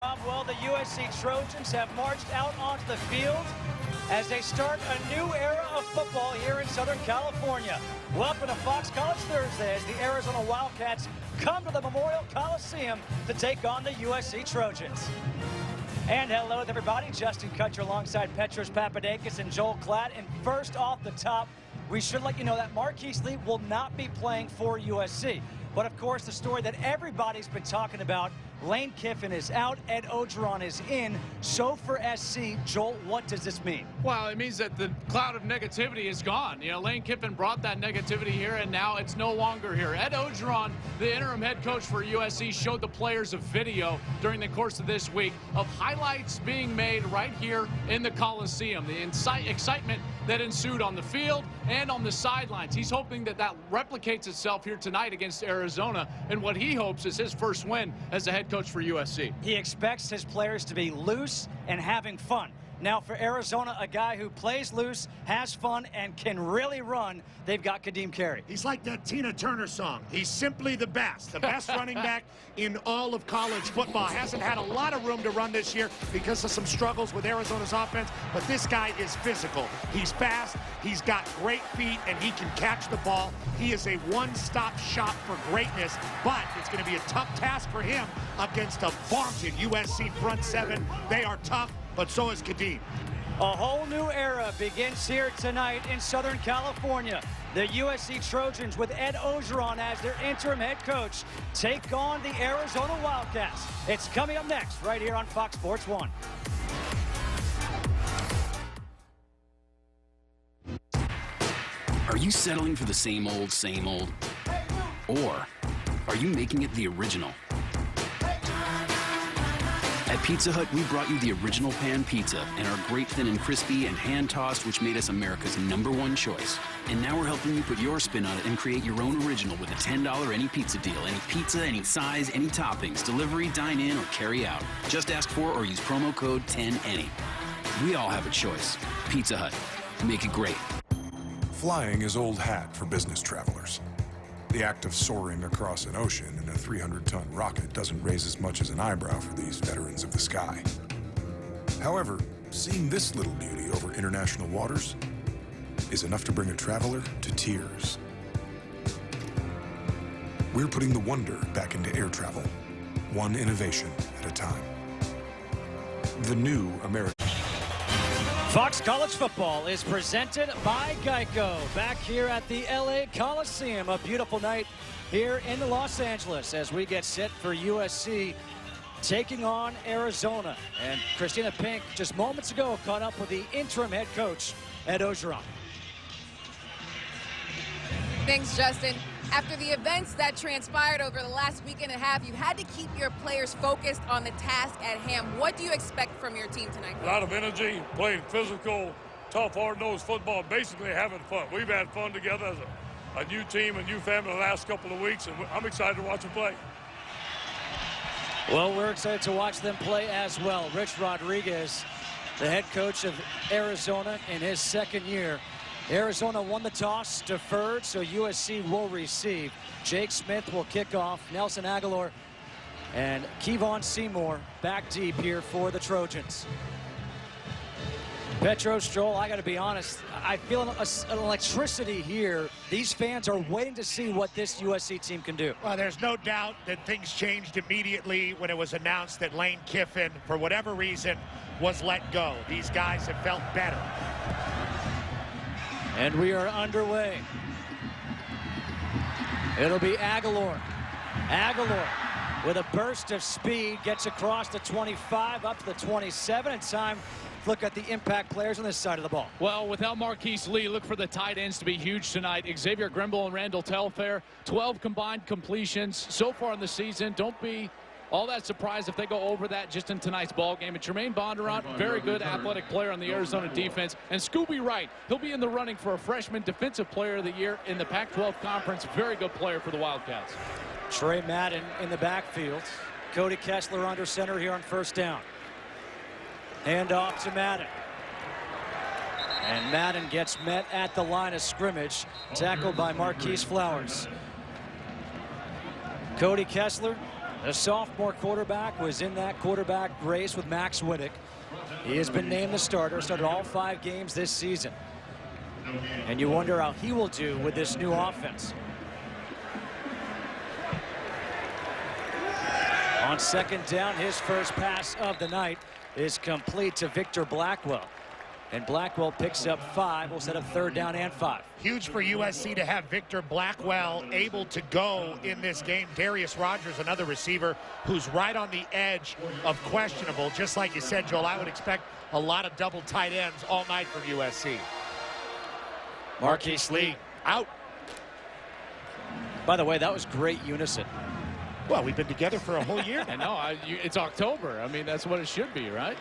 Well, the USC Trojans have marched out onto the field as they start a new era of football here in Southern California. Welcome to Fox College Thursday as the Arizona Wildcats come to the Memorial Coliseum to take on the USC Trojans. And hello everybody, Justin Kutcher alongside Petros Papadakis and Joel Klatt. And first off the top, we should let you know that Marquise Lee will not be playing for USC. But of course, the story that everybody's been talking about, Lane Kiffin is out, Ed Ogeron is in. So for SC, Joel, what does this mean? Well, it means that the cloud of negativity is gone. You know, Lane Kiffin brought that negativity here, and now it's no longer here. Ed Ogeron, the interim head coach for USC, showed the players a video during the course of this week of highlights being made right here in the Coliseum. The excitement that ensued on the field and on the sidelines. He's hoping that that replicates itself here tonight against Arizona, and what he hopes is his first win as the head coach for USC. He expects his players to be loose and having fun. Now for Arizona, a guy who plays loose, has fun, and can really run, they've got Kadeem Carey. He's like that Tina Turner song. He's simply the best running back in all of college football. Hasn't had a lot of room to run this year because of some struggles with Arizona's offense, but this guy is physical. He's fast, he's got great feet, and he can catch the ball. He is a one-stop shop for greatness, but it's going to be a tough task for him against a vaunted USC front seven. They are tough, but so is Kadeem. A whole new era begins here tonight in Southern California. The USC Trojans, with Ed Ogeron as their interim head coach, take on the Arizona Wildcats. It's coming up next right here on Fox Sports 1. Are you settling for the same old, same old? Or are you making it the original? At Pizza Hut, we brought you the original pan pizza and our great thin and crispy and hand-tossed, which made us America's #1 choice. And now we're helping you put your spin on it and create your own original with a $10 any pizza deal. Any pizza, any size, any toppings, delivery, dine-in, or carry out. Just ask for or use promo code 10ANY. We all have a choice. Pizza Hut. Make it great. Flying is old hat for business travelers. The act of soaring across an ocean in a 300-ton rocket doesn't raise as much as an eyebrow for these veterans of the sky. However, seeing this little beauty over international waters is enough to bring a traveler to tears. We're putting the wonder back into air travel, one innovation at a time. The new American. Fox College Football is presented by Geico. Back here at the LA Coliseum, a beautiful night here in Los Angeles as we get set for USC taking on Arizona. And Christina Pink just moments ago caught up with the interim head coach, Ed Ogeron. Thanks, Justin. After the events that transpired over the last week and a half, you had to keep your players focused on the task at hand. What do you expect from your team tonight? A lot of energy, playing physical, tough, hard-nosed football, basically having fun. We've had fun together as a new team, a new family the last couple of weeks, and I'm excited to watch them play. Well, we're excited to watch them play as well. Rich Rodriguez, the head coach of Arizona in his second year. Arizona won the toss, deferred, so USC will receive. Jake Smith will kick off. Nelson Aguilar and Kevon Seymour back deep here for the Trojans. Petros, Joel, I got to be honest, I feel an electricity here. These fans are waiting to see what this USC team can do. Well, there's no doubt that things changed immediately when it was announced that Lane Kiffin, for whatever reason, was let go. These guys have felt better. And we are underway. It'll be Aguilar. Aguilar with a burst of speed gets across the 25 up to the 27. And time to look at the impact players on this side of the ball. Well, without Marquise Lee, look for the tight ends to be huge tonight. Xavier Grimble and Randall Telfair, 12 combined completions so far in the season. Don't be all that surprised if they go over that just in tonight's ball game. And Jermaine Bondurant, very good athletic player on the Arizona defense. And Scooby Wright, he'll be in the running for a freshman defensive player of the year in the Pac-12 conference. Very good player for the Wildcats. Trey Madden in the backfield. Cody Kessler under center here on first down. Hand off to Madden. And Madden gets met at the line of scrimmage, tackled by Marquise Flowers. Cody Kessler The sophomore quarterback was in that quarterback race with Max Wittick. He has been named the starter, started all 5 games this season. And you wonder how he will do with this new offense. On second down, his first pass of the night is complete to Victor Blackwell. And Blackwell picks up 5. We'll set up third down and 5. Huge for USC to have Victor Blackwell able to go in this game. Darius Rogers, another receiver who's right on the edge of questionable. Just like you said, Joel, I would expect a lot of double tight ends all night from USC. Marquise Lee out. By the way, that was great unison. Well, we've been together for a whole year. And no, it's October. I mean, that's what it should be, right?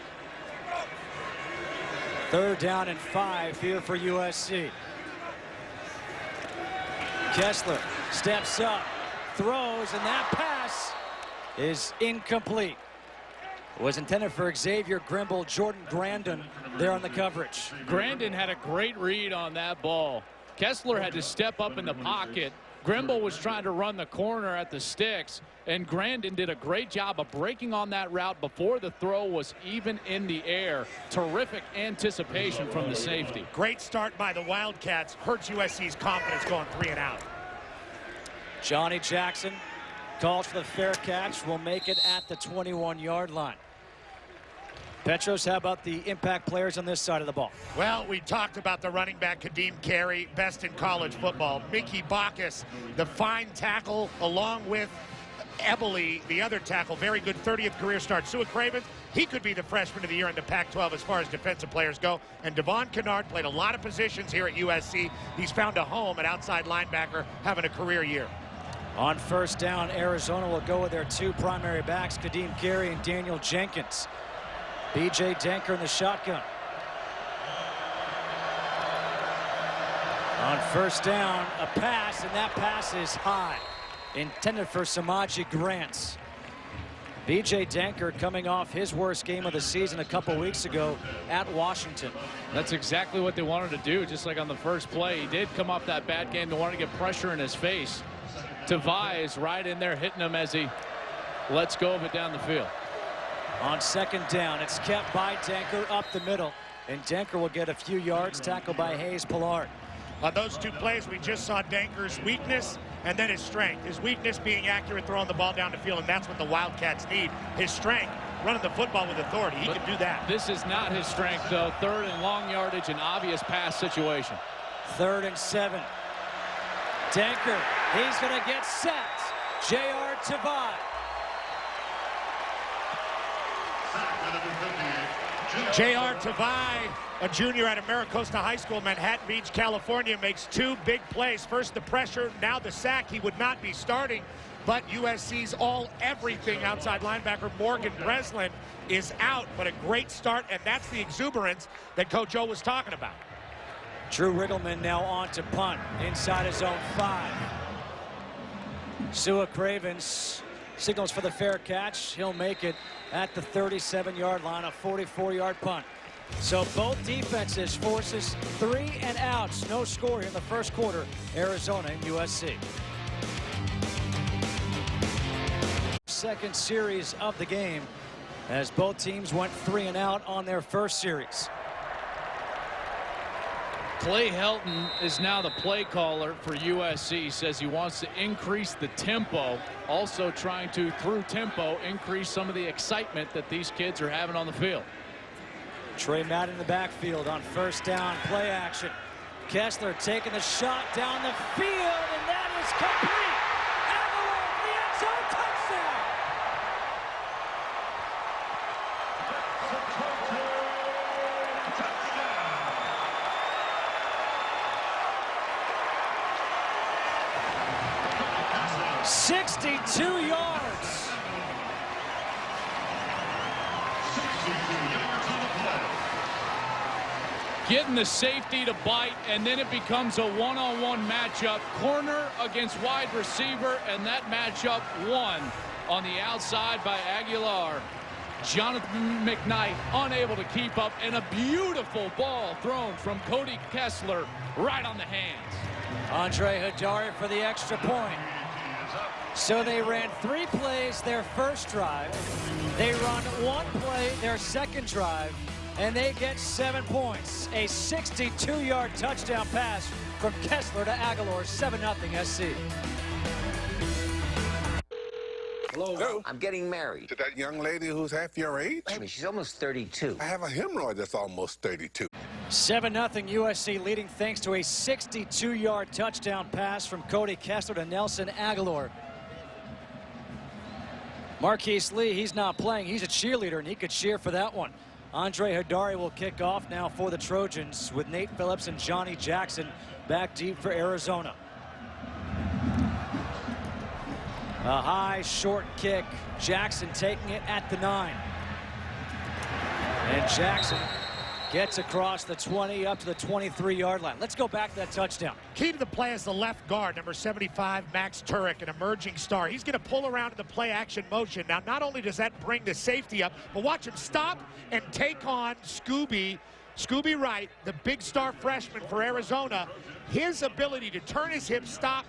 Third down and 5 here for USC. Kessler steps up, throws, and that pass is incomplete. It was intended for Xavier Grimble. Jordan Grandin there on the coverage. Grandin had a great read on that ball. Kessler had to step up in the pocket. Grimble was trying to run the corner at the sticks, and Grandin did a great job of breaking on that route before the throw was even in the air. Terrific anticipation from the safety. Great start by the Wildcats. Hurts USC's confidence going 3 and out. Johnny Jackson calls for the fair catch. Will make it at the 21-yard line. Petros, how about the impact players on this side of the ball? Well, we talked about the running back, Kadeem Carey, best in college football. Mickey Bacchus, the fine tackle, along with Eberle, the other tackle, very good 30th career start. Sua Cravens, he could be the freshman of the year in the Pac-12 as far as defensive players go. And Devon Kennard played a lot of positions here at USC. He's found a home at outside linebacker, having a career year. On first down, Arizona will go with their 2 primary backs, Kadeem Carey and Daniel Jenkins. B.J. Denker in the shotgun. On first down, a pass, and that pass is high. Intended for Samaje Grant. B.J. Denker coming off his worst game of the season a couple weeks ago at Washington. That's exactly what they wanted to do, just like on the first play. He did come off that bad game. They wanted to get pressure in his face. Tavai is right in there hitting him as he lets go of it down the field. On second down, it's kept by Denker up the middle, and Denker will get a few yards, tackled by Hayes Pillard. On those 2 plays, we just saw Denker's weakness and then his strength. His weakness being accurate, throwing the ball down the field, and that's what the Wildcats need. His strength, running the football with authority. He can do that. This is not his strength, though. Third and long yardage, an obvious pass situation. 3rd and 7. Denker, he's going to get set. J.R. Tavai. J.R. Tavai, a junior at AmeriCosta High School, Manhattan Beach, California, makes 2 big plays. First the pressure, now the sack. He would not be starting, but USC's all-everything outside linebacker Morgan Breslin is out, but a great start, and that's the exuberance that Coach O was talking about. Drew Riggleman now on to punt inside his own 5. Sua Cravens signals for the fair catch. He'll make it at the 37-yard line, a 44-yard punt. So both defenses forces 3 and outs. No score here in the first quarter. Arizona and USC. Second series of the game as both teams went 3 and out on their first series. Clay Helton is now the play caller for USC. Says he wants to increase the tempo, also trying to, through tempo, increase some of the excitement that these kids are having on the field. Trey Madden in the backfield on first down, play action. Kessler taking the shot down the field, and that is complete. Avalon, the end zone, touchdown. .62 yards. Getting the safety to bite, and then it becomes a one-on-one matchup. Corner against wide receiver, and that matchup won on the outside by Aguilar. Jonathan McKnight unable to keep up, and a beautiful ball thrown from Cody Kessler right on the hands. Andre Hidari for the extra point. So they ran 3 plays their first drive. They run 1 play their second drive, and they get 7 points. A 62-yard touchdown pass from Kessler to Aguilar, 7-0 SC. Hello. I'm getting married. To that young lady who's half your age? Baby, she's almost 32. I have a hemorrhoid that's almost 32. 7-0 USC leading thanks to a 62-yard touchdown pass from Cody Kessler to Nelson Aguilar. Marquise Lee, he's not playing. He's a cheerleader, and he could cheer for that one. Andre Hadari will kick off now for the Trojans with Nate Phillips and Johnny Jackson back deep for Arizona. A high, short kick. Jackson taking it at the 9. And Jackson gets across the 20 up to the 23-yard line. Let's go back to that touchdown. Key to the play is the left guard, number 75, Max Turek, an emerging star. He's going to pull around in the play-action motion. Now, not only does that bring the safety up, but watch him stop and take on Scooby Wright, the big star freshman for Arizona. His ability to turn his hip, stop,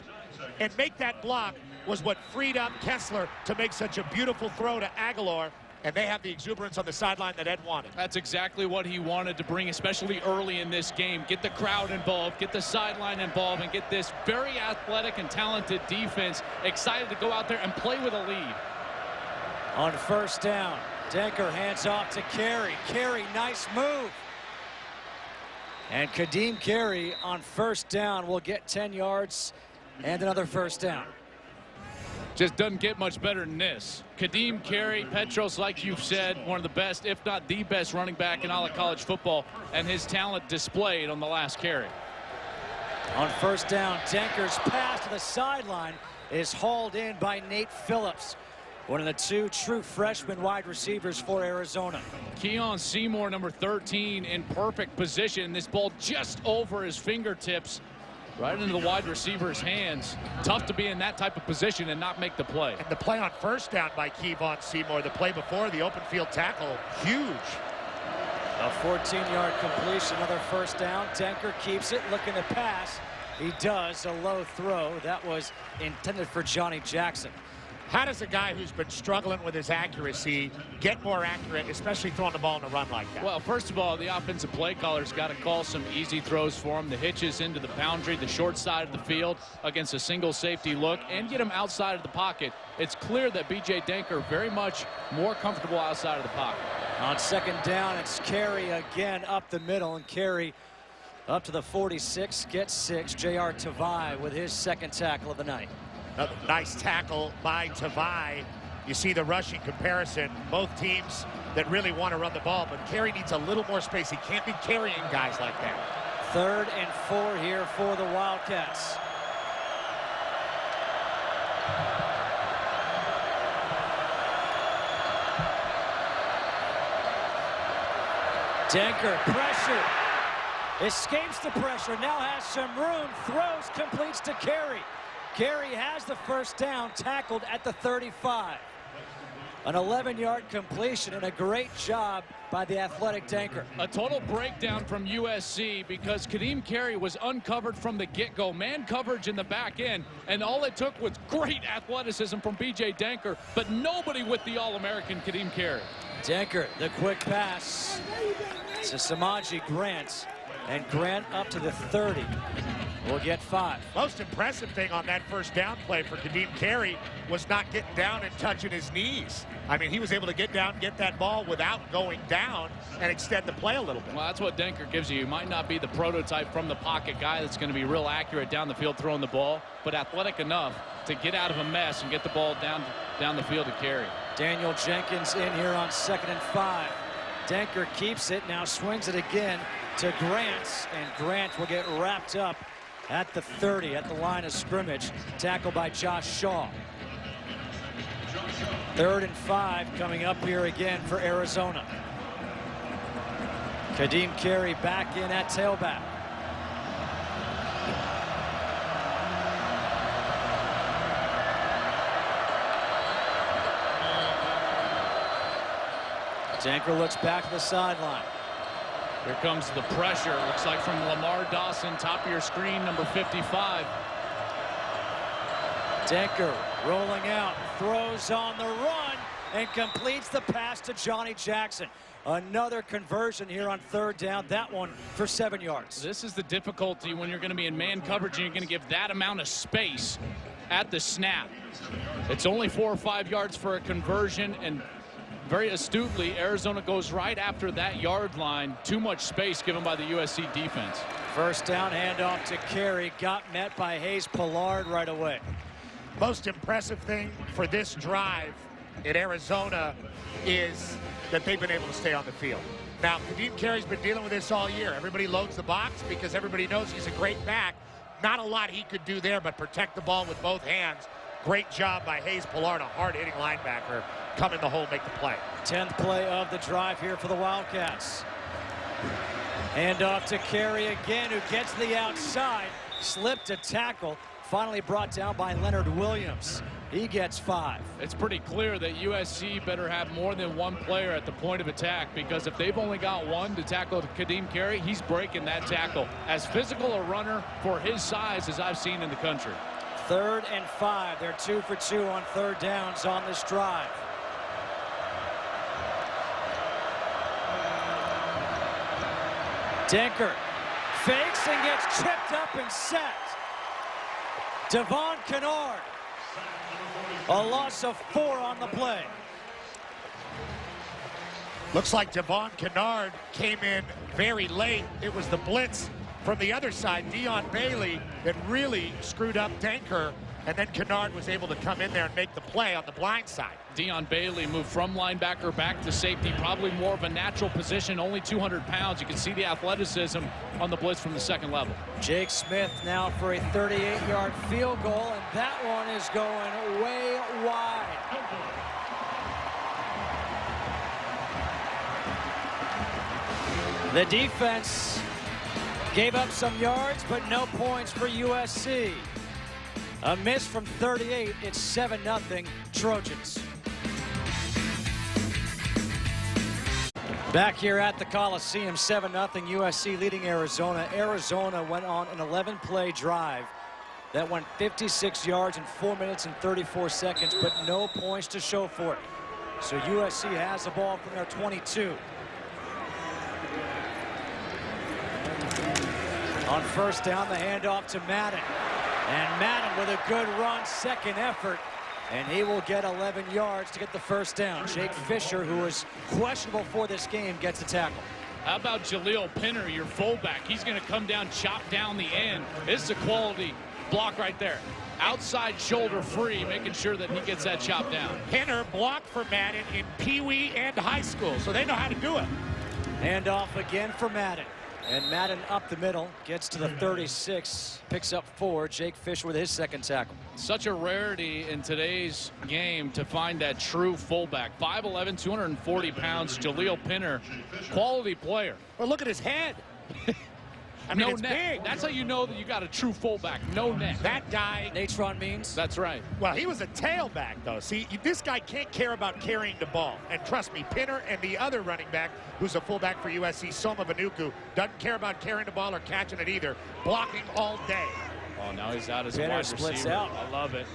and make that block was what freed up Kessler to make such a beautiful throw to Aguilar. And they have the exuberance on the sideline that Ed wanted. That's exactly what he wanted to bring, especially early in this game. Get the crowd involved, get the sideline involved, and get this very athletic and talented defense excited to go out there and play with a lead. On first down, Denker hands off to Carey. Carey, nice move. And Kadeem Carey on first down will get 10 yards and another first down. Just doesn't get much better than this. Kadeem Carey, Petros, like you've said, one of the best, if not the best running back in all of college football, and his talent displayed on the last carry. On first down, Denker's pass to the sideline is hauled in by Nate Phillips, one of the 2 true freshman wide receivers for Arizona. Keon Seymour, number 13, in perfect position. This ball just over his fingertips, right into the wide receiver's hands. Tough to be in that type of position and not make the play. And the play on first down by Keon Seymour, the play before, the open field tackle, huge. A 14-yard completion, another first down. Denker keeps it, looking to pass. He does, a low throw. That was intended for Johnny Jackson. How does a guy who's been struggling with his accuracy get more accurate, especially throwing the ball in a run like that? Well, first of all, the offensive play caller's got to call some easy throws for him. The hitches into the boundary, the short side of the field against a single safety look, and get him outside of the pocket. It's clear that B.J. Denker very much more comfortable outside of the pocket. On second down, it's Carey again up the middle, and Carey up to the 46, gets 6. J.R. Tavai with his second tackle of the night. Another nice tackle by Tavai. You see the rushing comparison. Both teams that really want to run the ball, but Carey needs a little more space. He can't be carrying guys like that. 3rd and 4 here for the Wildcats. Denker, pressure. Escapes the pressure, now has some room, throws, completes to Carey. Carey has the first down, tackled at the 35. An 11-yard completion and a great job by the athletic Denker. A total breakdown from USC because Kadeem Carey was uncovered from the get-go. Man coverage in the back end, and all it took was great athleticism from B.J. Denker, but nobody with the All-American Kadeem Carey. Denker, the quick pass to Samaji Grant, and Grant up to the 30. Will get 5. Most impressive thing on that first down play for Kadeem Carey was not getting down and touching his knees. I mean, he was able to get down, get that ball without going down and extend the play a little bit. Well, that's what Denker gives you. He might not be the prototype from the pocket guy that's going to be real accurate down the field throwing the ball, but athletic enough to get out of a mess and get the ball down the field to Carey. Daniel Jenkins in here on 2nd and 5. Denker keeps it, now swings it again to Grant, and Grant will get wrapped up at the 30, at the line of scrimmage. Tackled by Josh Shaw. 3rd and 5 coming up here again for Arizona. Kadeem Carey back in at tailback. Denker looks back to the sideline. Here comes the pressure. Looks like from Lamar Dawson, top of your screen, number 55. Denker rolling out, throws on the run, and completes the pass to Johnny Jackson. Another conversion here on third down, that one for 7 yards. This is the difficulty when you're going to be in man coverage and you're going to give that amount of space at the snap. It's only 4 or 5 yards for a conversion, and very astutely, Arizona goes right after that yard line. Too much space given by the USC defense. First down, handoff to Carey, got met by Hayes Pollard right away. Most impressive thing for this drive in Arizona is that they've been able to stay on the field. Now, Kadeem Carey's been dealing with this all year. Everybody loads the box because everybody knows he's a great back. Not a lot he could do there, but protect the ball with both hands. Great job by Hayes Pollard, a hard-hitting linebacker. Come in the hole, make the play. 10th play of the drive here for the Wildcats. Handoff to Carey again, who gets to the outside, slipped a tackle, finally brought down by Leonard Williams. He gets 5. It's pretty clear that USC better have more than one player at the point of attack, because if they've only got one to tackle Kadeem Carey, he's breaking that tackle. As physical a runner for his size as I've seen in the country. 3rd and 5. They're 2 for 2 on third downs on this drive. Denker fakes and gets chipped up and sacked. Devon Kennard. A loss of 4 on the play. Looks like Devon Kennard came in very late. It was the blitz from the other side, Dion Bailey, that really screwed up Denker, and then Kennard was able to come in there and make the play on the blind side. Dion Bailey moved from linebacker back to safety, probably more of a natural position, only 200 pounds. You can see the athleticism on the blitz from the second level. Jake Smith now for a 38-yard field goal, and that one is going way wide. The defense gave up some yards, but no points for USC. A miss from 38. It's 7-0 Trojans. Back here at the Coliseum, 7-0 USC leading Arizona. Arizona went on an 11-play drive that went 56 yards in 4 minutes and 34 seconds, but no points to show for it. So USC has the ball from their 22. On first down, the handoff to Madden. And Madden with a good run, second effort, and he will get 11 yards to get the first down. Jake Fisher, who is questionable for this game, gets the tackle. How about Jaleel Pinner, your fullback? He's going to come down, chop down the end. This is a quality block right there. Outside shoulder free, making sure that he gets that chop down. Pinner blocked for Madden in Pee Wee and high school, so they know how to do it. Handoff again for Madden. And Madden up the middle, gets to the 36, picks up 4. Jake Fisher with his second tackle. Such a rarity in today's game to find that true fullback. 5'11", 240 pounds, Jaleel Pinner, quality player. Well, look at his head. I mean, no it's neck. big. That's how you know that you got a true fullback. No neck. That guy. Natron Means. That's right. Well, he was a tailback, though. See, this guy can't care about carrying the ball. And trust me, Pinner and the other running back, who's a fullback for USC, Soma Vanuku, doesn't care about carrying the ball or catching it either. Blocking all day. Oh, now he's out as a Pinner wide splits receiver. out. I love it.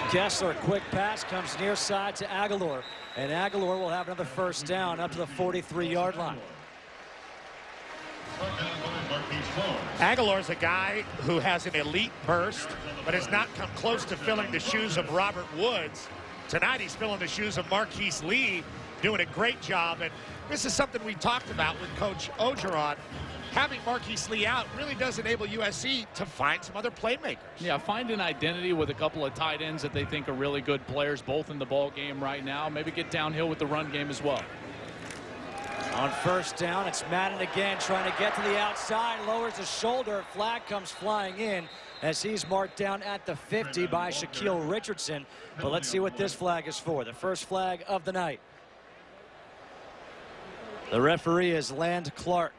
Kessler, quick pass, comes near side to Aguilar. And Aguilar will have another first down up to the 43-yard line. Aguilar's a guy who has an elite burst, but has not come close to filling the shoes of Robert Woods. Tonight he's filling the shoes of Marquise Lee, doing a great job. And this is something we talked about with Coach Ogeron. Having Marquise Lee out really does enable USC to find some other playmakers. Yeah, find an identity with a couple of tight ends that they think are really good players, both in the ball game right now. Maybe get downhill with the run game as well. On first down, it's Madden again, trying to get to the outside, lowers the shoulder, flag comes flying in as he's marked down at the 50 by Shaquille Richardson. But let's see what this flag is for, the first flag of the night. The referee is Land Clark.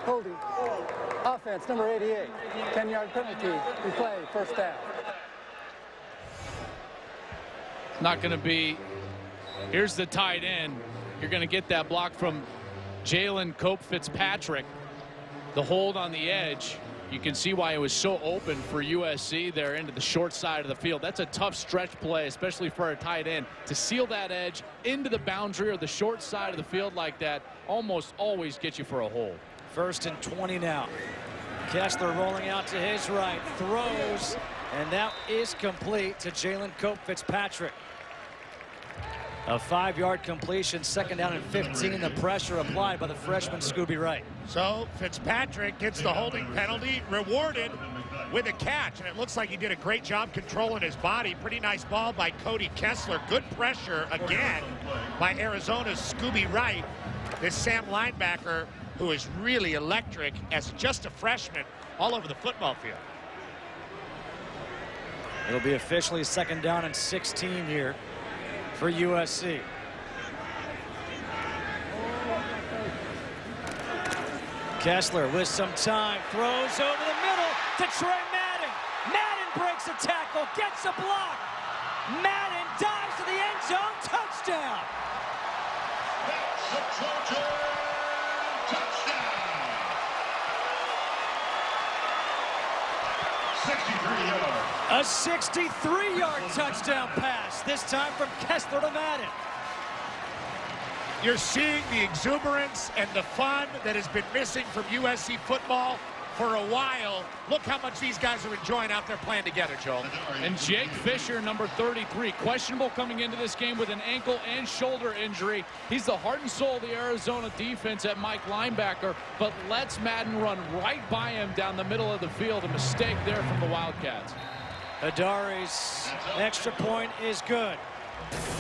Holding. Offense, number 88. 10-yard penalty. Replay, first down. Not going to be. Here's the tight end. You're going to get that block from Jalen Cope Fitzpatrick. The hold on the edge. You can see why it was so open for USC there into the short side of the field. That's a tough stretch play, especially for a tight end. To seal that edge into the boundary or the short side of the field like that almost always gets you for a hole. 1st and 20 now. Kessler rolling out to his right, throws, and that is complete to Jalen Cope Fitzpatrick. A 5-yard completion, 2nd down and 15. The pressure applied by the freshman Scooby Wright. So Fitzpatrick gets the holding penalty, rewarded with a catch, and it looks like he did a great job controlling his body. Pretty nice ball by Cody Kessler. Good pressure again by Arizona's Scooby Wright. This Sam linebacker, who is really electric as just a freshman all over the football field. It'll be officially 2nd down and 16 here for USC. Kessler with some time, throws over the middle to Trey Madden. Madden breaks a tackle, gets a block. Madden dives to the end zone, touchdown. A 63-yard touchdown pass, this time from Kessler to Madden. You're seeing the exuberance and the fun that has been missing from USC football for a while. Look how much these guys are enjoying out there playing together, Joel. And Jake Fisher, number 33, questionable coming into this game with an ankle and shoulder injury. He's the heart and soul of the Arizona defense at Mike linebacker, but lets Madden run right by him down the middle of the field. A mistake there from the Wildcats. Hadari's extra point is good.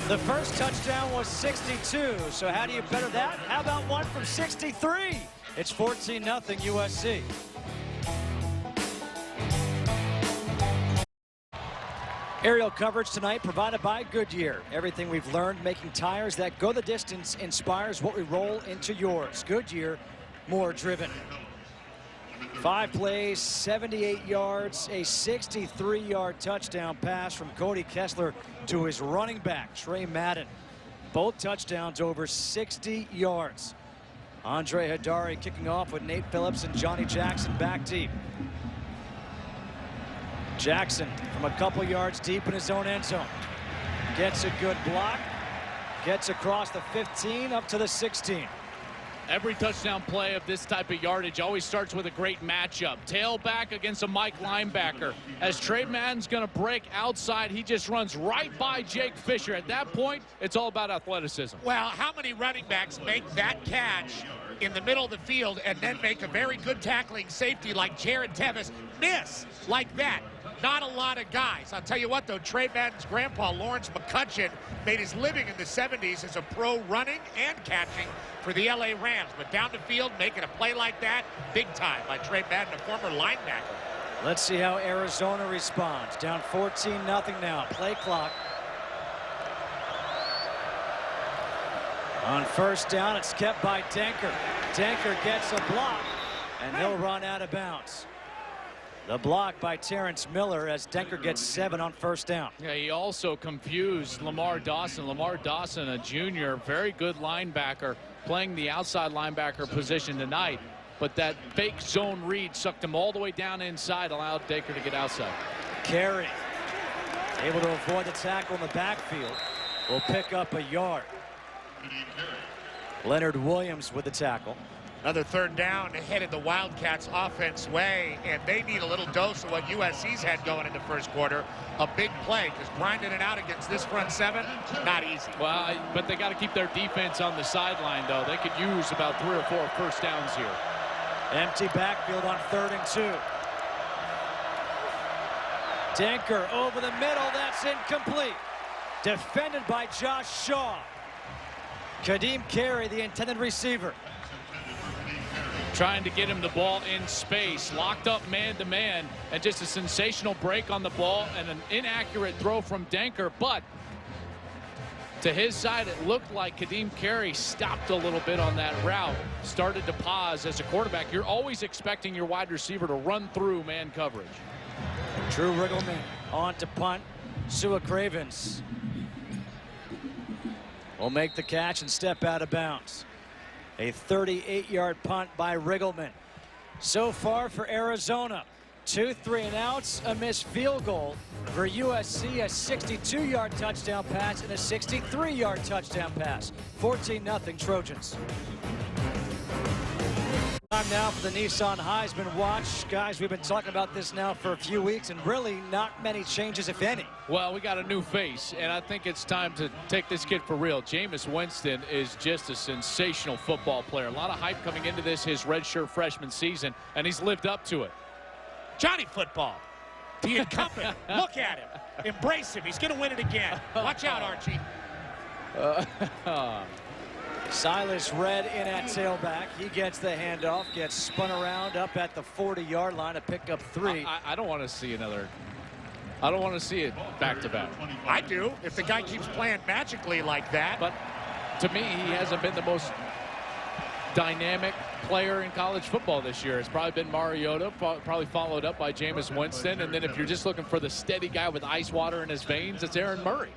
The first touchdown was 62, so how do you better that? How about one from 63? It's 14-0 USC. Aerial coverage tonight provided by Goodyear. Everything we've learned making tires that go the distance inspires what we roll into yours. Goodyear, more driven. 5 plays, 78 yards, a 63-yard touchdown pass from Cody Kessler to his running back, Trey Madden. Both touchdowns over 60 yards. Andre Hadari kicking off with Nate Phillips and Johnny Jackson back deep. Jackson from a couple yards deep in his own end zone. Gets a good block. Gets across the 15 up to the 16. Every touchdown play of this type of yardage always starts with a great matchup. Tailback against a Mike linebacker. As Trey Madden's going to break outside, he just runs right by Jake Fisher. At that point, it's all about athleticism. Well, how many running backs make that catch in the middle of the field and then make a very good tackling safety like Jared Tevis miss like that? Not a lot of guys. I'll tell you what, though, Trey Madden's grandpa, Lawrence McCutcheon, made his living in the 70s as a pro running and catching for the LA Rams. But down the field, making a play like that, big time by Trey Madden, a former linebacker. Let's see how Arizona responds. Down 14-0 now. Play clock. On first down, it's kept by Denker. Denker gets a block, and he'll run out of bounds. The block by Terrence Miller as Denker gets 7 on first down. Yeah, he also confused Lamar Dawson. Lamar Dawson, a junior, very good linebacker, playing the outside linebacker position tonight. But that fake zone read sucked him all the way down inside, allowed Denker to get outside. Carey, able to avoid the tackle in the backfield, will pick up a yard. Leonard Williams with the tackle. Another third down headed the Wildcats offense way, and they need a little dose of what USC's had going in the first quarter. A big play, because grinding it out against this front seven, not easy. Well, but they got to keep their defense on the sideline, though. They could use about 3 or 4 first downs here. Empty backfield on 3rd and 2. Denker over the middle, that's incomplete. Defended by Josh Shaw. Kadeem Carey, the intended receiver. Trying to get him the ball in space, locked up man-to-man, and just a sensational break on the ball and an inaccurate throw from Denker. But to his side, it looked like Kadeem Carey stopped a little bit on that route, started to pause. As a quarterback, you're always expecting your wide receiver to run through man coverage. Drew Riggleman on to punt. Sua Cravens will make the catch and step out of bounds. A 38-yard punt by Riggleman. so far for Arizona. 2 3-and-outs, a missed field goal. For USC, a 62-yard touchdown pass and a 63-yard touchdown pass. 14-0 Trojans. Time now for the Nissan Heisman Watch. Guys, we've been talking about this now for a few weeks, and really not many changes, if any. Well, we got a new face, and I think it's time to take this kid for real. Jameis Winston is just a sensational football player. A lot of hype coming into this, his redshirt freshman season, and he's lived up to it. Johnny Football, the incumbent. Look at him. Embrace him. He's going to win it again. Watch out, Archie. Silas Red in at tailback. He gets the handoff, gets spun around up at the 40-yard line to pick up 3. I don't want to see another. I don't want to see it back-to-back. I do, if the guy keeps playing magically like that. But to me, he hasn't been the most dynamic player in college football this year. It's probably been Mariota, probably followed up by Jameis Winston. And then if you're just looking for the steady guy with ice water in his veins, it's Aaron Murray.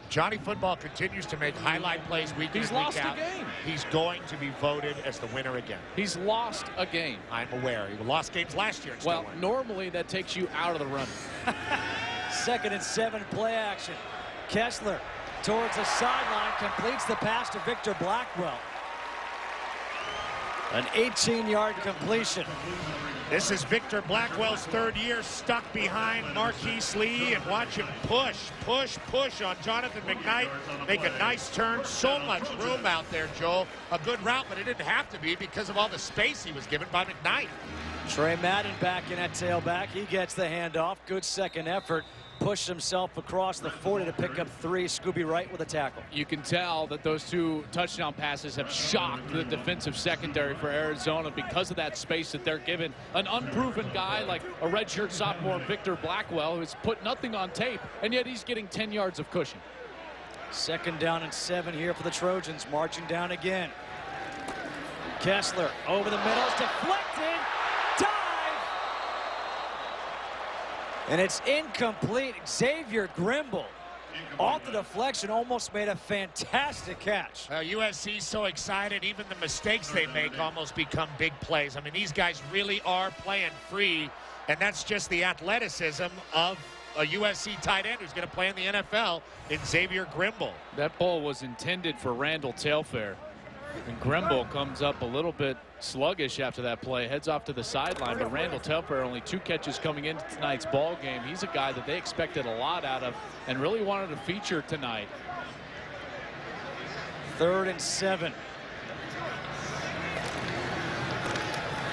Johnny Football continues to make highlight plays week in and week out. He's lost a game. He's going to be voted as the winner again. He's lost a game. I'm aware. He lost games last year. And well, normally that takes you out of the running. 2nd and 7, play action. Kessler towards the sideline, completes the pass to Victor Blackwell. An 18-yard completion. This is Victor Blackwell's 3rd year stuck behind Marquise Lee, and watch him push on Jonathan McKnight. Make a nice turn. So much room out there, Joel. A good route, but it didn't have to be because of all the space he was given by McKnight. Trey Madden back in at tailback. He gets the handoff. Good second effort. Pushed himself across the 40 to pick up 3. Scooby Wright with a tackle. You can tell that those 2 touchdown passes have shocked the defensive secondary for Arizona because of that space that they're given. An unproven guy like a redshirt sophomore Victor Blackwell, who's put nothing on tape, and yet he's getting 10 yards of cushion. 2nd down and 7 here for the Trojans, marching down again. Kessler over the middle, it's deflected. Dive! And it's incomplete. Xavier Grimble off the deflection, almost made a fantastic catch. USC's so excited, even the mistakes they make almost become big plays. I mean, these guys really are playing free, and that's just the athleticism of a USC tight end who's going to play in the NFL in Xavier Grimble. That ball was intended for Randall Tailfair. And Grimble comes up a little bit sluggish after that play, heads off to the sideline. But Randall Tailfair, only 2 catches coming into tonight's ball game. He's a guy that they expected a lot out of and really wanted to feature tonight. 3rd and 7.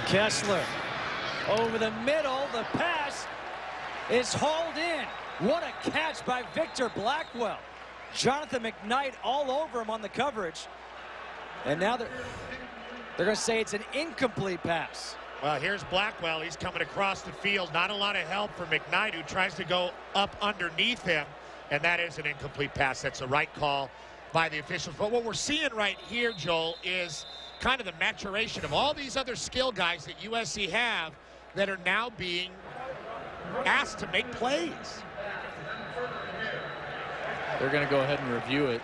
Kessler over the middle. The pass is hauled in. What a catch by Victor Blackwell. Jonathan McKnight all over him on the coverage. And now they're going to say it's an incomplete pass. Well, here's Blackwell. He's coming across the field. Not a lot of help for McKnight, who tries to go up underneath him. And that is an incomplete pass. That's a right call by the officials. But what we're seeing right here, Joel, is kind of the maturation of all these other skill guys that USC have that are now being asked to make plays. They're going to go ahead and review it.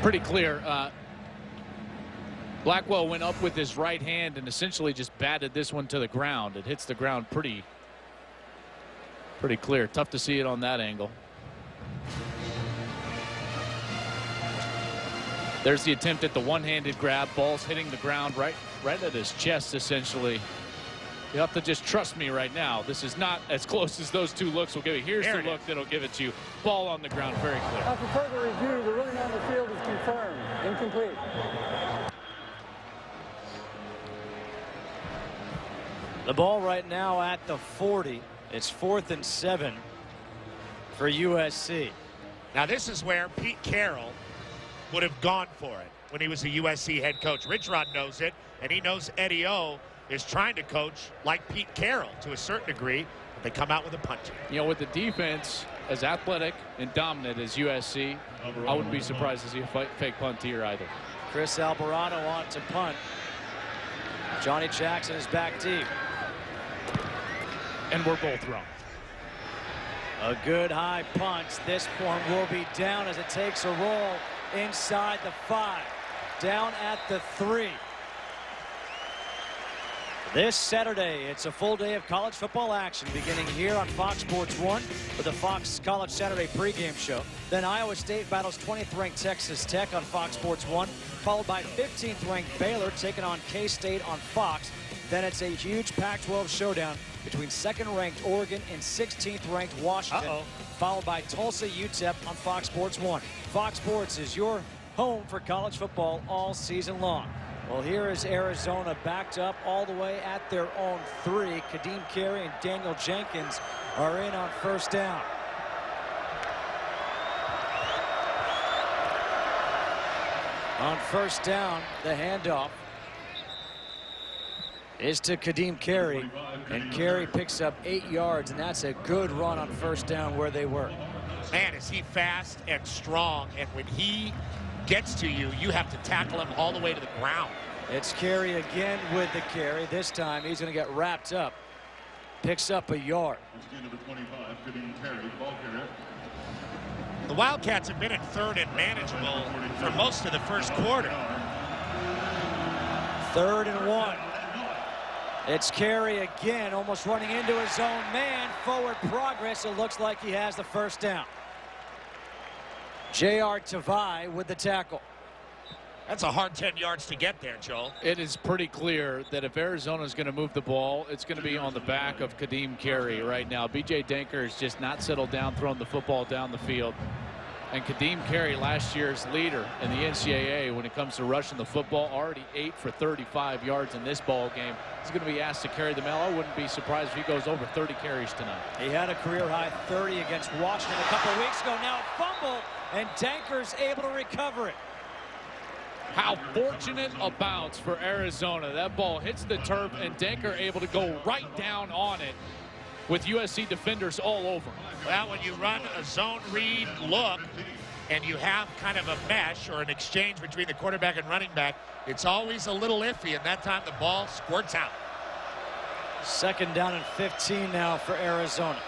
Pretty clear. Blackwell went up with his right hand and essentially just batted this one to the ground. It hits the ground pretty clear. Tough to see it on that angle. There's the attempt at the one-handed grab. Ball's hitting the ground right at his chest, essentially. You have to just trust me right now. This is not as close as those 2 looks will give you. Here's the look that'll give it to you. Ball on the ground, very clear. After further review, the ruling on the field is confirmed. Incomplete. The ball right now at the 40. It's 4th and 7 for USC. Now, this is where Pete Carroll would have gone for it when he was a USC head coach. Rich Rod knows it, and he knows Eddie O is trying to coach like Pete Carroll to a certain degree, but they come out with a punt. You know, with the defense as athletic and dominant as USC, I wouldn't be surprised to see a fake punt here either. Chris Alvarado on to punt. Johnny Jackson is back deep. And we're both wrong. A good high punt. This one will be down as it takes a roll inside the 5. Down at the 3. This Saturday, it's a full day of college football action beginning here on Fox Sports 1 with the Fox College Saturday pregame show. Then Iowa State battles 20th-ranked Texas Tech on Fox Sports 1, followed by 15th-ranked Baylor taking on K-State on Fox. Then it's a huge Pac-12 showdown between 2nd-ranked Oregon and 16th-ranked Washington, followed by Tulsa UTEP on Fox Sports 1. Fox Sports is your home for college football all season long. Well, here is Arizona backed up all the way at their own 3. Kadeem Carey and Daniel Jenkins are in on first down. On first down, the handoff is to Kadeem Carey, and Carey picks up 8 yards, and that's a good run on first down where they were. Man, is he fast and strong, and when he gets to you, you have to tackle him all the way to the ground. It's Carey again with the carry. This time he's going to get wrapped up. Picks up a yard. The Wildcats have been in 3rd and manageable for most of the first quarter. 3rd and 1. It's Carey again, almost running into his own man. Forward progress. It looks like he has the first down. J.R. Tavai with the tackle. That's a hard 10 yards to get there, Joel. It is pretty clear that if Arizona is going to move the ball, it's going to be on the back of Kadeem Carey right now. B.J. Denker is just not settled down, throwing the football down the field. And Kadeem Carey, last year's leader in the NCAA when it comes to rushing the football, already 8 for 35 yards in this ball game. He's going to be asked to carry the mail. I wouldn't be surprised if he goes over 30 carries tonight. He had a career-high 30 against Washington a couple of weeks ago. Now a fumble, and Denker's able to recover it. How fortunate a bounce for Arizona. That ball hits the turf, and Denker able to go right down on it with USC defenders all over. Well, when you run a zone read look and you have kind of a mesh or an exchange between the quarterback and running back, it's always a little iffy, and that time the ball squirts out. 2nd down and 15 now for Arizona.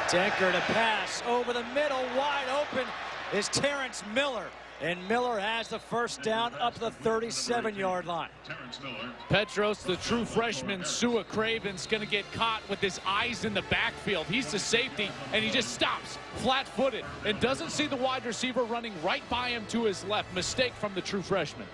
Denker to pass over the middle, wide open is Terrence Miller. And Miller has the first down up to the 37-yard line. Petros, the true freshman, Sua Craven's going to get caught with his eyes in the backfield. He's the safety, and he just stops flat-footed and doesn't see the wide receiver running right by him to his left. Mistake from the true freshman.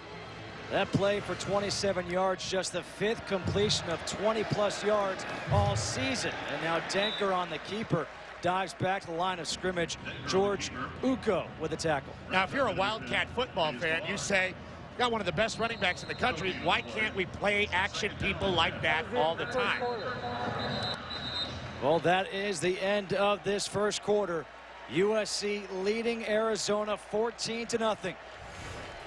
That play for 27 yards, just the 5th completion of 20-plus yards all season. And now Denker on the keeper. Dives back to the line of scrimmage. George Uko with the tackle. Now, if you're a Wildcat football fan, you say, got one of the best running backs in the country. Why can't we play action people like that all the time? Well, that is the end of this first quarter. USC leading Arizona 14-0.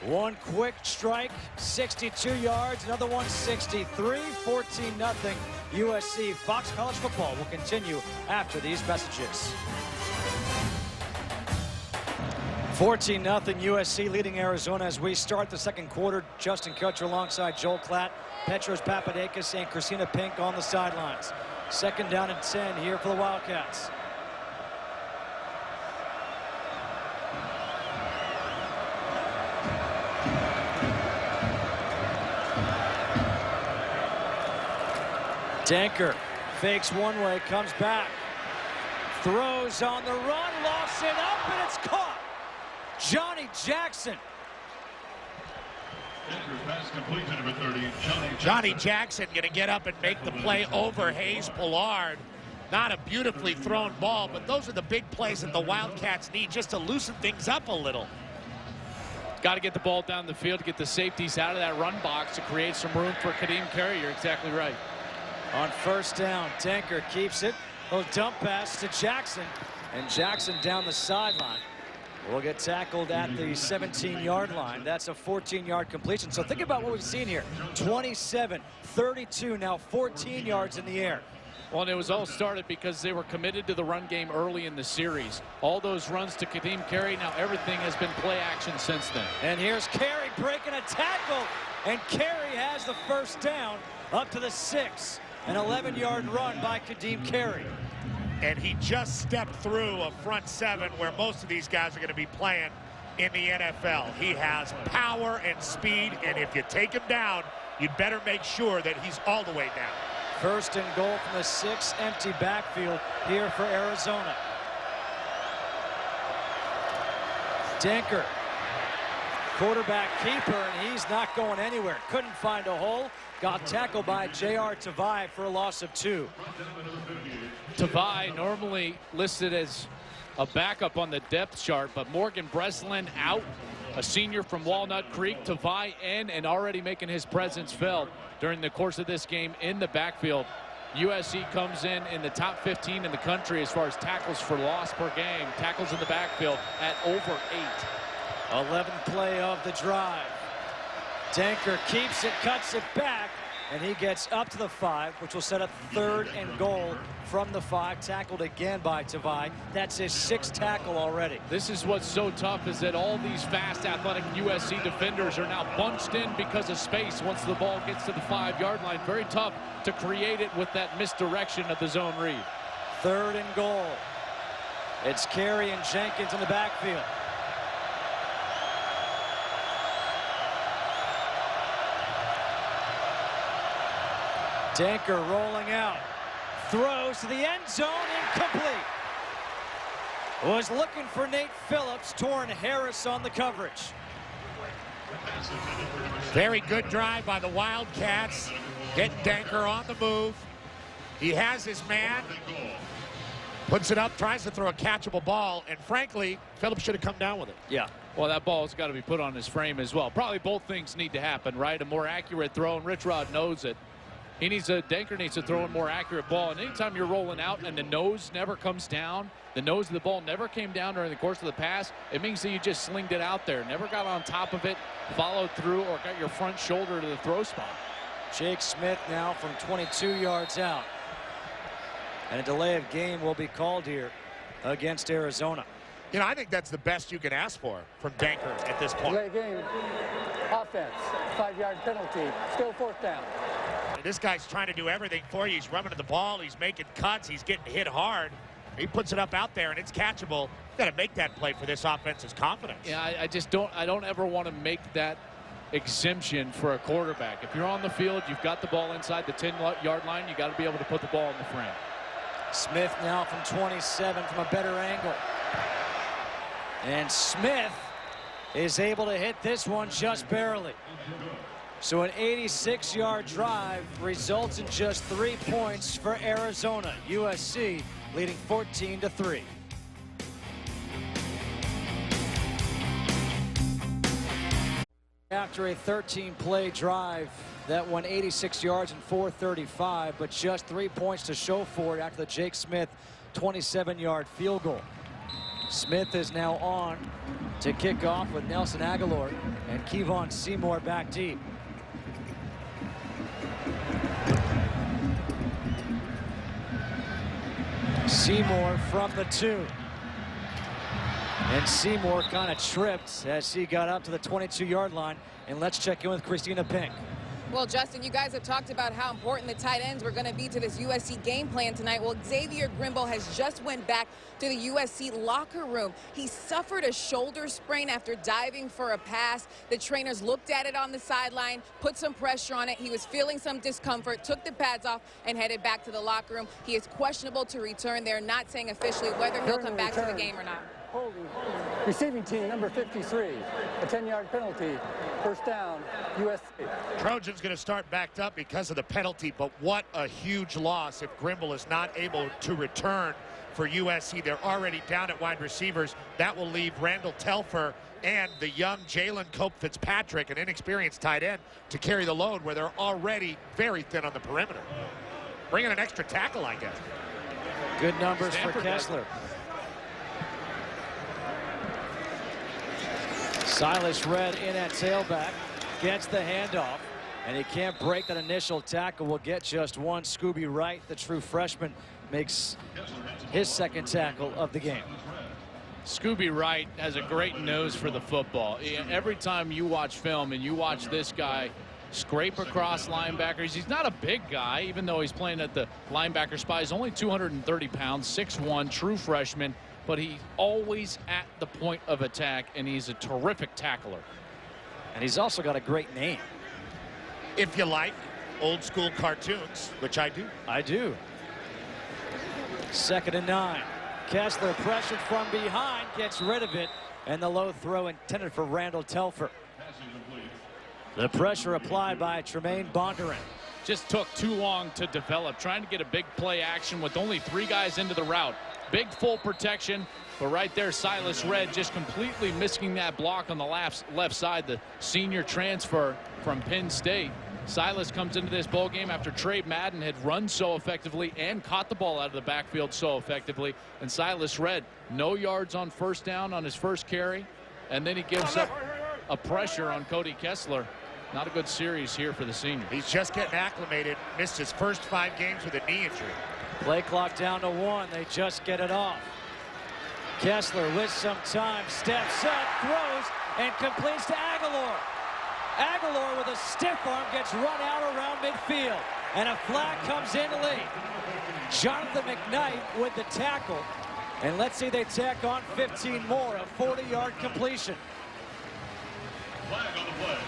One quick strike, 62 yards. Another one, 63. 14-0 USC. Fox College Football will continue after these messages. 14-0 USC leading Arizona as we start the second quarter. Justin Kutcher alongside Joel Klatt, Petros Papadakis, and Christina Pink on the sidelines. 2nd down and 10 here for the Wildcats. Denker fakes one way, comes back, throws on the run, lofts it up, and it's caught. Johnny Jackson. Johnny Jackson going to get up and make the play over Hayes Pollard. Not a beautifully thrown ball, but those are the big plays that the Wildcats need just to loosen things up a little. Got to get the ball down the field to get the safeties out of that run box to create some room for Kadeem Carey. You're exactly right. On first down, Denker keeps it. Little dump pass to Jackson, and Jackson down the sideline. Will get tackled at the 17-yard line. That's a 14-yard completion. So think about what we've seen here. 27, 32, now 14 yards in the air. Well, and it was all started because they were committed to the run game early in the series. All those runs to Kadeem Carey, now everything has been play action since then. And here's Carey breaking a tackle, and Carey has the first down up to the 6. An 11-yard run by Kadeem Carey. and he just stepped through a front seven where most of these guys are going to be playing in the NFL. He has power and speed, and if you take him down, you'd better make sure that he's all the way down. First and goal from the 6, empty backfield here for Arizona. Denker, quarterback keeper, and he's not going anywhere. Couldn't find a hole. Got tackled by J.R. Tavai for a loss of 2. Tavai normally listed as a backup on the depth chart, but Morgan Breslin out, a senior from Walnut Creek. Tavai in and already making his presence felt during the course of this game in the backfield. USC comes in the top 15 in the country as far as tackles for loss per game. Tackles in the backfield at over 8. 11th play of the drive. Denker keeps it, cuts it back, and he gets up to the 5, which will set up 3rd and goal from the 5. Tackled again by Tavai. That's his 6th tackle already. This is what's so tough, is that all these fast, athletic USC defenders are now bunched in because of space once the ball gets to the 5-yard line. Very tough to create it with that misdirection of the zone read. 3rd and goal. It's Carey and Jenkins in the backfield. Denker rolling out. Throws to the end zone, incomplete. Was looking for Nate Phillips, torn Harris on the coverage. Very good drive by the Wildcats. Getting Denker on the move. He has his man. Puts it up, tries to throw a catchable ball, and frankly, Phillips should have come down with it. Yeah. Well, that ball's got to be put on his frame as well. Probably both things need to happen, right? A more accurate throw, and Rich Rod knows it. Denker needs to throw a more accurate ball. And anytime you're rolling out and the nose never comes down, the nose of the ball never came down during the course of the pass, it means that you just slinged it out there. Never got on top of it, followed through, or got your front shoulder to the throw spot. Jake Smith now from 22 yards out. And a delay of game will be called here against Arizona. You know, I think that's the best you can ask for from Denker at this point. Delay game. Offense. 5-yard penalty. Still 4th down. This guy's trying to do everything for you. He's running to the ball. He's making cuts. He's getting hit hard. He puts it up out there, and it's catchable. You've got to make that play for this offense's confidence. Yeah, I don't ever want to make that exemption for a quarterback. If you're on the field, you've got the ball inside the 10-yard line, you got to be able to put the ball in the frame. Smith now from 27 from a better angle. And Smith is able to hit this one just barely. So an 86-yard drive results in just 3 points for Arizona. USC leading 14-3. After a 13-play drive that went 86 yards and 435, but just 3 points to show for it after the Jake Smith 27-yard field goal. Smith is now on to kick off with Nelson Aguilar and Kevon Seymour back deep. Seymour from the 2. And Seymour kind of tripped as he got up to the 22-yard line. And let's check in with Christina Pink. Well, Justin, you guys have talked about how important the tight ends were going to be to this USC game plan tonight. Well, Xavier Grimble has just went back to the USC locker room. He suffered a shoulder sprain after diving for a pass. The trainers looked at it on the sideline, put some pressure on it. He was feeling some discomfort, took the pads off, and headed back to the locker room. He is questionable to return. They're not saying officially whether he'll come back to the game or not. Holding. Receiving team number 53. A 10-yard penalty. 1st down, USC. Trojans going to start backed up because of the penalty, but what a huge loss if Grimble is not able to return for USC. They're already down at wide receivers. That will leave Randall Telfer and the young Jalen Cope Fitzpatrick, an inexperienced tight end, to carry the load where they're already very thin on the perimeter. Bringing an extra tackle, I guess. Good numbers for Kessler. Silas Red in at tailback, gets the handoff, and he can't break that initial tackle. Will get just one. Scooby Wright, the true freshman, makes his 2nd tackle of the game. Scooby Wright has a great nose for the football. Every time you watch film and you watch this guy scrape across linebackers. He's not a big guy, even though he's playing at the linebacker spot. He's only 230 pounds, 6'1", true freshman, but he's always at the point of attack, and he's a terrific tackler. And he's also got a great name. If you like old school cartoons, which I do. I do. 2nd and 9. Kessler pressured from behind, gets rid of it, and the low throw intended for Randall Telfer. The pressure applied by Tremaine Bondurant. Just took too long to develop, trying to get a big play action with only 3 guys into the route. Big full protection, but right there Silas Redd just completely missing that block on the left side, the senior transfer from Penn State. Silas comes into this ball game after Trey Madden had run so effectively and caught the ball out of the backfield so effectively. And Silas Redd, no yards on first down on his first carry. And then he gives up a pressure on Cody Kessler. Not a good series here for the senior. He's just getting acclimated. Missed his first 5 games with a knee injury. Play clock down to 1. They just get it off. Kessler with some time steps up, throws, and completes to Aguilar. Aguilar with a stiff arm gets run out around midfield, and a flag comes in late. Jonathan McKnight with the tackle, and let's see they tack on 15 more, a 40-yard completion. Flag on the play.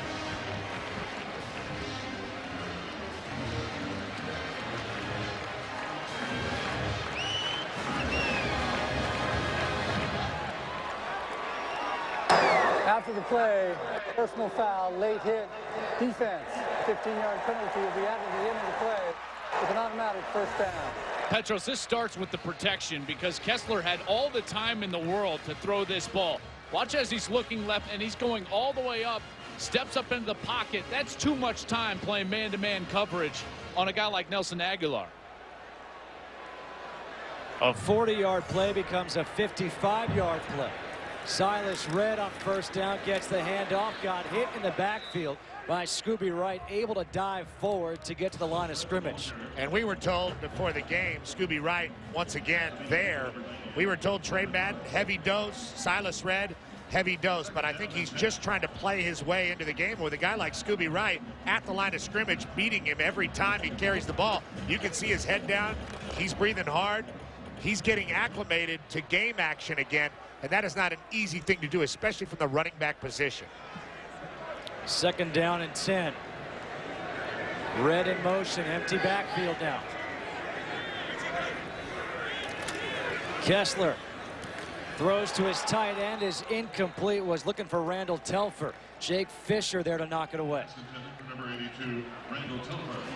After the play, personal foul, late hit, defense. 15-yard penalty will be added to the end of the play with an automatic first down. Petros, this starts with the protection because Kessler had all the time in the world to throw this ball. Watch as he's looking left and he's going all the way up, steps up into the pocket. That's too much time playing man-to-man coverage on a guy like Nelson Aguilar. A 40-yard play becomes a 55-yard play. Silas Redd on first down gets the handoff, got hit in the backfield by Scooby Wright, able to dive forward to get to the line of scrimmage. And we were told before the game, Scooby Wright once again there. We were told Trey Madden, heavy dose, Silas Redd, heavy dose, but I think he's just trying to play his way into the game with a guy like Scooby Wright at the line of scrimmage, beating him every time he carries the ball. You can see his head down, he's breathing hard, he's getting acclimated to game action again. And that is not an easy thing to do, especially from the running back position. 2nd down and 10. Redd in motion, empty backfield now. Kessler throws to his tight end, is incomplete, was looking for Randall Telfer. Jake Fisher there to knock it away.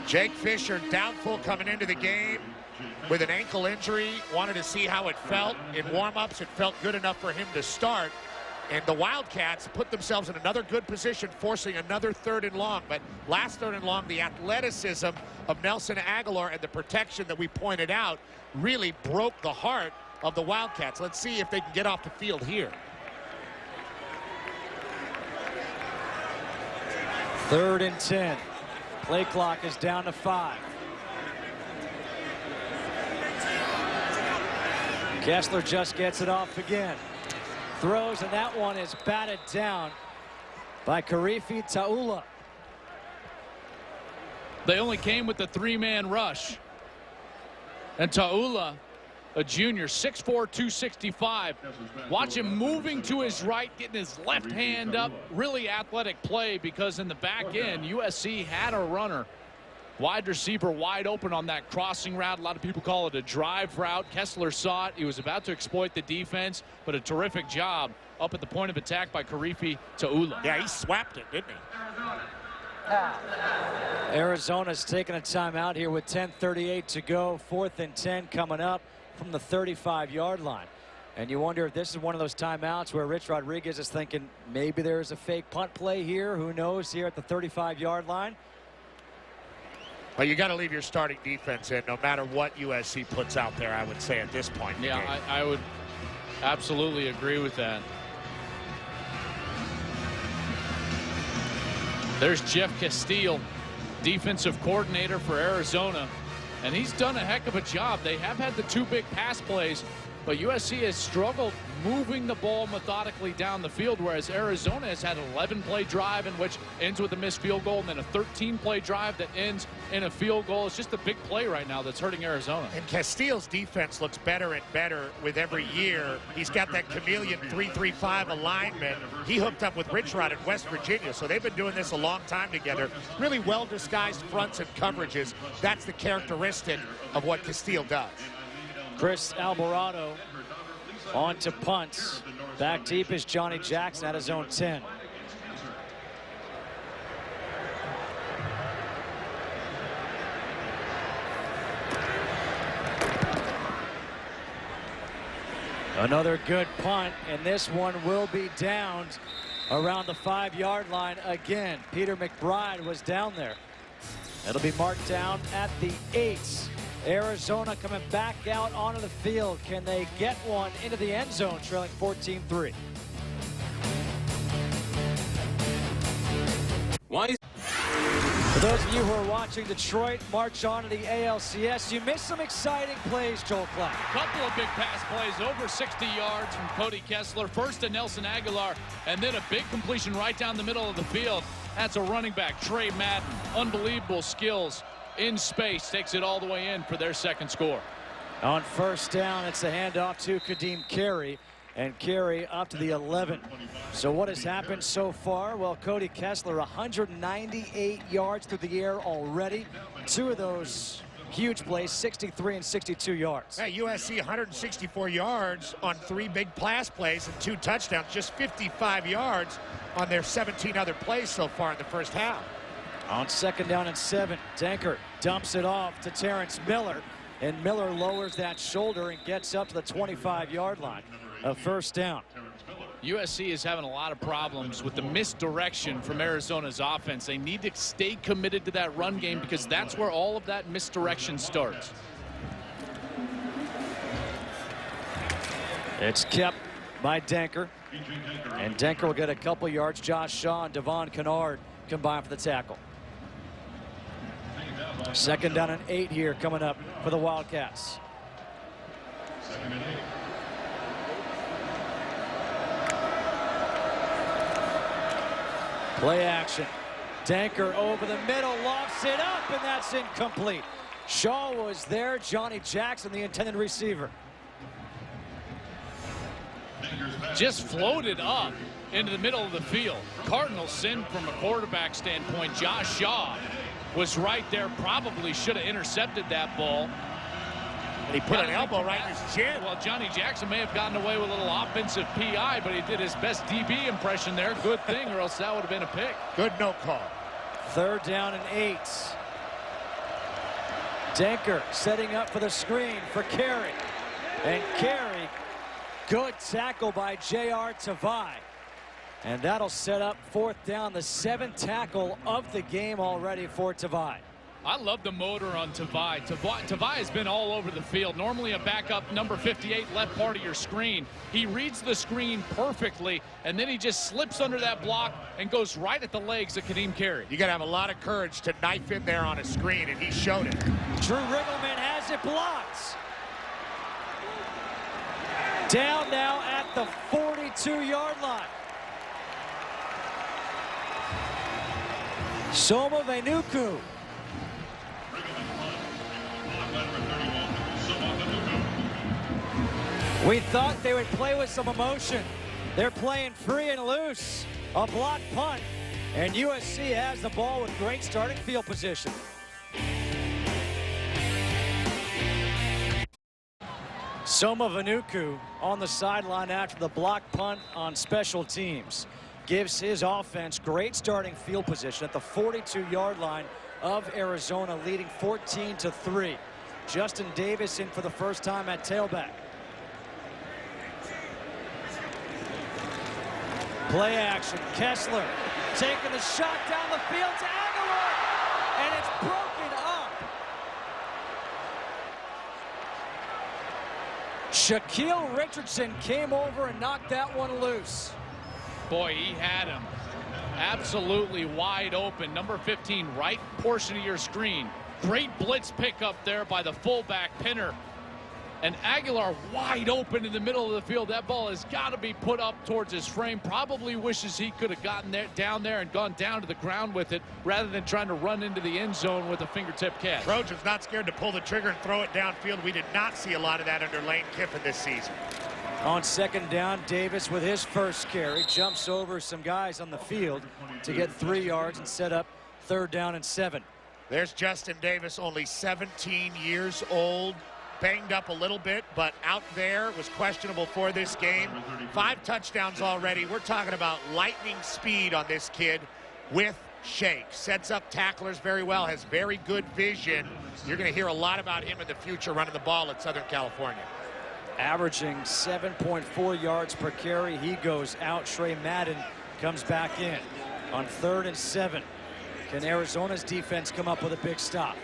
Jake Fisher doubtful coming into the game with an ankle injury, wanted to see how it felt. In warm-ups, it felt good enough for him to start. And the Wildcats put themselves in another good position, forcing another 3rd and long. But last 3rd and long, the athleticism of Nelson Aguilar and the protection that we pointed out really broke the heart of the Wildcats. Let's see if they can get off the field here. 3rd and 10. Play clock is down to 5. Kessler just gets it off again. Throws, and that one is batted down by Karifi Taula. They only came with the 3-man rush. And Taula, a junior, 6'4", 265. Watch him moving to his right, getting his left hand up. Really athletic play because in the back end, USC had a runner. Wide receiver wide open on that crossing route. A lot of people call it a drive route. Kessler saw it. He was about to exploit the defense, but a terrific job up at the point of attack by Karifi Taula. Yeah, he swapped it, didn't he? Arizona's taking a timeout here with 10:38 to go. 4th and 10 coming up from the 35-yard line. And you wonder if this is one of those timeouts where Rich Rodriguez is thinking maybe there's a fake punt play here. Who knows here at the 35-yard line. But you got to leave your starting defense in no matter what USC puts out there, I would say, at this point in the game. I would absolutely agree with that. There's Jeff Castile, defensive coordinator for Arizona, and he's done a heck of a job. They have had the 2 big pass plays, but USC has struggled moving the ball methodically down the field, whereas Arizona has had an 11-play drive in which ends with a missed field goal, and then a 13-play drive that ends in a field goal. It's just a big play right now that's hurting Arizona. And Castillo's defense looks better and better with every year. He's got that chameleon 3-3-5 alignment. He hooked up with Rich Rod in West Virginia, so they've been doing this a long time together. Really well-disguised fronts and coverages. That's the characteristic of what Castillo does. Chris Alvarado on to punts. Back deep is Johnny Jackson at his own 10. Another good punt, and this one will be downed around the 5-yard line again. Peter McBride was down there. It'll be marked down at the 8. Arizona coming back out onto the field. Can they get one into the end zone, trailing 14-3? For those of you who are watching Detroit march on to the ALCS, you missed some exciting plays, Joel Clark. A couple of big pass plays, over 60 yards from Cody Kessler. First to Nelson Aguilar, and then a big completion right down the middle of the field. That's a running back, Trey Madden. Unbelievable skills in space. Takes it all the way in for their second score. On first down, it's a handoff to Kadeem Carey. And Carey up to the 11. So what has happened so far? Well, Cody Kessler, 198 yards through the air already. 2 of those huge plays, 63 and 62 yards. Hey, USC 164 yards on 3 big pass plays and 2 touchdowns. Just 55 yards on their 17 other plays so far in the first half. On second down and 7, Denker dumps it off to Terrence Miller. And Miller lowers that shoulder and gets up to the 25-yard line. A first down. USC is having a lot of problems with the misdirection from Arizona's offense. They need to stay committed to that run game because that's where all of that misdirection starts. It's kept by Denker. And Denker will get a couple yards. Josh Shaw and Devon Kennard combine for the tackle. Second down and 8 here coming up for the Wildcats. Play action. Denker over the middle, lofts it up, and that's incomplete. Shaw was there. Johnny Jackson, the intended receiver. Just floated up into the middle of the field. Cardinals sin from a quarterback standpoint. Josh Shaw was right there, probably should have intercepted that ball. And he put an elbow right in his chin. Well, Johnny Jackson may have gotten away with a little offensive PI, but he did his best DB impression there. Good thing, or else that would have been a pick. Good no call. Third down and 8. Denker setting up for the screen for Carey. And Carey, good tackle by J.R. Tavai. And that'll set up fourth down, the 7th tackle of the game already for Tavai. I love the motor on Tavai. Tavai has been all over the field. Normally a backup number 58 left part of your screen. He reads the screen perfectly, and then he just slips under that block and goes right at the legs of Kadeem Carey. You got to have a lot of courage to knife in there on a screen, and he showed it. Drew Riggleman has it blocked. Down now at the 42-yard line. Soma Venuku. We thought they would play with some emotion. They're playing free and loose. A block punt. And USC has the ball with great starting field position. Soma Venuku on the sideline after the block punt on special teams. Gives his offense great starting field position at the 42-yard line of Arizona, leading 14-3. Justin Davis in for the first time at tailback. Play action. Kessler taking the shot down the field to Aguilar. And it's broken up. Shaquille Richardson came over and knocked that one loose. Boy, he had him absolutely wide open. Number 15, right portion of your screen. Great blitz pickup there by the fullback Pinner. And Aguilar wide open in the middle of the field. That ball has got to be put up towards his frame. Probably wishes he could have gotten there, down there and gone down to the ground with it rather than trying to run into the end zone with a fingertip catch. Trojans not scared to pull the trigger and throw it downfield. We did not see a lot of that under Lane Kiffin this season. On second down, Davis with his first carry jumps over some guys on the field to get 3 yards and set up 3rd down and 7. There's Justin Davis, only 17 years old. Banged up a little bit, but out there, was questionable for this game. 5 touchdowns already. We're talking about lightning speed on this kid with shake. Sets up tacklers very well, has very good vision. You're going to hear a lot about him in the future running the ball at Southern California. Averaging 7.4 yards per carry. He goes out. Trey Madden comes back in on 3rd and 7. Can Arizona's defense come up with a big stop?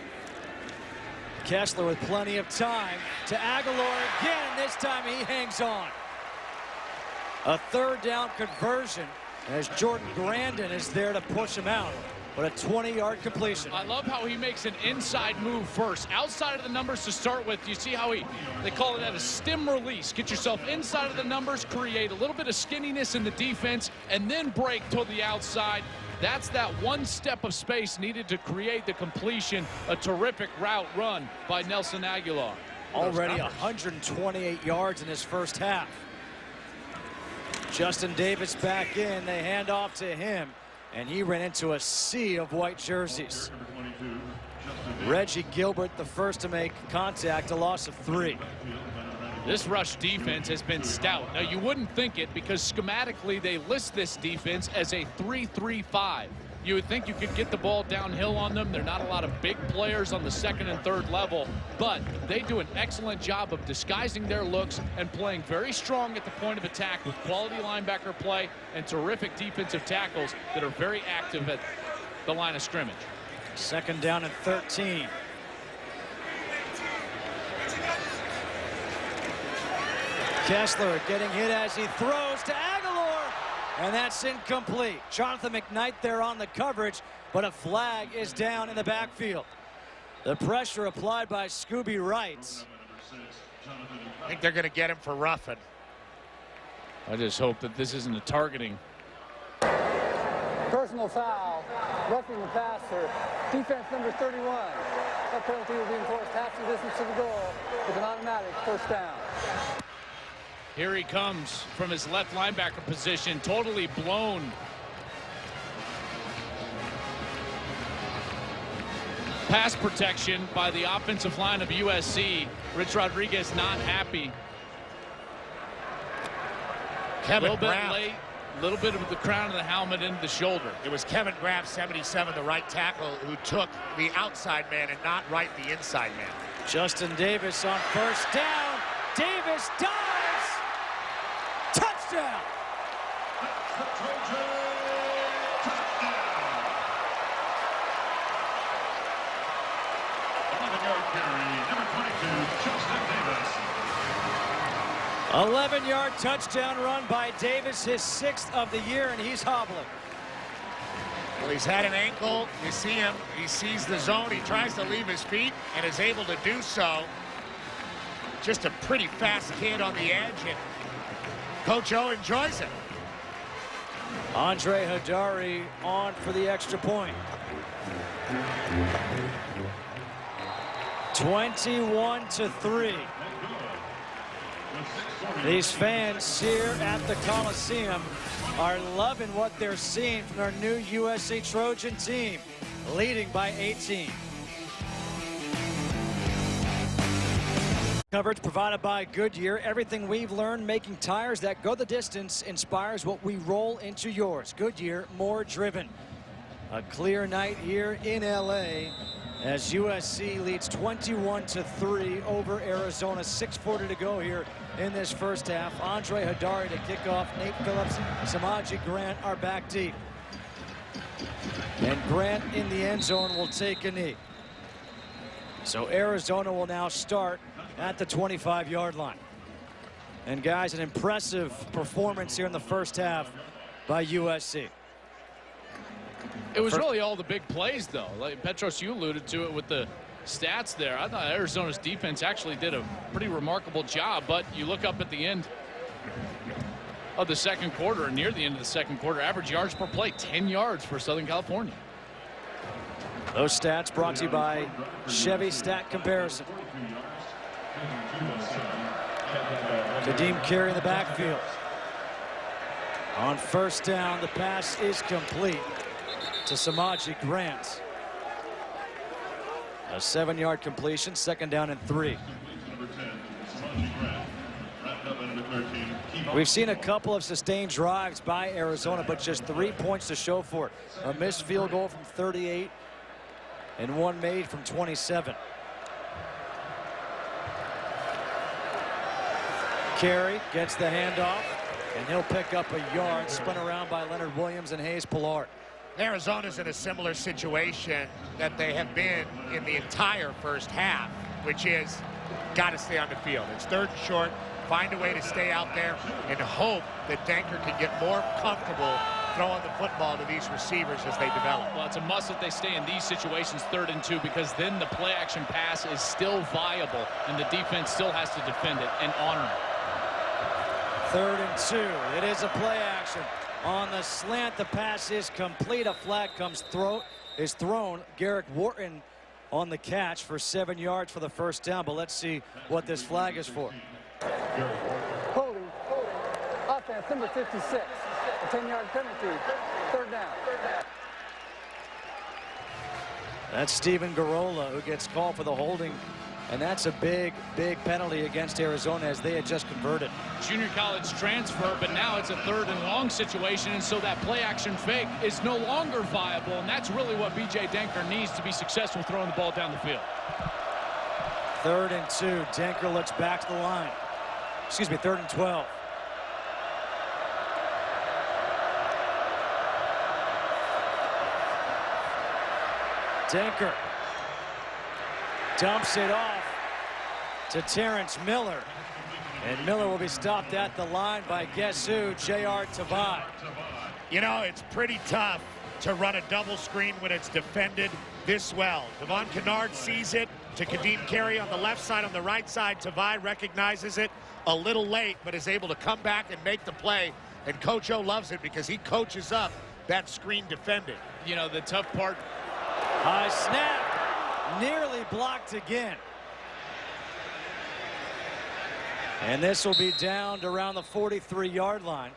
Kessler with plenty of time to Aguilar again. This time he hangs on. A 3rd down conversion as Jordan Grandin is there to push him out. But a 20-yard completion. I love how he makes an inside move first. Outside of the numbers to start with, you see how they call it a stem release. Get yourself inside of the numbers, create a little bit of skinniness in the defense, and then break to the outside. That's that one step of space needed to create the completion. A terrific route run by Nelson Aguilar. Already 128 yards in his first half. Justin Davis back in. They hand off to him, and he ran into a sea of white jerseys. Reggie Gilbert, the first to make contact, a loss of 3. This rush defense has been stout. Now, you wouldn't think it because schematically they list this defense as a 3-3-5. You would think you could get the ball downhill on them. There are not a lot of big players on the 2nd and 3rd level, but they do an excellent job of disguising their looks and playing very strong at the point of attack with quality linebacker play and terrific defensive tackles that are very active at the line of scrimmage. 2nd down and 13. Kessler getting hit as he throws to Aguilar, and that's incomplete. Jonathan McKnight there on the coverage, but a flag is down in the backfield. The pressure applied by Scooby Wright. I think they're going to get him for roughing. I just hope that this isn't a targeting. Personal foul, roughing the passer. Defense number 31. That penalty will be enforced half the distance to the goal with an automatic 1st down. Here he comes from his left linebacker position, totally blown. Pass protection by the offensive line of USC. Rich Rodriguez not happy. Kevin a little Graff. bit late, a little bit of the crown of the helmet into the shoulder. It was Kevin Graff, 77, the right tackle, who took the outside man and not right the inside man. Justin Davis on 1st down. Davis dives. Touchdown. Touchdown. 11-yard carry, number 22, Justin Davis. 11-yard touchdown run by Davis, his 6th of the year, and he's hobbling. Well, he's had an ankle. You see him. He sees the zone. He tries to leave his feet and is able to do so. Just a pretty fast kid on the edge, and Coach O enjoys it. Andre Hadari on for the extra point. 21-3. These fans here at the Coliseum are loving what they're seeing from our new USC Trojan team, leading by 18. Coverage provided by Goodyear. Everything we've learned making tires that go the distance inspires what we roll into yours. Goodyear, more driven. A clear night here in LA as USC leads 21-3 over Arizona. 6:40 to go here in this first half. Andre Hadari to kick off. Nate Phillips, Samaji Grant are back deep. And Grant in the end zone will take a knee. So Arizona will now start at the 25-yard line. And guys, an impressive performance here in the first half by USC. It was really all the big plays, though. Like Petros, you alluded to it with the stats there. I thought Arizona's defense actually did a pretty remarkable job, but you look up at the end of the second quarter, and near the end of the second quarter, average yards per play, 10 yards for Southern California. Those stats brought to you by Chevy Stat Comparison. Kadeem Carey in the backfield. On first down, the pass is complete to Samaji Grant. A 7-yard completion, second down and 3. We've seen a couple of sustained drives by Arizona, but just 3 points to show for it. A missed field goal from 38 and one made from 27. Carey gets the handoff, and he'll pick up a yard, spun around by Leonard Williams and Hayes Pillard. Arizona's in a similar situation that they have been in the entire first half, which is got to stay on the field. It's third and short. Find a way to stay out there and hope that Denker can get more comfortable throwing the football to these receivers as they develop. Well, it's a must that they stay in these situations 3rd and 2, because then the play action pass is still viable and the defense still has to defend it and honor it. 3rd and 2. It is a play action. On the slant, the pass is complete. A flag is thrown. Garrick Wharton on the catch for 7 yards for the first down, but let's see what this flag is for. Holding. Offense, number 56. A 10-yard penalty. 3rd down. That's Steven Garola who gets called for the holding, and that's a big penalty against Arizona as they had just converted. Junior college transfer, but now it's a 3rd and long situation, and so that play action fake is no longer viable, and that's really what B.J. Denker needs to be successful throwing the ball down the field. 3rd and 2. Denker looks back to the line. Excuse me, 3rd and 12. Denker dumps it off to Terrence Miller. And Miller will be stopped at the line by guess who? J.R. Tavai. You know, it's pretty tough to run a double screen when it's defended this well. Devon Kennard sees it to Kadeem Carey on the left side. On the right side, Tavai recognizes it a little late, but is able to come back and make the play. And Coach O loves it because he coaches up that screen defending. You know, the tough part. High snap. Nearly blocked again. And this will be down to around the 43-yard line.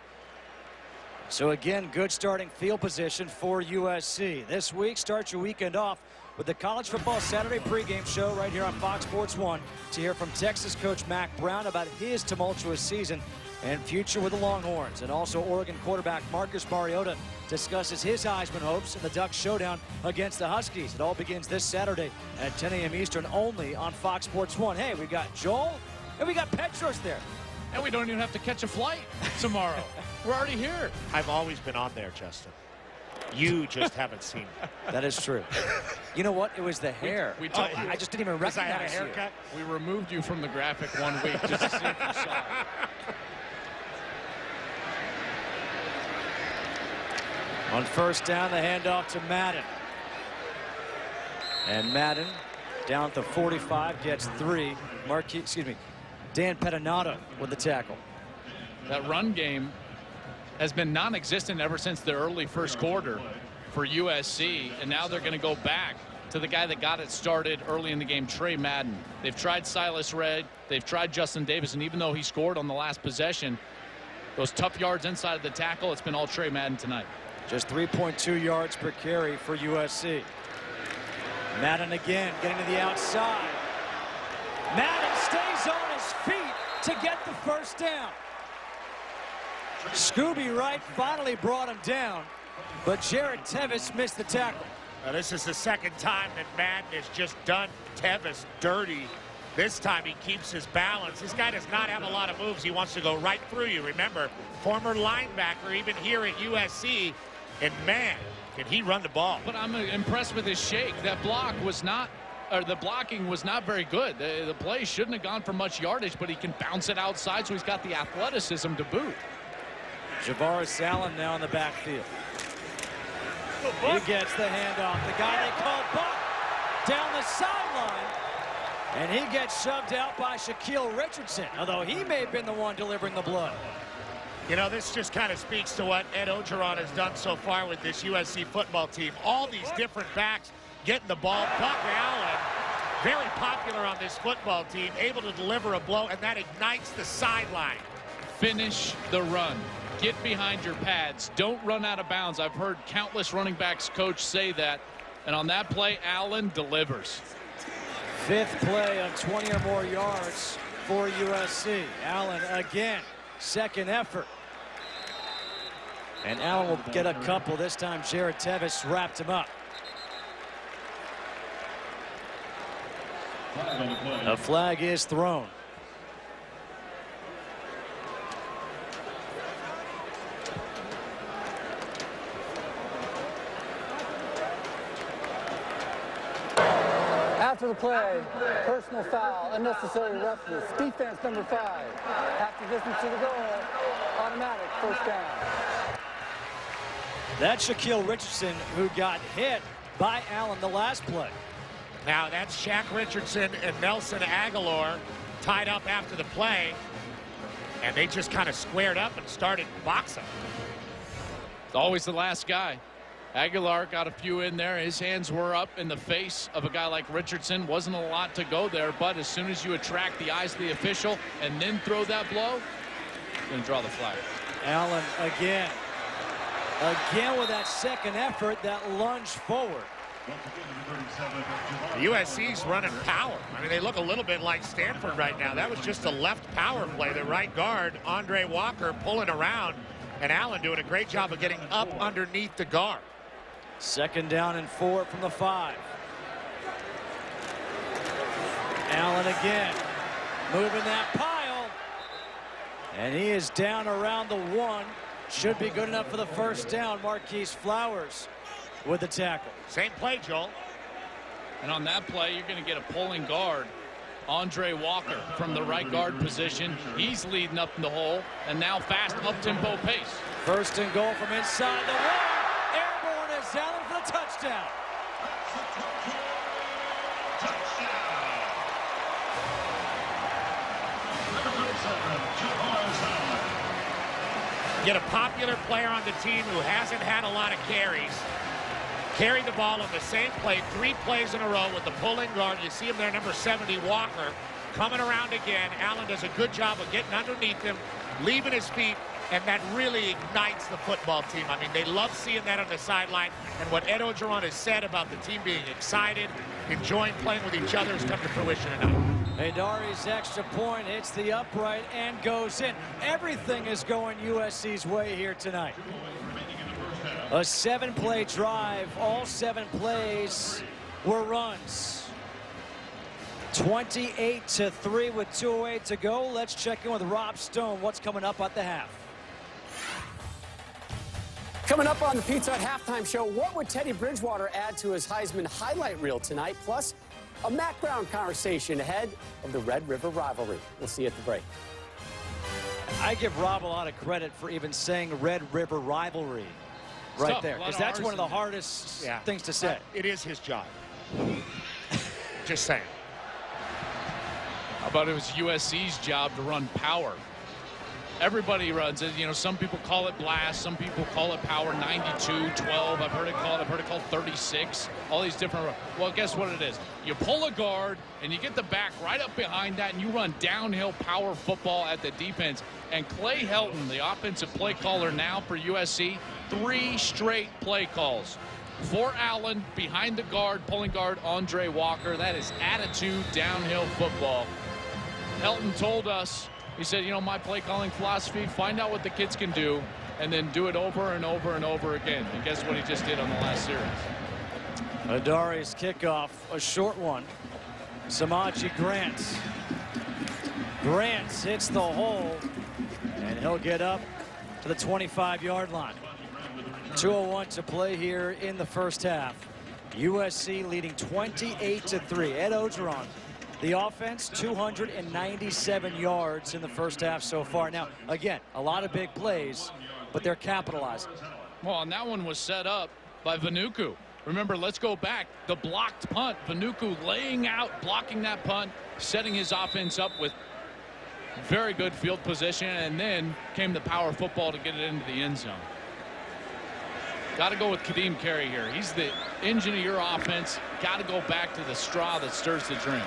So again, good starting field position for USC. This week, start your weekend off with the College Football Saturday pregame show right here on Fox Sports 1 to hear from Texas coach Mack Brown about his tumultuous season and future with the Longhorns. And also Oregon quarterback Marcus Mariota discusses his Heisman hopes in the Ducks showdown against the Huskies. It all begins this Saturday at 10 a.m. Eastern only on Fox Sports 1. Hey, we got Joel and we got Petros there. And we don't even have to catch a flight tomorrow. We're already here. I've always been on there, Justin. You just haven't seen it. That is true. You know what? It was the hair. I just didn't even recognize I had a haircut. We removed you from the graphic 1 week just to see if you saw it. On first down, the handoff to Madden. And Madden down to 45, gets 3. Dan Pettinato with the tackle. That run game has been non-existent ever since the early first quarter for USC, and now they're going to go back to the guy that got it started early in the game, Trey Madden. They've tried Silas Red, they've tried Justin Davis, and even though he scored on the last possession, those tough yards inside of the tackle, it's been all Trey Madden tonight. Just 3.2 yards per carry for USC. Madden again getting to the outside. Madden stays on his feet to get the first down. Scooby Wright finally brought him down, but Jared Tevis missed the tackle. Now, this is the second time that Madden has just done Tevis dirty. This time he keeps his balance. This guy does not have a lot of moves. He wants to go right through you. Remember, former linebacker even here at USC, and man, can he run the ball. But I'm impressed with his shake. That block was not, or the blocking was not very good. The play shouldn't have gone for much yardage, but he can bounce it outside, so he's got the athleticism to boot. Javaris Allen now in the backfield. He gets the handoff. The guy they call Buck down the sideline. And he gets shoved out by Shaquille Richardson, although he may have been the one delivering the blow. You know, this just kind of speaks to what Ed Ogeron has done so far with this USC football team. All these different backs getting the ball. Buck Allen, very popular on this football team, able to deliver a blow, and that ignites the sideline. Finish the run. Get behind your pads. Don't run out of bounds. I've heard countless running backs coach say that. And on that play, Allen delivers. 5th play of 20 or more yards for USC. Allen again, 2nd effort. And Allen will get a couple. This time Jared Tevis wrapped him up. A flag is thrown. After the play, personal foul, unnecessary roughness, defense number 5. Half the distance to the goal, automatic first down. That's Shaquille Richardson, who got hit by Allen the last play. Now that's Shaq Richardson and Nelson Aguilar tied up after the play, and they just kind of squared up and started boxing. It's always the last guy. Aguilar got a few in there. His hands were up in the face of a guy like Richardson. Wasn't a lot to go there, but as soon as you attract the eyes of the official and then throw that blow, you're going to draw the flag. Allen again. Again with that 2nd effort, that lunge forward. USC's running power. I mean, they look a little bit like Stanford right now. That was just a left power play. The right guard, Andre Walker, pulling around, and Allen doing a great job of getting up underneath the guard. 2nd down and 4 from the 5. Allen again, moving that pile. And he is down around the 1. Should be good enough for the first down. Marquise Flowers with the tackle. Same play, Joel. And on that play, you're going to get a pulling guard, Andre Walker, from the right guard position. He's leading up in the hole, and now fast up-tempo pace. 1st and goal from inside the 1. Airborne is Allen for the touchdown. Get a popular player on the team who hasn't had a lot of carries. Carry the ball on the same play 3 plays in a row with the pulling guard. You see him there, number 70, Walker, coming around again. Allen does a good job of getting underneath him, leaving his feet, and that really ignites the football team. I mean, they love seeing that on the sideline, and what Ed Ogeron has said about the team being excited, enjoying playing with each other has come to fruition tonight. Adari's extra point hits the upright and goes in. Everything is going USC's way here tonight. A 7-play drive. All 7 plays were runs. 28-3 with 2:08 to go. Let's check in with Rob Stone. What's coming up at the half? Coming up on the Pizza Hut halftime show, what would Teddy Bridgewater add to his Heisman highlight reel tonight? Plus, a Mack Brown conversation ahead of the Red River rivalry. We'll see you at the break. I give Rob a lot of credit for even saying Red River rivalry right there, because that's one of the hardest things to say. It is his job. Just saying. How about it was USC's job to run power? Everybody runs it. You know, some people call it blast, some people call it power. 92, 12. I've heard it called 36. All these different. Well, guess what it is? You pull a guard and you get the back right up behind that, and you run downhill power football at the defense. And Clay Helton, the offensive play caller now for USC, 3 straight play calls. For Allen, behind the guard, pulling guard, Andre Walker. That is attitude downhill football. Helton told us, he said, you know, my play calling philosophy, find out what the kids can do and then do it over and over and over again. And guess what he just did on the last series? Adari's kickoff, a short one. Samaje Grant hits the hole, and he'll get up to the 25-yard line. 2:01 to play here in the first half. USC leading 28-3. Ed Ogeron, the offense, 297 yards in the first half so far. Now, again, a lot of big plays, but they're capitalizing. Well, and that one was set up by Vanuku. Remember, let's go back. The blocked punt. Vanuku laying out, blocking that punt, setting his offense up with very good field position, and then came the power football to get it into the end zone. Got to go with Kadeem Carey here. He's the engine of your offense. Got to go back to the straw that stirs the drink.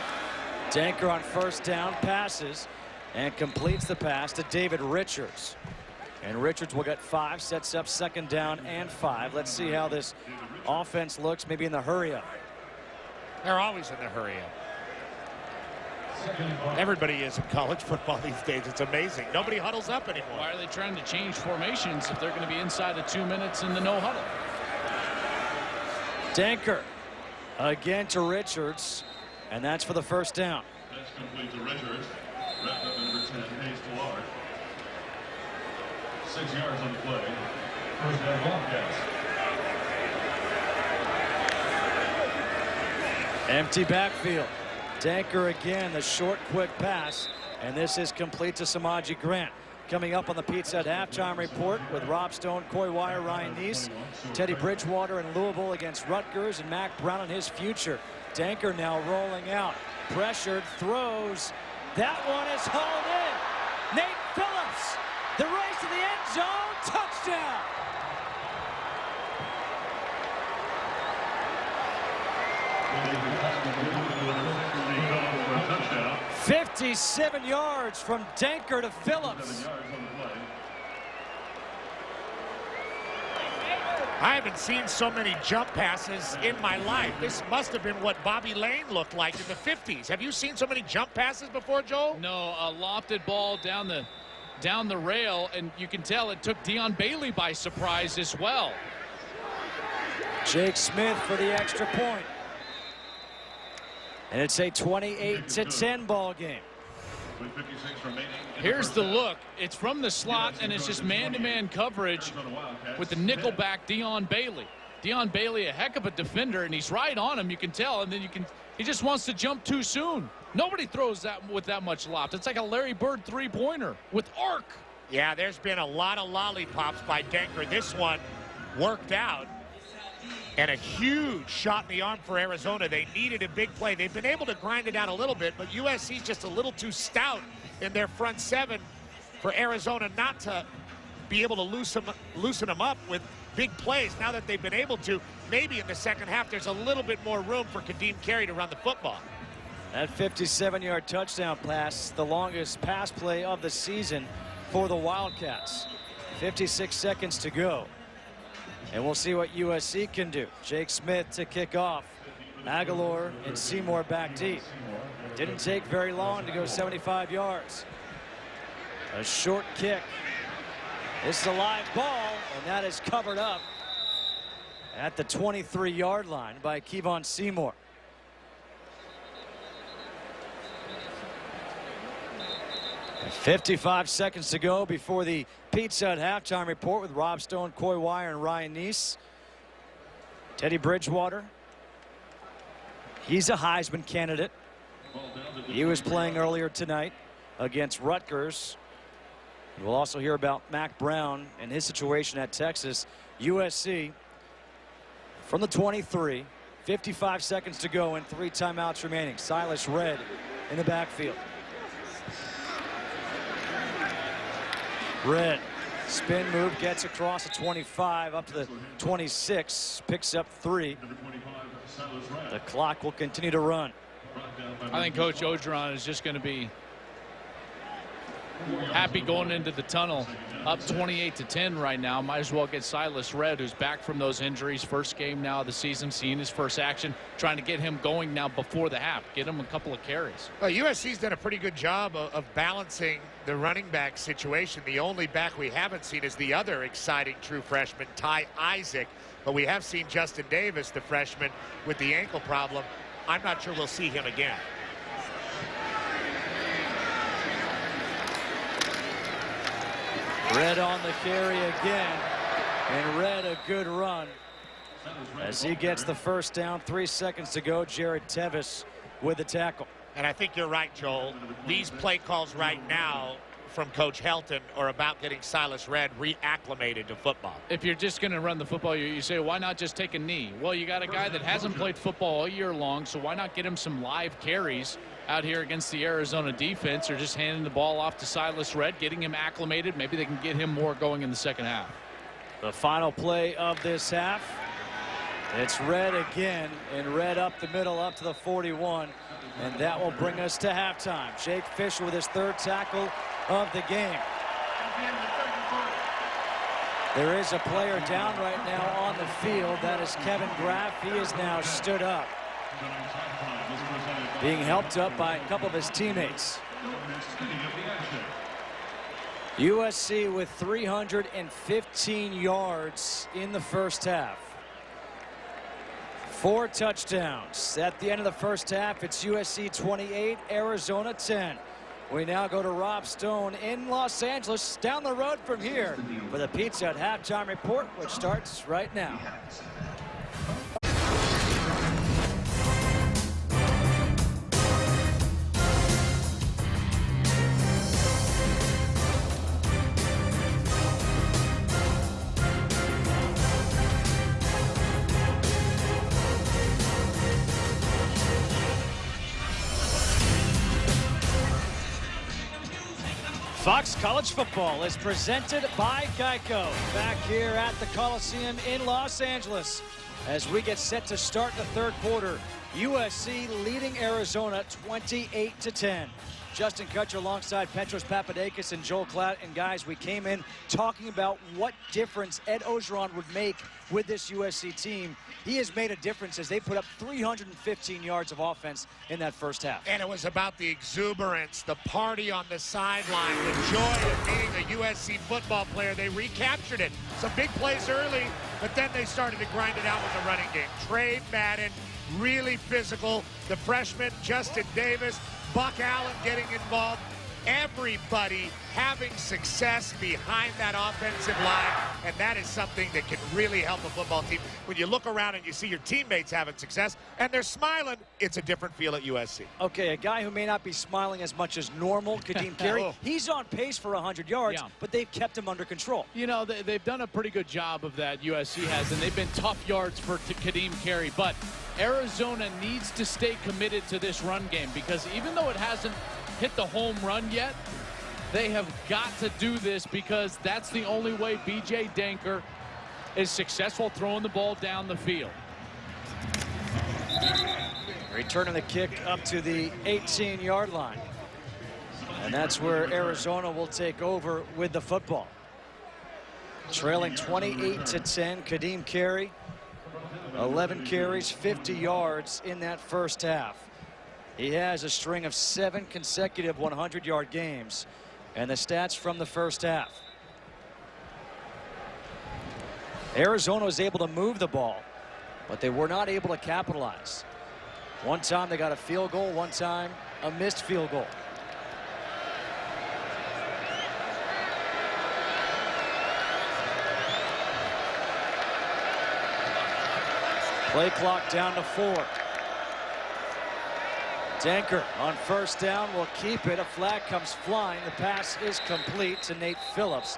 Danker on first down passes and completes the pass to David Richards. And Richards will get 5, sets up second down and 5. Let's see how this offense looks, maybe in the hurry up. They're always in the hurry up. Everybody is in college football these days. It's amazing. Nobody huddles up anymore. Why are they trying to change formations if they're going to be inside of 2 minutes in the no huddle? Danker again to Richards, and that's for the first down. That's complete to Richards. Rep number 10, Hayes Pilar. 6 yards on the play. First down Wildcats. Empty backfield. Danker again, the short, quick pass, and this is complete to Samaje Grant. Coming up on the Pizza Hut halftime report with Rob Stone, Coy Wire, Ryan Neese, Teddy Bridgewater in Louisville against Rutgers, and Mac Brown and his future. Danker now rolling out, pressured, throws. That one is hauled in. Nate Phillips, the race to the end zone, touchdown. Touchdown. 57 yards from Danker to Phillips. I haven't seen so many jump passes in my life. This must have been what Bobby Lane looked like in the 50s. Have you seen so many jump passes before, Joel? No, a lofted ball down the rail, and you can tell it took Dion Bailey by surprise as well. Jake Smith for the extra point. And it's a 28-10 ball game. Here's the look. It's from the slot, and it's just man-to-man coverage with the nickelback Dion Bailey. Dion Bailey, a heck of a defender, and he's right on him. You can tell, and then he just wants to jump too soon. Nobody throws that with that much loft. It's like a Larry Bird three-pointer with arc. Yeah, there's been a lot of lollipops by Danker. This one worked out. And a huge shot in the arm for Arizona. They needed a big play. They've been able to grind it out a little bit, but USC's just a little too stout in their front seven for Arizona not to be able to loosen them up with big plays. Now that they've been able to, maybe in the second half, there's a little bit more room for Kadeem Carey to run the football. That 57-yard touchdown pass, the longest pass play of the season for the Wildcats. 56 seconds to go. And we'll see what USC can do. Jake Smith to kick off. Aguilar and Seymour back deep. Didn't take very long to go 75 yards. A short kick. This is a live ball, and that is covered up at the 23-yard line by Kevon Seymour. And 55 seconds to go before the Pizza Hut halftime report with Rob Stone, Coy Wire, and Ryan Neese. Teddy Bridgewater. He's a Heisman candidate. He was playing earlier tonight against Rutgers. We'll also hear about Mac Brown and his situation at Texas. USC from the 23. 55 seconds to go and 3 timeouts remaining. Silas Redd in the backfield. Redd, spin move, gets across the 25 up to the 26, picks up 3. The clock will continue to run. I think Coach Orgeron is just going to be happy going into the tunnel, up 28-10 right now. Might as well get Silas Redd, who's back from those injuries, first game now of the season, seeing his first action, trying to get him going now before the half, get him a couple of carries. Well, USC's done a pretty good job of balancing the running back situation. The only back we haven't seen is the other exciting true freshman, Ty Isaac. But we have seen Justin Davis, the freshman, with the ankle problem. I'm not sure we'll see him again. Redd on the carry again, and Redd a good run as he gets the first down. 3 seconds to go. Jared Tevis with the tackle. And I think you're right, Joel. These play calls right now from Coach Helton are about getting Silas Redd reacclimated to football. If you're just going to run the football, you say, why not just take a knee? Well, you got a guy that hasn't played football all year long, so why not get him some live carries out here against the Arizona defense, or just handing the ball off to Silas Redd, getting him acclimated. Maybe they can get him more going in the second half. The final play of this half. It's Redd again, and Redd up the middle, up to the 41. And that will bring us to halftime. Jake Fisher with his third tackle of the game. There is a player down right now on the field. That is Kevin Graff. He is now stood up, being helped up by a couple of his teammates. USC with 315 yards in the first half. 4 touchdowns. At the end of the first half, it's USC 28, Arizona 10. We now go to Rob Stone in Los Angeles, down the road from here, for the Pizza Hut halftime report, which starts right now. Fox College Football is presented by Geico. Back here at the Coliseum in Los Angeles as we get set to start the third quarter. USC leading Arizona 28-10. Justin Kutcher alongside Petros Papadakis and Joel Klatt. And guys, we came in talking about what difference Ed Orgeron would make with this USC team. He has made a difference as they put up 315 yards of offense in that first half. And it was about the exuberance, the party on the sideline, the joy of being a USC football player. They recaptured it. Some big plays early, but then they started to grind it out with the running game. Trey Madden, really physical. The freshman, Justin Davis, Buck Allen getting involved. Everybody having success behind that offensive line, and that is something that can really help a football team. When you look around and you see your teammates having success and they're smiling, it's a different feel at USC. Okay, a guy who may not be smiling as much as normal, Kadeem Carey, he's on pace for 100 yards, but they've kept him under control. You know, they've done a pretty good job of that, USC has, and they've been tough yards for Kadeem Carey, but Arizona needs to stay committed to this run game, because even though it hasn't hit the home run yet, they have got to do this, because that's the only way B.J. Denker is successful throwing the ball down the field. Returning the kick up to the 18-yard line. And that's where Arizona will take over with the football. Trailing 28-10, Kadeem Carey, 11 carries, 50 yards in that first half. He has a string of 7 consecutive 100-yard games. And the stats from the first half. Arizona was able to move the ball, but they were not able to capitalize. One time they got a field goal, one time a missed field goal. Play clock down to 4. Denker on first down will keep it. A flag comes flying. The pass is complete to Nate Phillips.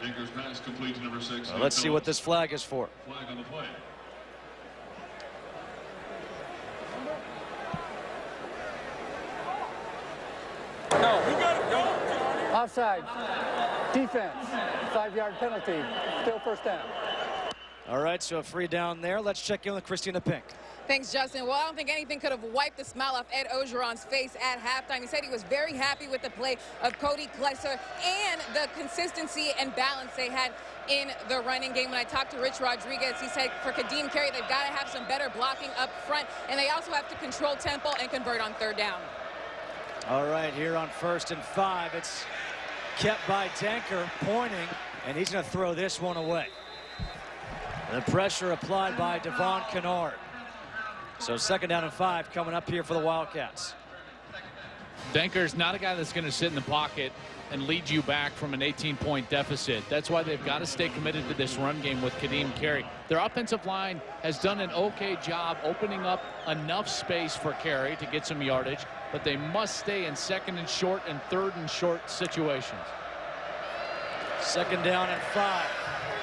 Denker's pass complete to number 6. Well, let's see what this flag is for. Flag on the play. Offside. Defense. 5-yard penalty. Still first down. All right, so a free down there. Let's check in with Christina Pink. Thanks, Justin. Well, I don't think anything could have wiped the smile off Ed Orgeron's face at halftime. He said he was very happy with the play of Cody Klesser and the consistency and balance they had in the running game. When I talked to Rich Rodriguez, he said for Kadeem Carey, they've got to have some better blocking up front, and they also have to control tempo and convert on third down. All right, here on 1st and 5, it's kept by Denker, pointing, and he's going to throw this one away. The pressure applied by Devon Kennard. So 2nd down and 5 coming up here for the Wildcats. Denker's not a guy that's going to sit in the pocket and lead you back from an 18-point deficit. That's why they've got to stay committed to this run game with Kadeem Carey. Their offensive line has done an okay job opening up enough space for Carey to get some yardage. but they must stay in 2nd and short and 3rd and short situations. 2nd down and 5.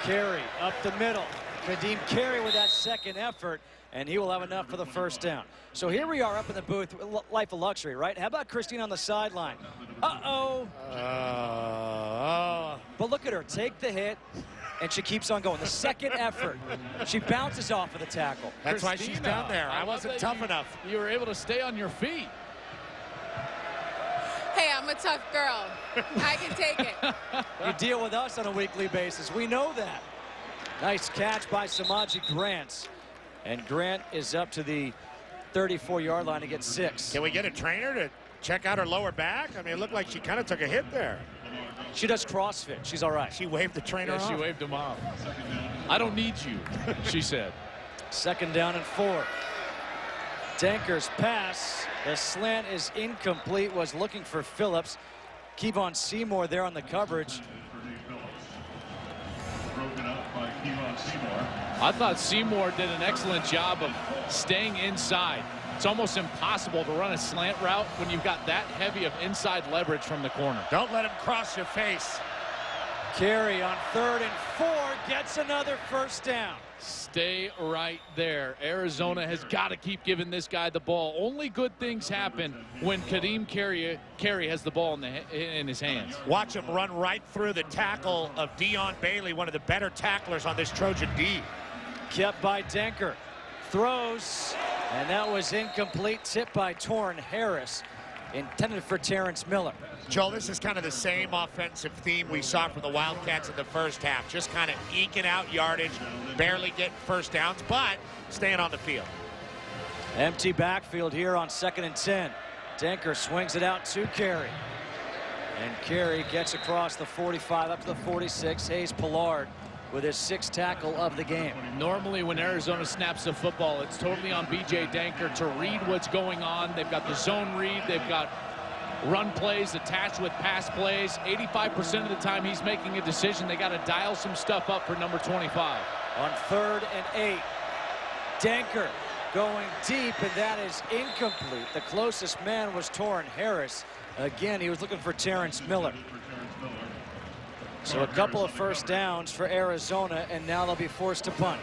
Carey up the middle. Kadeem Carey with that second effort, and he will have enough for the 1st down. So here we are up in the booth, life of luxury, right? How about Christine on the sideline? But look at her, take the hit, and she keeps on going. The second effort, she bounces off of the tackle. That's why she's down there. I wasn't tough enough. You were able to stay on your feet. Hey, I'm a tough girl. I can take it. You deal with us on a weekly basis. We know that. Nice catch by Samaji Grant. And Grant is up to the 34-yard line to get 6. Can we get a trainer to check out her lower back? I mean, it looked like she kind of took a hit there. She does CrossFit. She's all right. She waved the trainer off. She waved him off. I don't need you, she said. 2nd down and 4. Danker's pass. The slant is incomplete. Was looking for Phillips. Kevon Seymour there on the coverage. I thought Seymour did an excellent job of staying inside. It's almost impossible to run a slant route when you've got that heavy of inside leverage from the corner. Don't let him cross your face. Carey on 3rd and 4 gets another 1st down. Stay right there. Arizona has got to keep giving this guy the ball. Only good things happen when Kadeem Carey has the ball in his hands. Watch him run right through the tackle of Dion Bailey, one of the better tacklers on this Trojan D. Kept by Danker. Throws, and that was incomplete. Tipped by Torrin Harris. Intended for Terrence Miller. Joel, this is kind of the same offensive theme we saw from the Wildcats in the 1st half. Just kind of eking out yardage, barely getting 1st downs, but staying on the field. Empty backfield here on 2nd and 10. Danker swings it out to Carey. And Carey gets across the 45 up to the 46. Hayes Pollard with his 6th tackle of the game. Normally when Arizona snaps the football, it's totally on B.J. Danker to read what's going on. They've got the zone read. They've got run plays attached with pass plays. 85% of the time he's making a decision. They got to dial some stuff up for number 25. On 3rd and 8, Danker going deep, and that is incomplete. The closest man was Torrin Harris. Again, he was looking for Terrence Miller. So a couple of 1st downs for Arizona, and now they'll be forced to punt.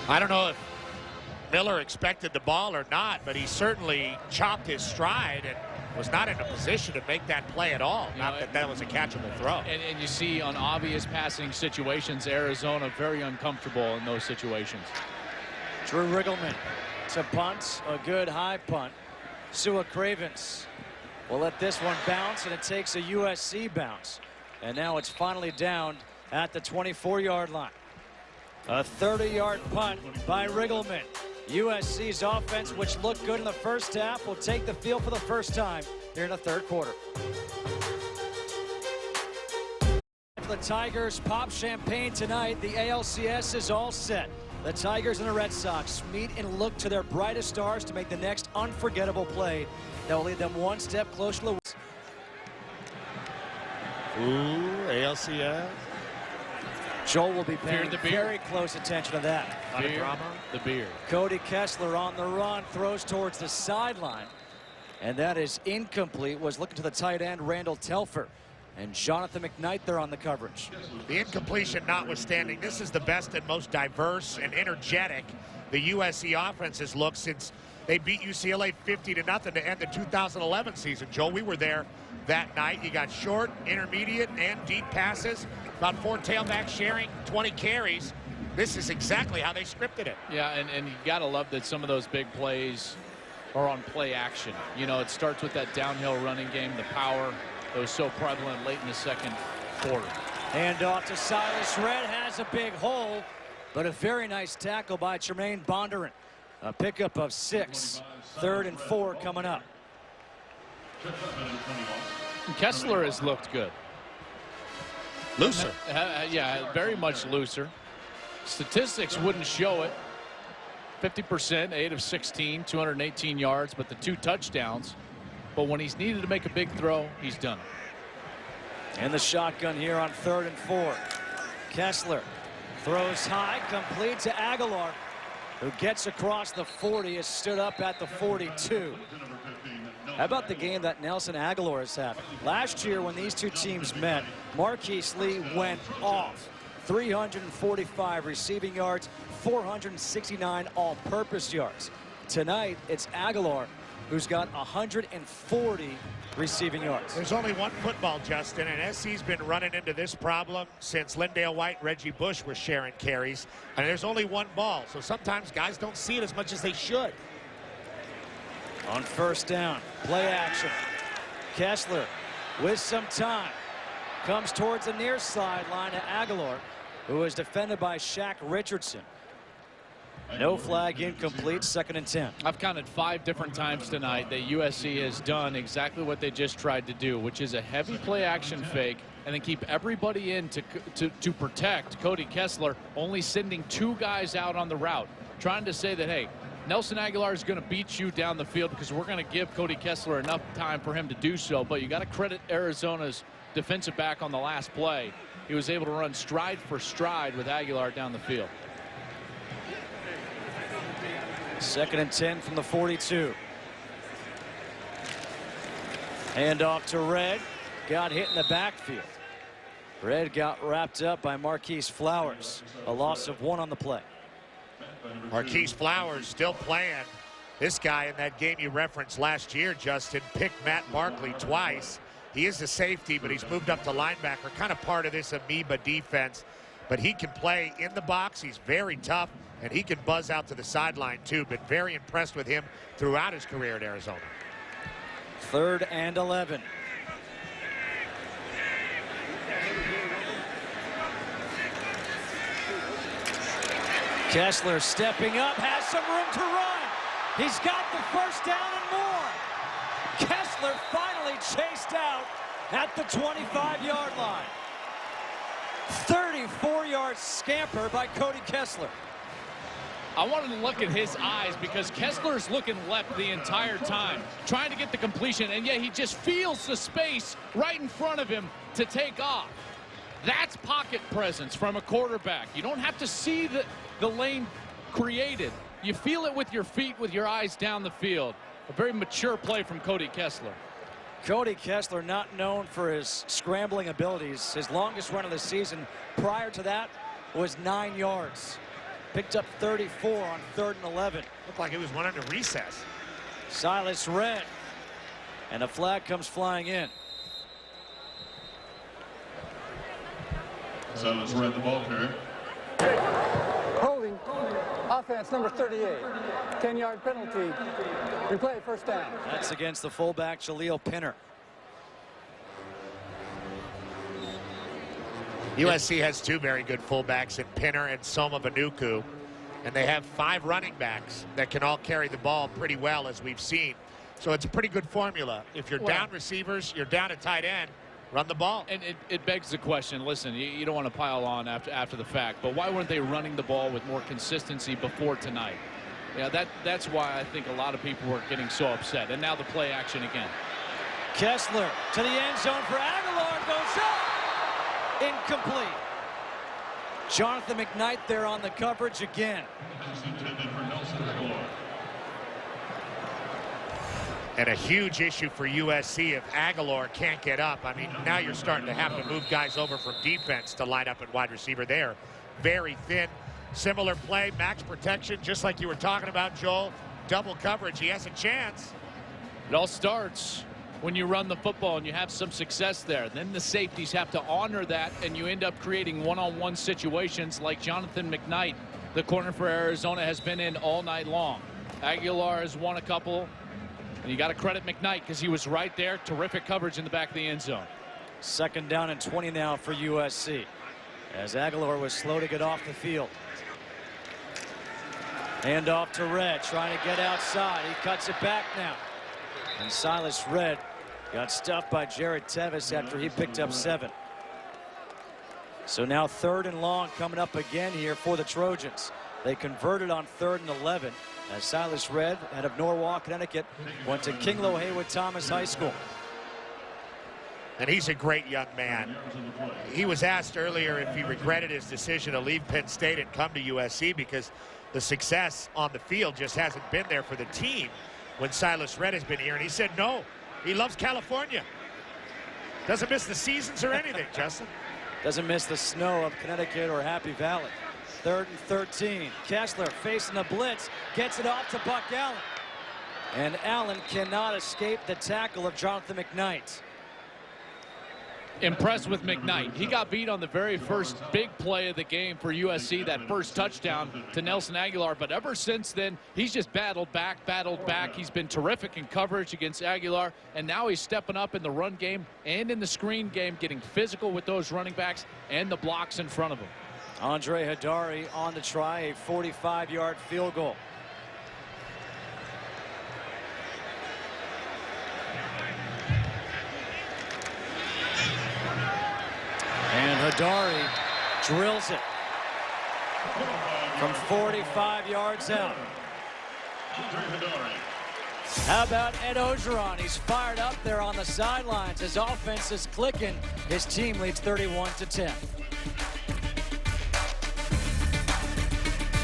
I don't know if Miller expected the ball or not, but he certainly chopped his stride and was not in a position to make that play at all. Not that that was a catchable throw. And you see on obvious passing situations, Arizona very uncomfortable in those situations. Drew Riggleman to punt, a good high punt. Sua Cravens will let this one bounce, and it takes a USC bounce. And now it's finally down at the 24-yard line. A 30-yard punt by Riggleman. USC's offense, which looked good in the 1st half, will take the field for the 1st time here in the 3rd quarter. The Tigers pop champagne tonight. The ALCS is all set. The Tigers and the Red Sox meet and look to their brightest stars to make the next unforgettable play that will lead them one step closer to the win. Ooh, ALCS. Joel will be paying very close attention to that. The beer. Cody Kessler on the run, throws towards the sideline. And that is incomplete. Was looking to the tight end, Randall Telfer. And Jonathan McKnight there on the coverage. The incompletion notwithstanding, this is the best and most diverse and energetic the USC offense has looked since they beat UCLA 50-0 to end the 2011 season. Joel, we were there that night. You got short, intermediate, and deep passes. About 4 tailbacks sharing 20 carries. This is exactly how they scripted it. Yeah, and you got to love that some of those big plays are on play action. You know, it starts with that downhill running game, the power that was so prevalent late in the 2nd quarter. Hand off to Silas Red, has a big hole, but a very nice tackle by Tremaine Bondurant. A pickup of 6. 3rd and 4 coming up. Kessler has looked good. Looser. Yeah, very much looser. Statistics wouldn't show it. 50%, 8 of 16, 218 yards, but the 2 touchdowns. But when he's needed to make a big throw, he's done it. And the shotgun here on 3rd and 4. Kessler throws high, complete to Aguilar. who gets across the 40, is stood up at the 42. How about the game that Nelson Aguilar is having? Last year when these two teams met, Marquise Lee went off. 345 receiving yards, 469 all-purpose yards. Tonight, it's Aguilar who's got 140 receiving yards. There's only one football, Justin, and SC's been running into this problem since Lindale White and Reggie Bush were sharing carries. And there's only one ball, so sometimes guys don't see it as much as they should. On first down, play action. Kessler with some time comes towards the near sideline to Aguilar, who is defended by Shaq Richardson. No flag, incomplete, 2nd and 10. I've counted 5 different times tonight that USC has done exactly what they just tried to do, which is a heavy play action fake and then keep everybody in to protect Cody Kessler, only sending 2 guys out on the route, trying to say that, hey, Nelson Aguilar is going to beat you down the field because we're going to give Cody Kessler enough time for him to do so. But you got to credit Arizona's defensive back on the last play. He was able to run stride for stride with Aguilar down the field. 2nd and 10 from the 42. Hand off to Red. Got hit in the backfield. Red got wrapped up by Marquise Flowers. A loss of 1 on the play. Marquise Flowers still playing. This guy in that game you referenced last year, Justin, picked Matt Barkley twice. He is a safety, but he's moved up to linebacker, kind of part of this amoeba defense. But he can play in the box. He's very tough, and he can buzz out to the sideline too. Been very impressed with him throughout his career at Arizona. 3rd and 11. Kessler stepping up, has some room to run. He's got the first down and more. Kessler finally chased out at the 25-yard line. 34-yard scamper by Cody Kessler. I wanted to look at his eyes because Kessler's looking left the entire time, trying to get the completion, and yet he just feels the space right in front of him to take off. That's pocket presence from a quarterback. You don't have to see the lane created. You feel it with your feet, with your eyes down the field. A very mature play from Cody Kessler. Cody Kessler not known for his scrambling abilities. His longest run of the season prior to that was 9 yards. Picked up 34 on 3rd and 11. Looked like it was one under recess. Silas Red. And a flag comes flying in. Silas Red, the ball carrier. Holding. Offense number 38. 10-yard penalty. Replay, first down. That's against the fullback, Jaleel Pinner. USC has 2 very good fullbacks in Pinner and Soma Banuku, and they have 5 running backs that can all carry the ball pretty well, as we've seen. So it's a pretty good formula. If you're down receivers, you're down a tight end, run the ball. And it begs the question, listen, you don't want to pile on after the fact, but why weren't they running the ball with more consistency before tonight? Yeah, that's why I think a lot of people were getting so upset. And now the play action again. Kessler to the end zone for Aguilar, goes up. Incomplete. Jonathan McKnight there on the coverage again. And a huge issue for USC if Aguilar can't get up. I mean, now you're starting to have to move guys over from defense to line up at wide receiver there. Very thin. Similar play, max protection, just like you were talking about, Joel. Double coverage, he has a chance. It all starts when you run the football and you have some success there. Then the safeties have to honor that, and you end up creating one-on-one situations like Jonathan McKnight, the corner for Arizona, has been in all night long. Aguilar has won a couple, and you got to credit McKnight because he was right there. Terrific coverage in the back of the end zone. 2nd down and 20 now for USC, as Aguilar was slow to get off the field. Hand off to Red, trying to get outside. He cuts it back now. And Silas Red got stuffed by Jared Tevis after he picked up 7. So now 3rd and long coming up again here for the Trojans. They converted on 3rd and 11 as Silas Red, out of Norwalk, Connecticut, went to King Low Haywood Thomas High School. And he's a great young man. He was asked earlier if he regretted his decision to leave Penn State and come to USC because the success on the field just hasn't been there for the team when Silas Redd has been here. And he said no, he loves California. Doesn't miss the seasons or anything, Justin. Doesn't miss the snow of Connecticut or Happy Valley. 3rd and 13. Kessler facing the blitz, gets it off to Buck Allen. And Allen cannot escape the tackle of Jonathan McKnight. Impressed with McKnight. He got beat on the very first big play of the game for USC, that first touchdown to Nelson Aguilar. But ever since then, he's just battled back. He's been terrific in coverage against Aguilar. And now he's stepping up in the run game and in the screen game, getting physical with those running backs and the blocks in front of him. Andre Hadari on to try a 45-yard field goal. And Hadari drills it from 45 yards out. How about Ed Ogeron? He's fired up there on the sidelines. His offense is clicking. His team leads 31-10.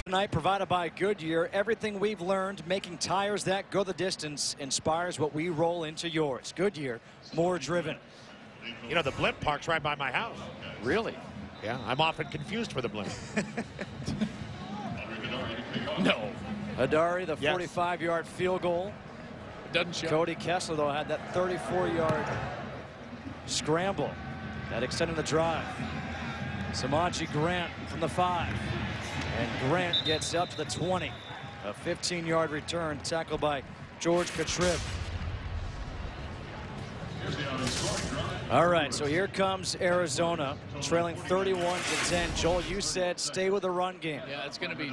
Tonight provided by Goodyear. Everything we've learned making tires that go the distance inspires what we roll into yours. Goodyear, more driven. You know, the blimp park's right by my house. Really? Yeah, I'm often confused for the blimp. No. Hadari, the 45-yard field goal. Doesn't show. Cody Kessler, though, had that 34-yard scramble that extended the drive. Samaji Grant from the 5. And Grant gets up to the 20. A 15-yard return tackled by George Katrib. All right, so here comes Arizona, trailing 31-10. Joel, you said stay with the run game. Yeah, it's going to be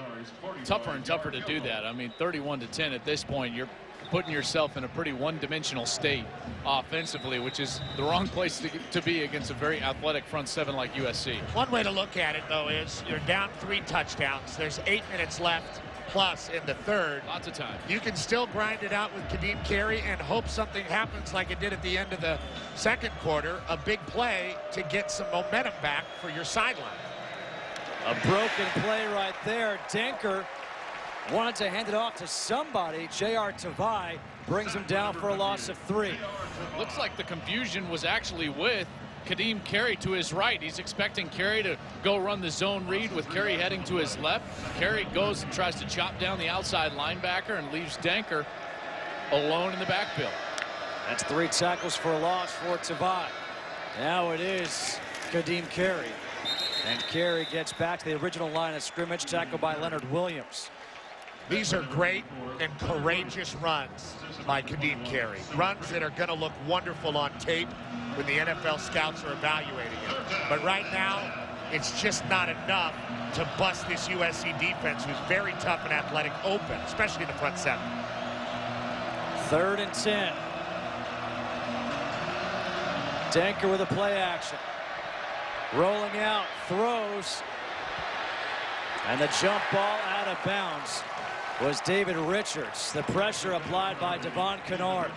tougher and tougher to do that. I mean, 31-10 at this point, you're putting yourself in a pretty one-dimensional state offensively, which is the wrong place to be against a very athletic front seven like USC. One way to look at it, though, is you're down 3 touchdowns. There's 8 minutes left plus in the third. Lots of time. You can still grind it out with Kadeem Carey and hope something happens like it did at the end of the second quarter. A big play to get some momentum back for your sideline. A broken play right there. Denker wanted to hand it off to somebody. J.R. Tavai brings him down for a loss of 3. Looks like the confusion was actually with Kadeem Carey to his right. He's expecting Carey to go run the zone read with Carey heading to his left. Carey goes and tries to chop down the outside linebacker and leaves Denker alone in the backfield. That's 3 tackles for a loss for Tavai. Now it is Kadeem Carey. And Carey gets back to the original line of scrimmage, tackled by Leonard Williams. These are great and courageous runs by Kadeem Carey. Runs that are going to look wonderful on tape when the NFL scouts are evaluating it. But right now, it's just not enough to bust this USC defense, who's very tough and athletic, open, especially in the front 7. 3rd and 10. Denker with a play action. Rolling out, throws. And the jump ball out of bounds was David Richards. The pressure applied by Devon Kennard.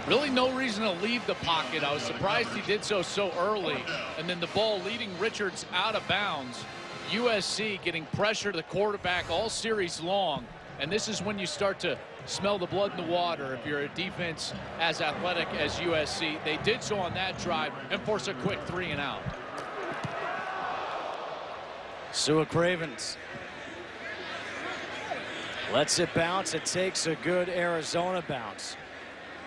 Really no reason to leave the pocket. I was surprised he did so early. And then the ball leading Richards out of bounds. USC getting pressure to the quarterback all series long. And this is when you start to smell the blood in the water if you're a defense as athletic as USC. They did so on that drive and force a quick 3 and out. Sua Cravens lets it bounce. It takes a good Arizona bounce.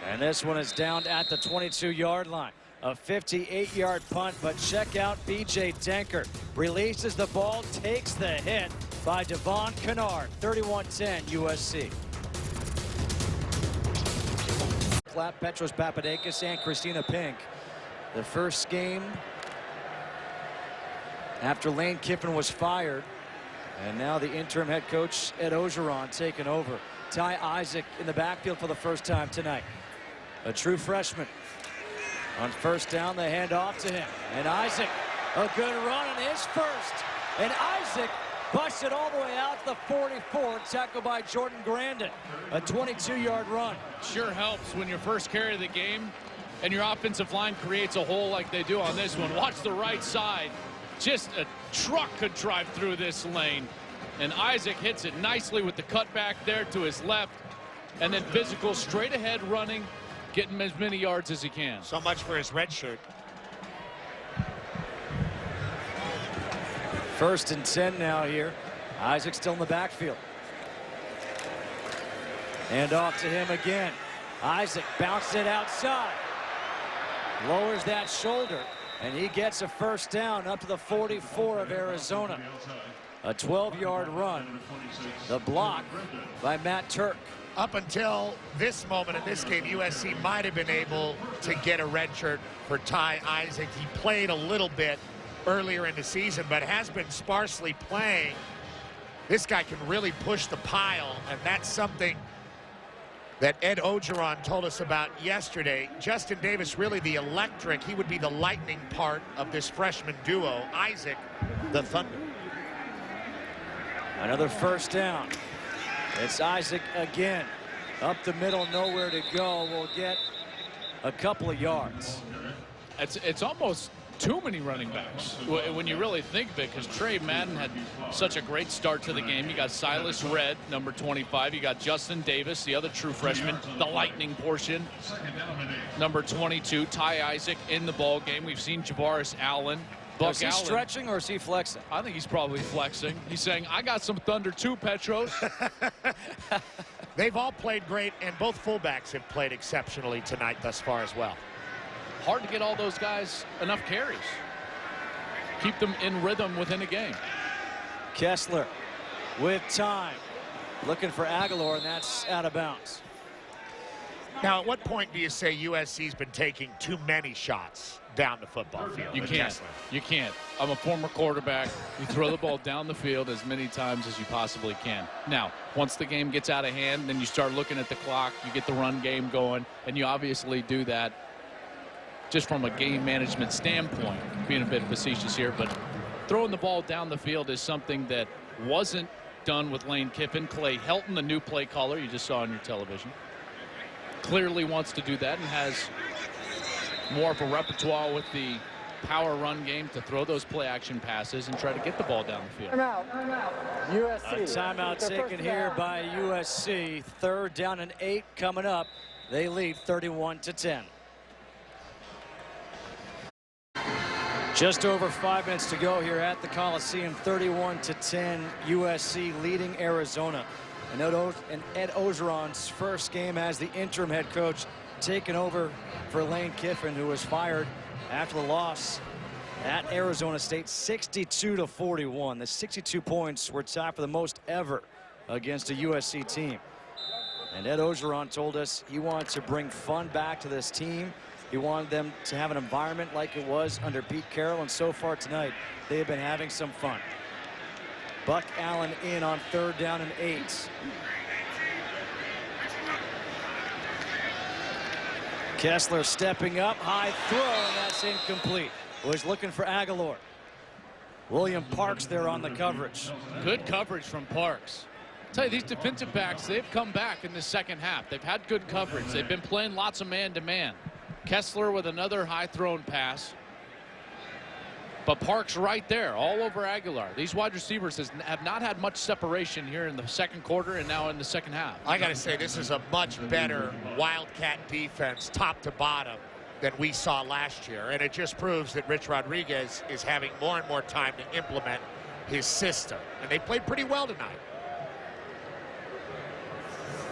And this one is down at the 22-yard line. A 58-yard punt, but check out B.J. Denker. Releases the ball, takes the hit by Devon Kennard. 31-10 USC. Clap Petros Papadakis and Christina Pink. The first game after Lane Kiffin was fired. And now the interim head coach, Ed Ogeron, taking over. Ty Isaac in the backfield for the first time tonight. A true freshman. On first down, they hand off to him. And Isaac, a good run on his first. And Isaac Busted all the way out to the 44. Tackled by Jordan Grandin. A 22-yard run. Sure helps when your first carry of the game and your offensive line creates a hole like they do on this one. Watch the right side. Just a truck could drive through this lane. And Isaac hits it nicely with the cutback there to his left. And then physical, straight ahead running, getting as many yards as he can. So much for his red shirt. 1st and 10 now here. Isaac still in the backfield. And off to him again. Isaac bounced it outside. Lowers that shoulder. And he gets a first down up to the 44 of Arizona. A 12-yard run. The block by Matt Turk. Up until this moment in this game, USC might have been able to get a red shirt for Ty Isaac. He played a little bit earlier in the season, but has been sparsely playing. This guy can really push the pile, and that's something that Ed Ogeron told us about yesterday. Justin Davis, really the electric. He would be the lightning part of this freshman duo. Isaac, the thunder. Another first down. It's Isaac again. Up the middle, nowhere to go. We'll get a couple of yards. It's almost too many running backs when you really think of it, because Trey Madden had such a great start to the game. You got Silas Redd, number 25. You got Justin Davis, the other true freshman, the lightning portion, number 22. Ty Isaac in the ball game. We've seen Javaris Allen. Is he stretching or is he flexing? I think he's probably flexing. He's saying, I got some thunder too, Petros. They've all played great, and both fullbacks have played exceptionally tonight thus far as well. Hard to get all those guys enough carries. Keep them in rhythm within a game. Kessler with time. Looking for Aguilar, and that's out of bounds. Now, at what point do you say USC's been taking too many shots down the football field? You can't. Kessler? You can't. I'm a former quarterback. You throw the ball down the field as many times as you possibly can. Now, once the game gets out of hand, then you start looking at the clock. You get the run game going, and you obviously do that just from a game management standpoint, being a bit facetious here, but throwing the ball down the field is something that wasn't done with Lane Kiffin. Clay Helton, the new play caller you just saw on your television, clearly wants to do that and has more of a repertoire with the power run game to throw those play action passes and try to get the ball down the field. Timeout. USC. A timeout taken here by USC. 3rd down and 8 coming up. They lead 31-10. Just over 5 minutes to go here at the Coliseum. 31-10. USC leading Arizona. And Ed Ogeron's first game as the interim head coach, taking over for Lane Kiffin, who was fired after the loss at Arizona State, 62-41. The 62 points were tied for the most ever against a USC team. And Ed Ogeron told us he wanted to bring fun back to this team. He wanted them to have an environment like it was under Pete Carroll, and so far tonight, they have been having some fun. Buck Allen in on 3rd down and 8. Kessler stepping up, high throw, and that's incomplete. Was looking for Aguilar. William Parks there on the coverage. Good coverage from Parks. I'll tell you, these defensive backs, they've come back in the second half. They've had good coverage. They've been playing lots of man-to-man. Kessler with another high-thrown pass. But Parks right there, all over Aguilar. These wide receivers have not had much separation here in the second quarter and now in the second half. I got to say, this is a much better Wildcat defense, top to bottom, than we saw last year. And it just proves that Rich Rodriguez is having more and more time to implement his system. And they played pretty well tonight.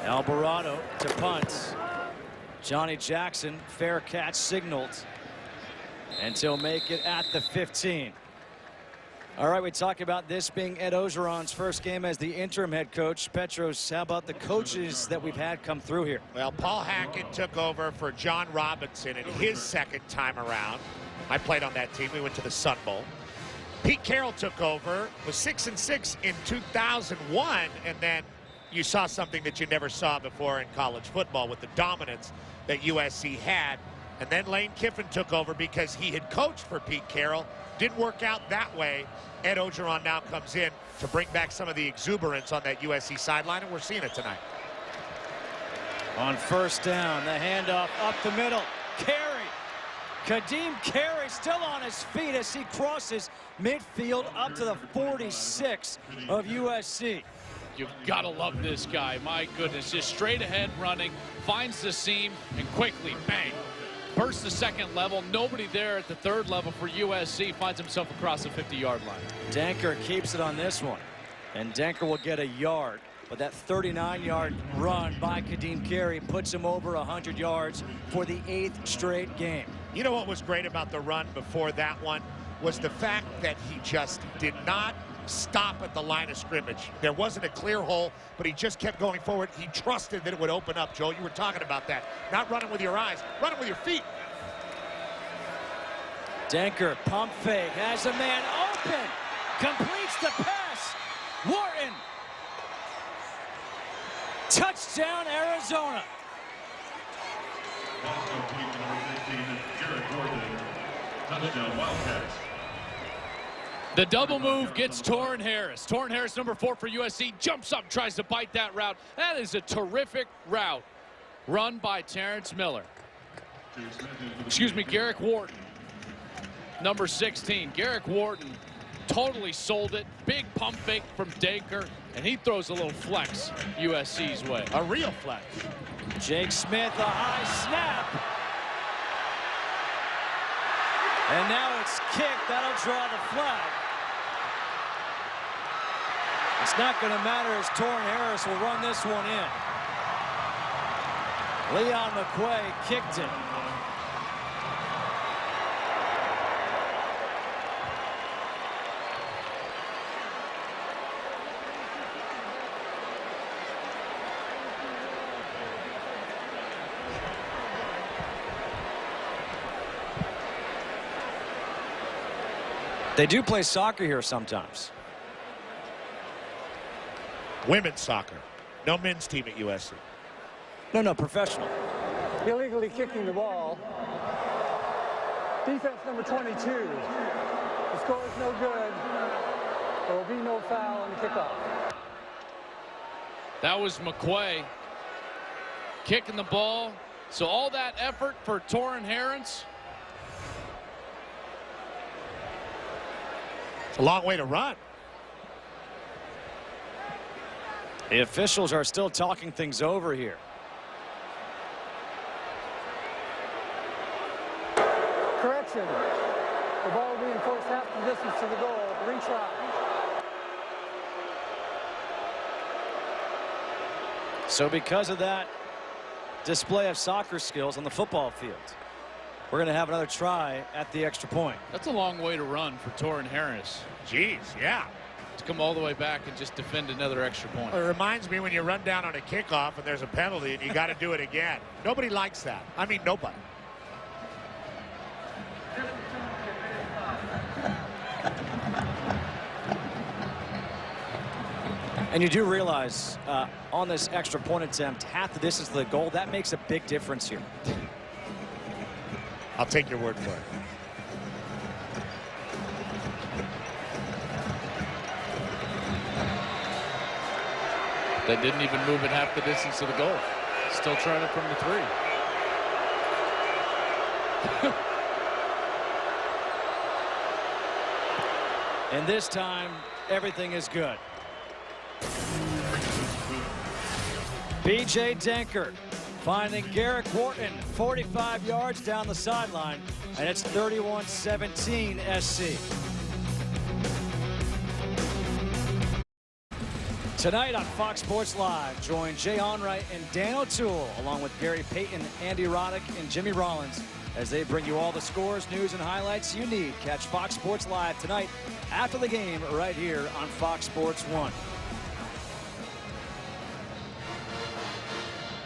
Alvarado to punt. Johnny Jackson, fair catch signaled. And he'll make it at the 15. All right, we talk about this being Ed Ogeron's first game as the interim head coach. Petros, how about the coaches that we've had come through here? Well, Paul Hackett took over for John Robinson in his second time around. I played on that team. We went to the Sun Bowl. Pete Carroll took over, was 6-6 in 2001, and then you saw something that you never saw before in college football with the dominance that USC had And then Lane Kiffin took over because he had coached for Pete Carroll. Didn't work out that way. Ed Ogeron now comes in to bring back some of the exuberance on that USC sideline, and we're seeing it tonight. On first down, the handoff up the middle. Carey. Kadeem Carey still on his feet as he crosses midfield up to the 46 of USC. You've got to love this guy. My goodness, just straight ahead running, finds the seam, and quickly, bang, bursts the second level. Nobody there at the third level for USC. Finds himself across the 50-yard line. Danker keeps it on this one, and Danker will get a yard. But that 39-yard run by Kadeem Carey puts him over 100 yards for the 8th straight game. You know what was great about the run before that one was the fact that he just did not stop at the line of scrimmage. There wasn't a clear hole, but he just kept going forward. He trusted that it would open up, Joe. You were talking about that. Not running with your eyes, running with your feet. Danker, pump fake, has a man open, completes the pass. Wharton. Touchdown, Arizona. Touchdown, Wildcats. The double move gets Torrin Harris. Torrin Harris, number 4 for USC, jumps up, tries to bite that route. That is a terrific route run by Terrence Miller. Excuse me, Garrick Wharton, number 16. Garrick Wharton totally sold it. Big pump fake from Danker, and he throws a little flex USC's way. A real flex. Jake Smith, a high snap. And now it's kicked. That'll draw the flag. It's not going to matter as Torrin Harris will run this one in. Leon McQuay kicked it. They do play soccer here sometimes. Women's soccer. No men's team at USC. No, professional. Illegally kicking the ball. Defense number 22. The score is no good. There will be no foul on the kickoff. That was McQuay kicking the ball. So all that effort for Torrin Harris. It's a long way to run. The officials are still talking things over here. Correction. The ball being forced half the distance to the goal. Retry. So because of that display of soccer skills on the football field, we're going to have another try at the extra point. That's a long way to run for Torrin Harris. Jeez, yeah. To come all the way back and just defend another extra point. It reminds me when you run down on a kickoff and there's a penalty and you got to do it again. Nobody likes that. I mean, nobody. And you do realize on this extra point attempt, half the distance to the goal, that makes a big difference here. I'll take your word for it. They didn't even move it half the distance to the goal. Still trying it from the 3. And this time, everything is good. B.J. Danker finding Garrick Wharton 45 yards down the sideline, and it's 31-17 SC. Tonight on Fox Sports Live, join Jay Onrait and Dan O'Toole, along with Gary Payton, Andy Roddick, and Jimmy Rollins, as they bring you all the scores, news, and highlights you need. Catch Fox Sports Live tonight after the game right here on Fox Sports 1.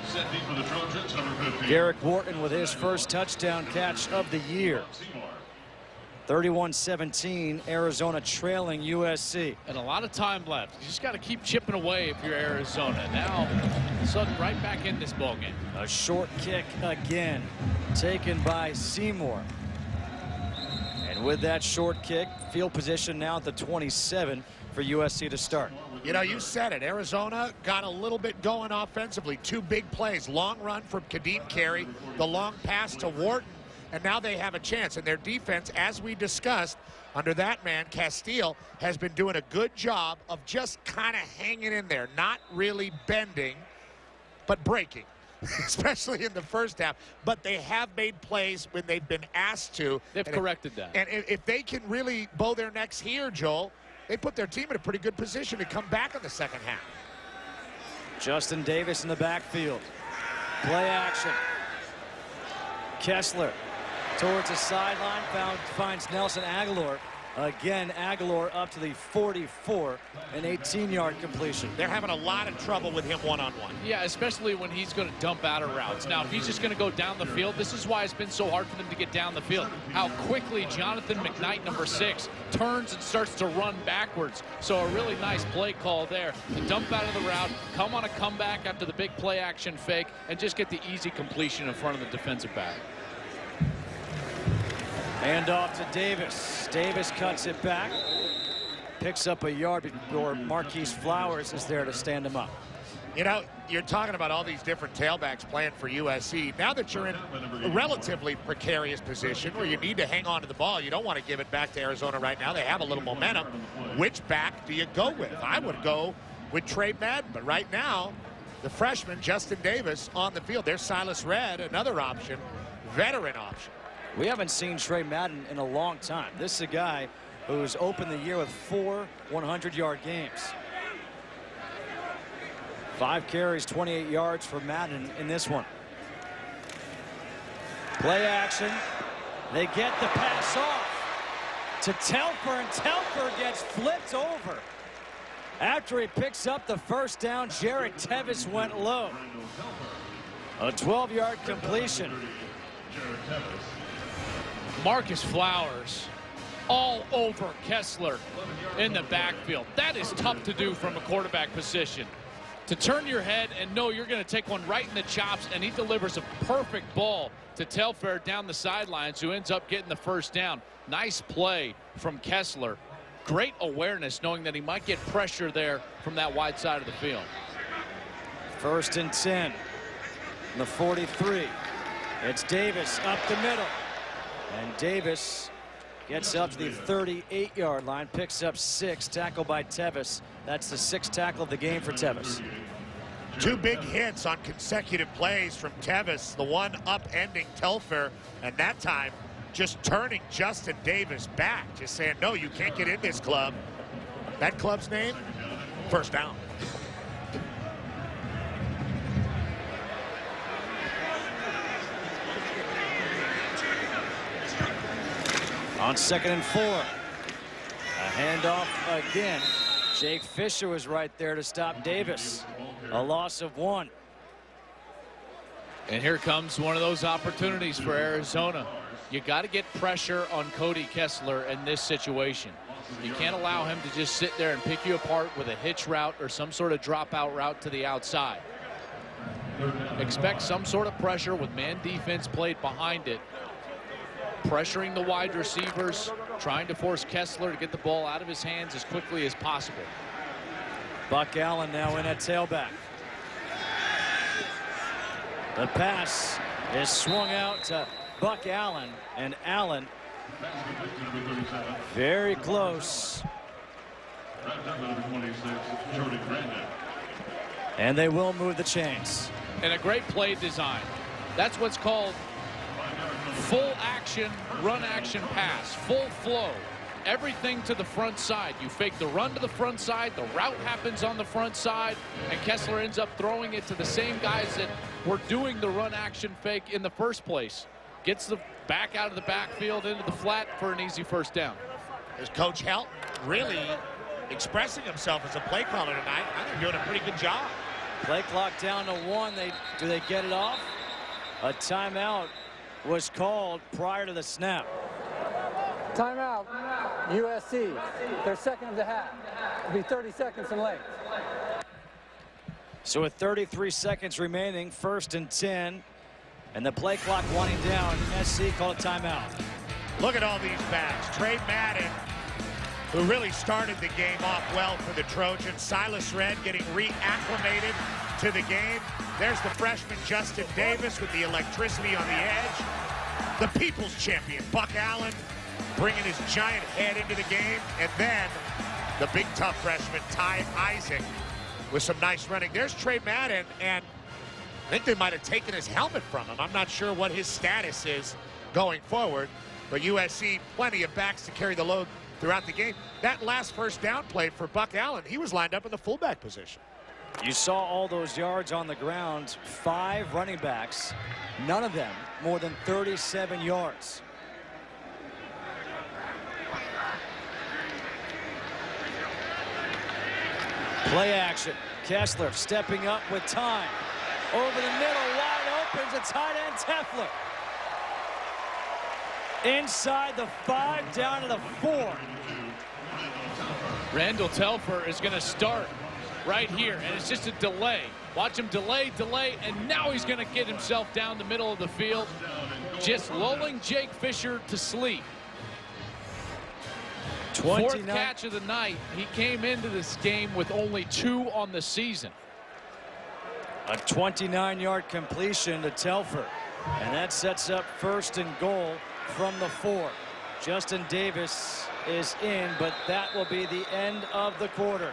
For the Trojans, number 15. Garrick Wharton with his first touchdown catch of the year. 31-17, Arizona trailing USC. And a lot of time left. You just got to keep chipping away if you're Arizona. Now, all of a sudden, right back in this ballgame. A short kick again, taken by Seymour. And with that short kick, field position now at the 27 for USC to start. You know, you said it. Arizona got a little bit going offensively. 2 big plays. Long run from Kadeem Carey, the long pass to Wharton, and now they have a chance. And their defense, as we discussed, under that man, Castile, has been doing a good job of just kind of hanging in there, not really bending, but breaking, especially in the first half. But they have made plays when they've been asked to. They've corrected that. And if they can really bow their necks here, Joel, they put their team in a pretty good position to come back in the second half. Justin Davis in the backfield. Play action. Kessler towards the sideline, finds Nelson Aguilar. Again, Aguilar up to the 44, an 18-yard completion. They're having a lot of trouble with him one-on-one. Yeah, especially when he's going to dump out of routes. Now, if he's just going to go down the field, this is why it's been so hard for them to get down the field. How quickly Jonathan McKnight, number 6, turns and starts to run backwards. So a really nice play call there to dump out of the route, come on a comeback after the big play action fake, and just get the easy completion in front of the defensive back. Hand off to Davis. Davis cuts it back. Picks up a yard before Marquise Flowers is there to stand him up. You know, you're talking about all these different tailbacks playing for USC. Now that you're in a relatively precarious position where you need to hang on to the ball, you don't want to give it back to Arizona right now. They have a little momentum. Which back do you go with? I would go with Trey Madden, but right now, the freshman, Justin Davis, on the field. There's Silas Redd, another option, veteran option. We haven't seen Trey Madden in a long time. This is a guy who's opened the year with 4 100-yard games. 5 carries, 28 yards for Madden in this one. Play action. They get the pass off to Telfer, and Telfer gets flipped over. After he picks up the first down, Jared Tevis went low. A 12-yard completion. Marcus Flowers all over Kessler in the backfield. That is tough to do from a quarterback position. To turn your head and know you're going to take one right in the chops, and he delivers a perfect ball to Telfair down the sidelines, who ends up getting the first down. Nice play from Kessler. Great awareness, knowing that he might get pressure there from that wide side of the field. 1st and 10. The 43. It's Davis up the middle. And Davis gets up to the 38-yard line, picks up 6, tackled by Tevis. That's the 6th tackle of the game for Tevis. 2 big hits on consecutive plays from Tevis, the one upending Telfair, and that time just turning Justin Davis back, just saying, no, you can't get in this club. That club's name? First down. On 2nd and 4. A handoff again. Jake Fisher was right there to stop Davis. A loss of 1. And here comes one of those opportunities for Arizona. You got to get pressure on Cody Kessler in this situation. You can't allow him to just sit there and pick you apart with a hitch route or some sort of dropout route to the outside. Expect some sort of pressure with man defense played behind it. Pressuring the wide receivers, trying to force Kessler to get the ball out of his hands as quickly as possible. Buck Allen now in at tailback. The pass is swung out to Buck Allen, and Allen very close. And they will move the chains. And a great play design. That's what's called full action, run action pass, full flow. Everything to the front side. You fake the run to the front side, the route happens on the front side, and Kessler ends up throwing it to the same guys that were doing the run action fake in the first place. Gets the back out of the backfield into the flat for an easy first down. Is Coach Helt really expressing himself as a play caller tonight? I think doing a pretty good job. Play clock down to 1. Do they get it off? A timeout was called prior to the snap. Timeout, USC. Their second of the half. It'll be 30 seconds in length. So with 33 seconds remaining, 1st and 10, and the play clock winding down, SC called a timeout. Look at all these backs. Trey Madden, who really started the game off well for the Trojans. Silas Red getting reacclimated to the game. There's the freshman Justin Davis with the electricity on the edge. The people's champion, Buck Allen, bringing his giant head into the game. And then the big tough freshman, Ty Isaac, with some nice running. There's Trey Madden, and I think they might have taken his helmet from him. I'm not sure what his status is going forward, but USC, plenty of backs to carry the load throughout the game. That last first down play for Buck Allen, he was lined up in the fullback position. You saw all those yards on the ground. 5 running backs, none of them more than 37 yards. Play action. Kessler stepping up with time. Over the middle, wide open to tight end Tefler. Inside the 5, down to the 4. Randall Telfer is going to start right here, and it's just a delay. Watch him delay, and now he's going to get himself down the middle of the field, just lulling Jake Fisher to sleep. 4th catch of the night. He came into this game with only 2 on the season. A 29-yard completion to Telfer, and that sets up 1st and goal from the 4. Justin Davis is in, but that will be the end of the quarter.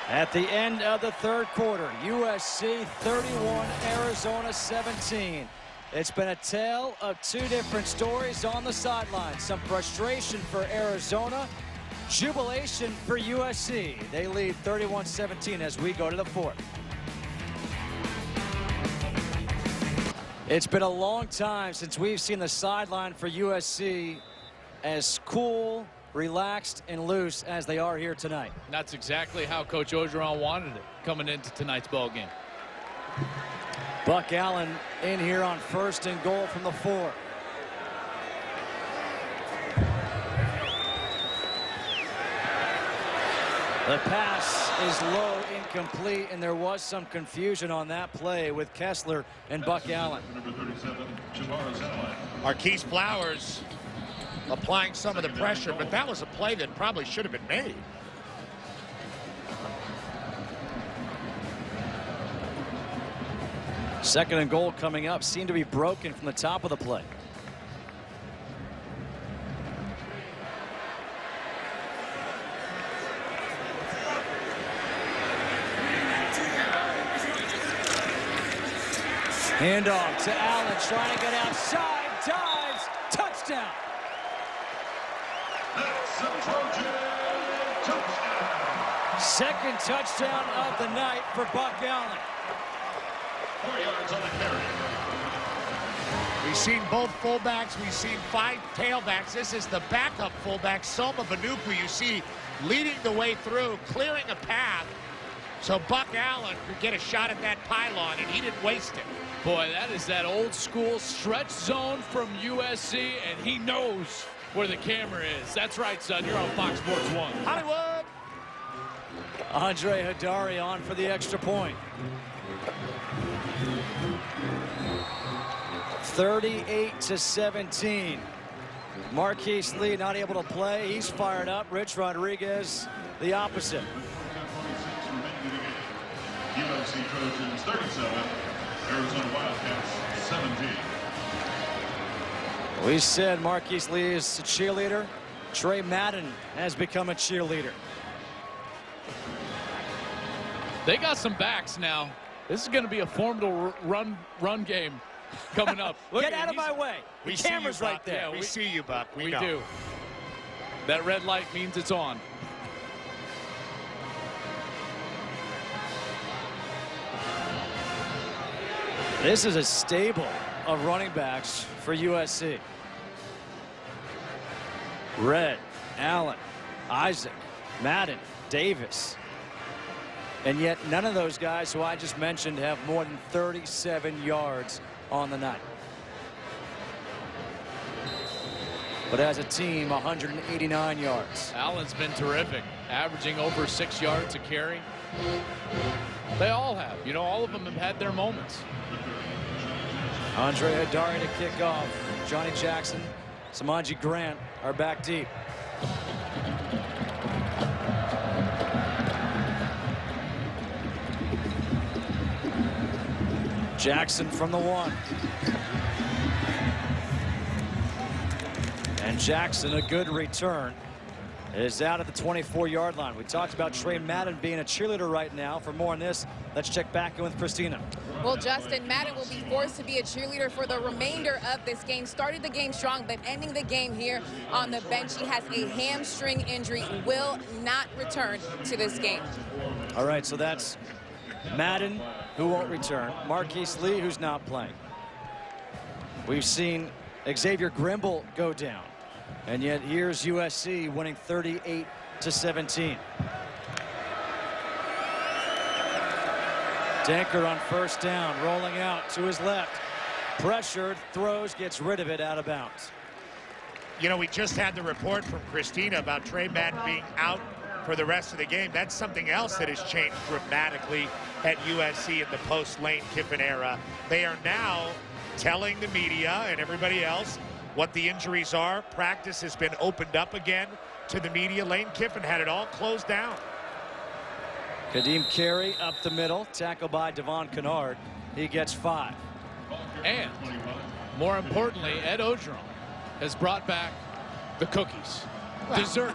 At the end of the 3rd quarter, USC 31, Arizona 17. It's been a tale of 2 different stories on the sidelines. Some frustration for Arizona, jubilation for USC. They lead 31-17 as we go to the 4th. It's been a long time since we've seen the sideline for USC as cool, relaxed, and loose as they are here tonight. That's exactly how Coach Orgeron wanted it coming into tonight's ball game. Buck Allen in here on 1st and goal from the 4. The pass is low, incomplete, and there was some confusion on that play with Kessler and Buck Allen. Marquise Flowers applying some of the pressure, but that was a play that probably should have been made. Second and goal coming up, seemed to be broken from the top of the play. Handoff to Allen, trying to get outside, dives, touchdown. Second touchdown of the night for Buck Allen. 4 yards on the carry. We've seen both fullbacks. We've seen 5 tailbacks. This is the backup fullback, Soma Vanuku, you see leading the way through, clearing a path so Buck Allen could get a shot at that pylon, and he didn't waste it. Boy, that is that old school stretch zone from USC, and he knows where the camera is. That's right, son. You're on Fox Sports 1. Hollywood! Andre Hadari on for the extra point. 38-17. Marquise Lee not able to play. He's fired up. Rich Rodriguez the opposite. USC Trojans 37, Arizona Wildcats 17. We said Marquise Lee is a cheerleader. Trey Madden has become a cheerleader. They got some backs now. This is going to be a formidable run game coming up. Get out of my way. The camera's right there. Yeah, we see you, Buck. We do. That red light means it's on. This is a stable of running backs for USC. Red, Allen, Isaac, Madden, Davis. And yet none of those guys who I just mentioned have more than 37 yards on the night. but as a team, 189 yards. Allen's been terrific, averaging over 6 yards a carry. They all have. You know, all of them have had their moments. Andre Adari to kick off. Johnny Jackson, Samaji Grant are back deep. Jackson from the 1. And Jackson, a good return, is out at the 24-yard line. We talked about Trey Madden being a cheerleader right now. For more on this, let's check back in with Christina. Well, Justin, Madden will be forced to be a cheerleader for the remainder of this game. Started the game strong, but ending the game here on the bench. He has a hamstring injury, will not return to this game. All right, so that's Madden, who won't return. Marquise Lee, who's not playing. We've seen Xavier Grimble go down. And yet here's USC winning 38-17. Danker on first down, rolling out to his left. Pressured, throws, gets rid of it, out of bounds. You know, we just had the report from Christina about Trey Madden being out for the rest of the game. That's something else that has changed dramatically at USC in the post-Lane Kiffin era. They are now telling the media and everybody else what the injuries are. Practice has been opened up again to the media. Lane Kiffin had it all closed down. Kadeem Carey up the middle, tackled by Devon Kennard. He gets 5. And more importantly, Ed Ogeron has brought back the cookies. Dessert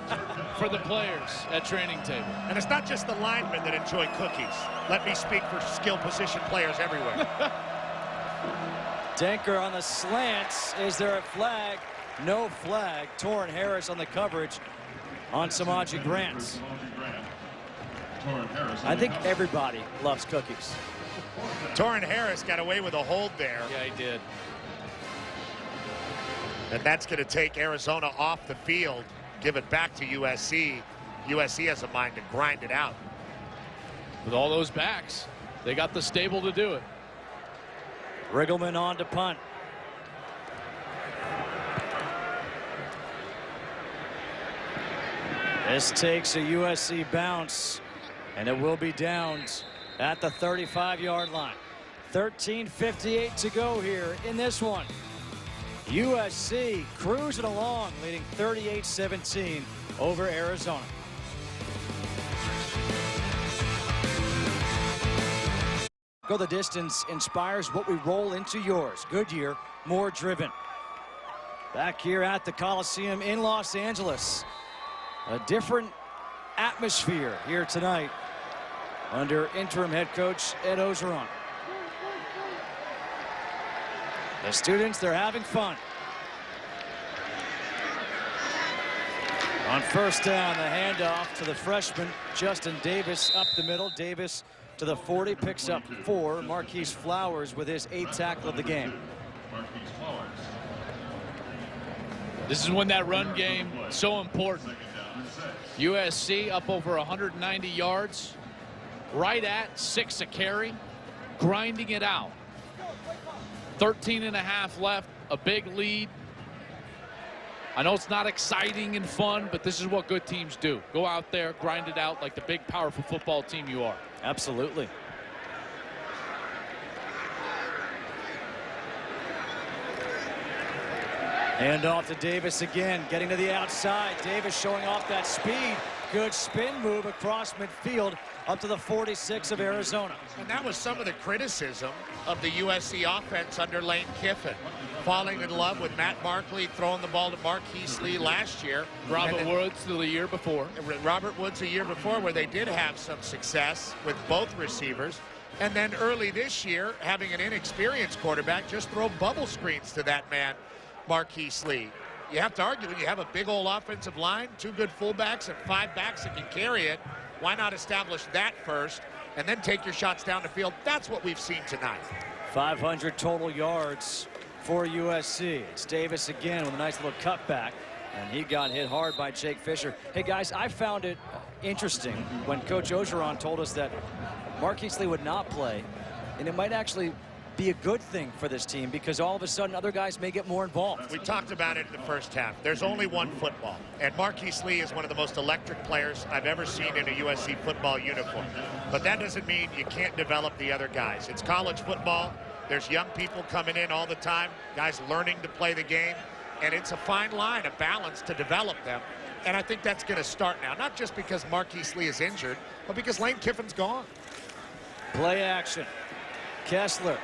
for the players at training table. And it's not just the linemen that enjoy cookies. Let me speak for skill position players everywhere. Danker on the slants. Is there a flag? No flag. Torrin Harris on the coverage on Samaji Grant. I think everybody loves cookies. Torrin Harris got away with a hold there. Yeah, he did. And that's going to take Arizona off the field, give it back to USC. USC has a mind to grind it out. With all those backs, they got the stable to do it. Riggleman on to punt. This takes a USC bounce, and it will be downed at the 35-yard line. 13:58 to go here in this one. USC cruising along, leading 38-17 over Arizona. Go the distance inspires what we roll into yours. Goodyear, more driven. Back here at the Coliseum in Los Angeles. A different atmosphere here tonight under interim head coach Ed Ogeron. The students, they're having fun. On first down, the handoff to the freshman, Justin Davis up the middle. Davis to the 40, picks up 4. Marquise Flowers with his 8th tackle of the game. This is when that run game is so important. USC up over 190 yards, right at 6 a carry, grinding it out. 13.5 left, a big lead. I know it's not exciting and fun, but this is what good teams do. Go out there, grind it out like the big, powerful football team you are. Absolutely. Hand off to Davis again, getting to the outside. Davis showing off that speed. Good spin move across midfield up to the 46 of Arizona. And that was some of the criticism of the USC offense under Lane Kiffin. Falling in love with Matt Barkley, throwing the ball to Marquise Lee last year. Robert Woods the year before. Robert Woods the year before, where they did have some success with both receivers. And then early this year, having an inexperienced quarterback, just throw bubble screens to that man, Marquise Lee. You have to argue, when you have a big old offensive line, 2 good fullbacks and 5 backs that can carry it, why not establish that first and then take your shots down the field? That's what we've seen tonight. 500 total yards for USC. It's Davis again with a nice little cutback, and he got hit hard by Jake Fisher. Hey guys, I found it interesting when Coach Ogeron told us that Marquise Lee would not play, and it might actually be a good thing for this team because all of a sudden other guys may get more involved. We talked about it in the first half. There's only one football, and Marquise Lee is one of the most electric players I've ever seen in a USC football uniform. But that doesn't mean you can't develop the other guys. It's college football. There's young people coming in all the time, guys learning to play the game, and it's a fine line, a balance to develop them. And I think that's going to start now, not just because Marquise Lee is injured, but because Lane Kiffin's gone. Play action. Kessler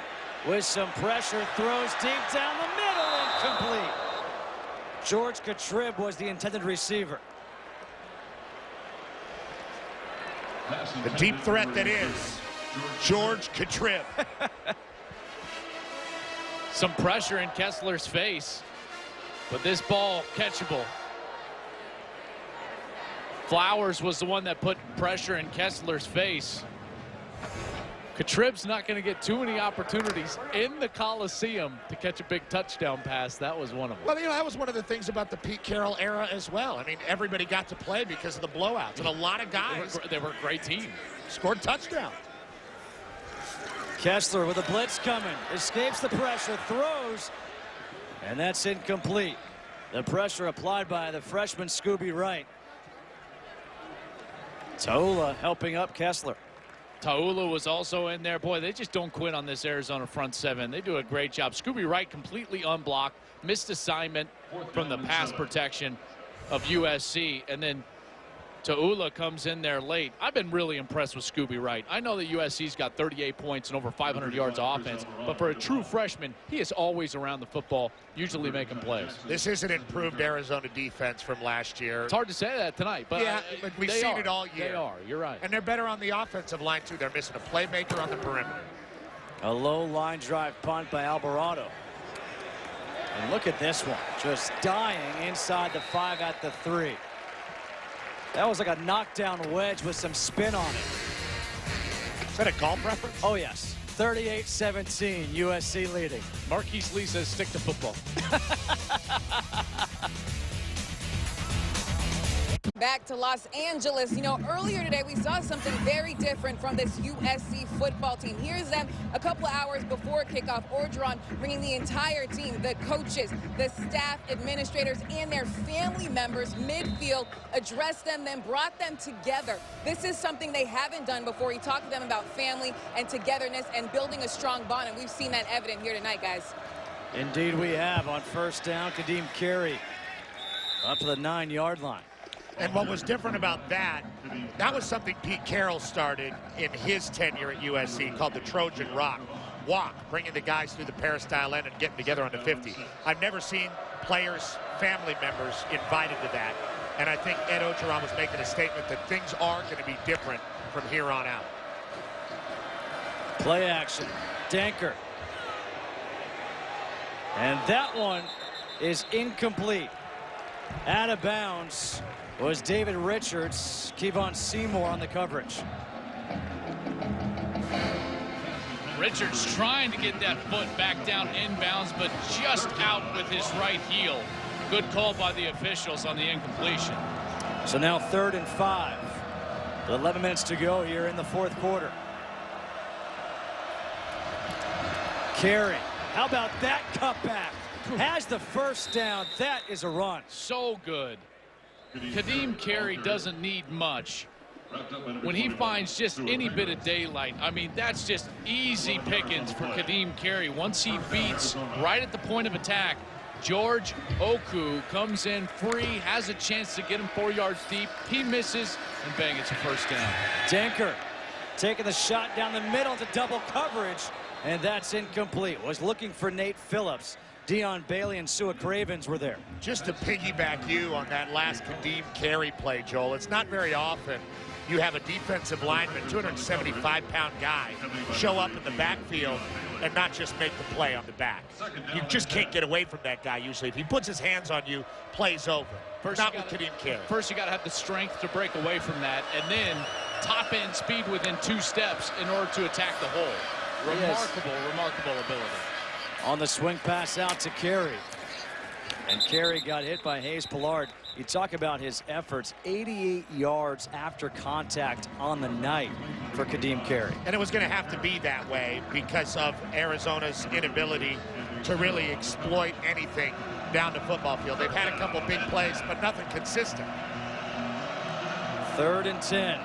with some pressure, throws deep down the middle, incomplete. George Katrib was the intended receiver. The deep threat that is George Katrib. Some pressure in Kessler's face, but this ball catchable. Flowers was the one that put pressure in Kessler's face. Katrib's not going to get too many opportunities in the Coliseum to catch a big touchdown pass. That was one of them. Well, you know, that was one of the things about the Pete Carroll era as well. I mean, everybody got to play because of the blowouts, and a lot of guys they were a great team. Scored touchdowns. Kessler with a blitz coming, escapes the pressure, throws, and that's incomplete. The pressure applied by the freshman Scooby Wright. Taula helping up Kessler. Taula was also in there. Boy, they just don't quit on this Arizona front seven. They do a great job. Scooby Wright completely unblocked, missed assignment from the pass protection of USC, and then Taula comes in there late. I've been really impressed with Scooby Wright. I know that USC's got 38 points and over 500 yards of offense, but for a true freshman, he is always around the football, usually making plays. This is an improved Arizona defense from last year. It's hard to say that tonight, but yeah, but we've seen it all year. They are. You're right. And they're better on the offensive line, too. They're missing a playmaker on the perimeter. A low line drive punt by Alvarado. And look at this one, just dying inside the 5 at the 3. That was like a knockdown wedge with some spin on it. Is that a call preference? Oh, yes. 38-17, USC leading. Marquise Lee says stick to football. Back to Los Angeles. You know, earlier today we saw something very different from this USC football team. Here's them a couple of hours before kickoff. Orgeron bringing the entire team, the coaches, the staff, administrators, and their family members midfield, addressed them, then brought them together. This is something they haven't done before. He talked to them about family and togetherness and building a strong bond, and we've seen that evident here tonight, guys. Indeed we have. On first down, Kadeem Carey up to the 9-yard line. And what was different about that was something Pete Carroll started in his tenure at USC called the Trojan Walk, bringing the guys through the peristyle end and getting together on the 50. I've never seen players, family members invited to that. And I think Ed Orgeron was making a statement that things are going to be different from here on out. Play action. Danker. And that one is incomplete. Out of bounds was David Richards. Kevon Seymour on the coverage. Richards trying to get that foot back down inbounds, but just out with his right heel. Good call by the officials on the incompletion. So now 3rd and 5. With 11 minutes to go here in the 4th quarter. Carey. How about that cutback? Has the first down. That is a run. So good. Kadeem Carey doesn't need much. When he finds just any bit of daylight, I mean, that's just easy pickings for Kadeem Carey. Once he beats right at the point of attack, George Oku comes in free, has a chance to get him 4 yards deep. He misses, and bang, it's a first down. Danker taking the shot down the middle to double coverage, and that's incomplete. Was looking for Nate Phillips. Dion Bailey and Sua Cravens were there. Just to piggyback you on that last Kadeem Carey play, Joel, it's not very often you have a defensive lineman, 275-pound guy, show up in the backfield and not just make the play on the back. You just can't get away from that guy usually. If he puts his hands on you, play's over. Not with Kadeem Carey. First, you got to have the strength to break away from that, and then top-end speed within 2 steps in order to attack the hole. Remarkable ability. On the swing pass out to Carey. And Carey got hit by Hayes Pillard. You talk about his efforts, 88 yards after contact on the night for Kadeem Carey. And it was going to have to be that way because of Arizona's inability to really exploit anything down the football field. They've had a couple big plays, but nothing consistent. 3rd and 10.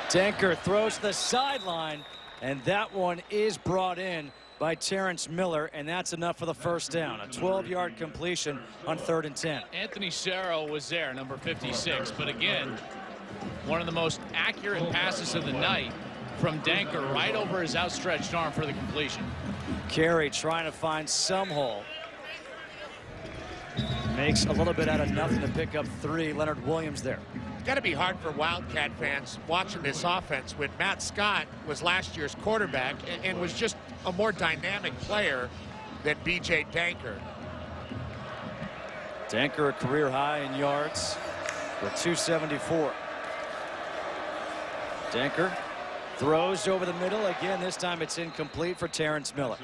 Denker throws to the sideline, and that one is brought in by Terrence Miller, and that's enough for the first down. A 12-yard completion on 3rd and 10. Anthony Cerro was there, number 56, but again, one of the most accurate passes of the night from Denker right over his outstretched arm for the completion. Carey trying to find some hole. Makes a little bit out of nothing to pick up 3. Leonard Williams there. It's got to be hard for Wildcat fans watching this offense when Matt Scott was last year's quarterback and was just a more dynamic player than B.J. Denker. Denker a career high in yards with 274. Denker throws over the middle. Again, this time it's incomplete for Terrence Miller.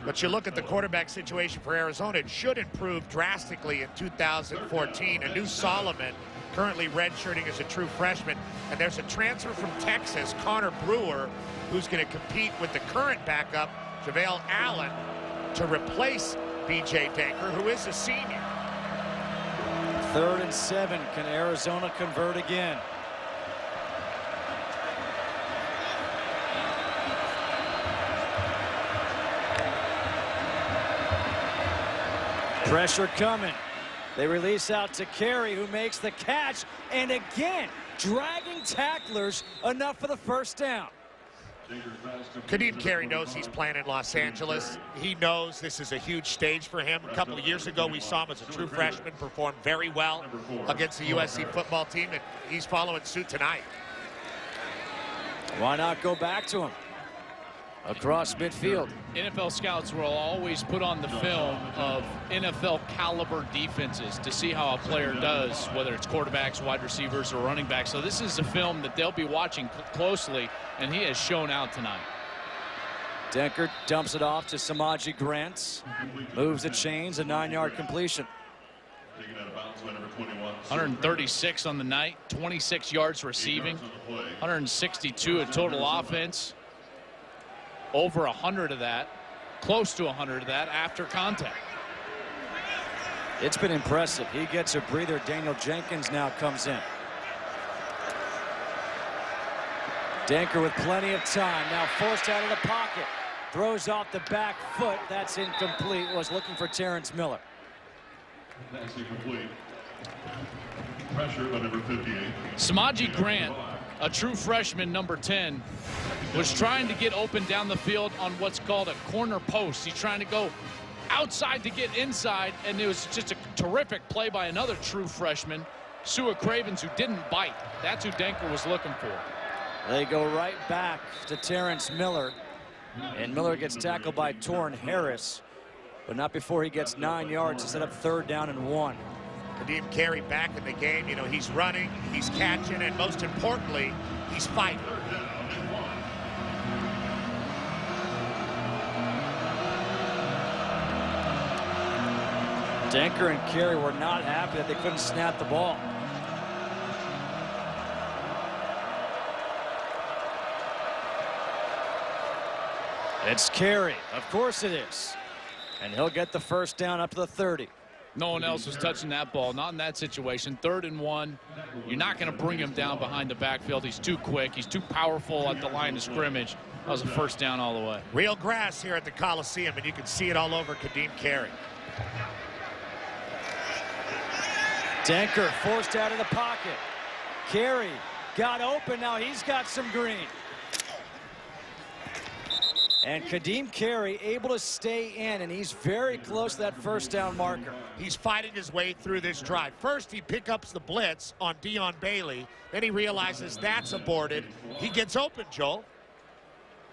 But you look at the quarterback situation for Arizona, it should improve drastically in 2014. Anu Solomon currently redshirting as a true freshman. And there's a transfer from Texas, Connor Brewer, who's going to compete with the current backup, JaVale Allen, to replace B.J. Denker, who is a senior. 3rd and 7. Can Arizona convert again? Pressure coming. They release out to Carey, who makes the catch, and again dragging tacklers, enough for the first down. Kadeem Carey knows he's playing in Los Angeles. He knows this is a huge stage for him. A couple of years ago, we saw him as a true freshman perform very well against the USC football team, and he's following suit tonight. Why not go back to him? Across midfield. NFL scouts will always put on the film of NFL caliber defenses to see how a player does, whether it's quarterbacks, wide receivers, or running backs. So this is a film that they'll be watching closely, and he has shown out tonight. Denker dumps it off to Samaje Grant. Moves the chains, a 9-yard completion. 136 on the night, 26 yards receiving, 162 a total offense. Over 100 of that, close to 100 of that after contact. It's been impressive. He gets a breather. Daniel Jenkins now comes in. Denker with plenty of time, now forced out of the pocket. Throws off the back foot. That's incomplete. Was looking for Terrence Miller. That's incomplete. Pressure by number 58. Samaje Grant, a true freshman, number 10, was trying to get open down the field on what's called a corner post. He's trying to go outside to get inside, and it was just a terrific play by another true freshman, Sua Cravens, who didn't bite. That's who Denker was looking for. They go right back to Terrence Miller, and Miller gets tackled by Torrin Harris, but not before he gets 9 yards to set up 3rd down and 1. Kadeem Carey back in the game. You know, he's running, he's catching, and most importantly, he's fighting. Denker and Carey were not happy that they couldn't snap the ball. It's Carey. Of course it is. And he'll get the first down up to the 30. No one else was touching that ball, not in that situation. 3rd and 1. You're not going to bring him down behind the backfield. He's too quick. He's too powerful at the line of scrimmage. That was a first down all the way. Real grass here at the Coliseum, and you can see it all over Kadeem Carey. Denker forced out of the pocket. Carey got open. Now he's got some green. And Kadeem Carey able to stay in, and he's very close to that first down marker. He's fighting his way through this drive. First, he picks up the blitz on Dion Bailey. Then he realizes that's aborted. He gets open, Joel.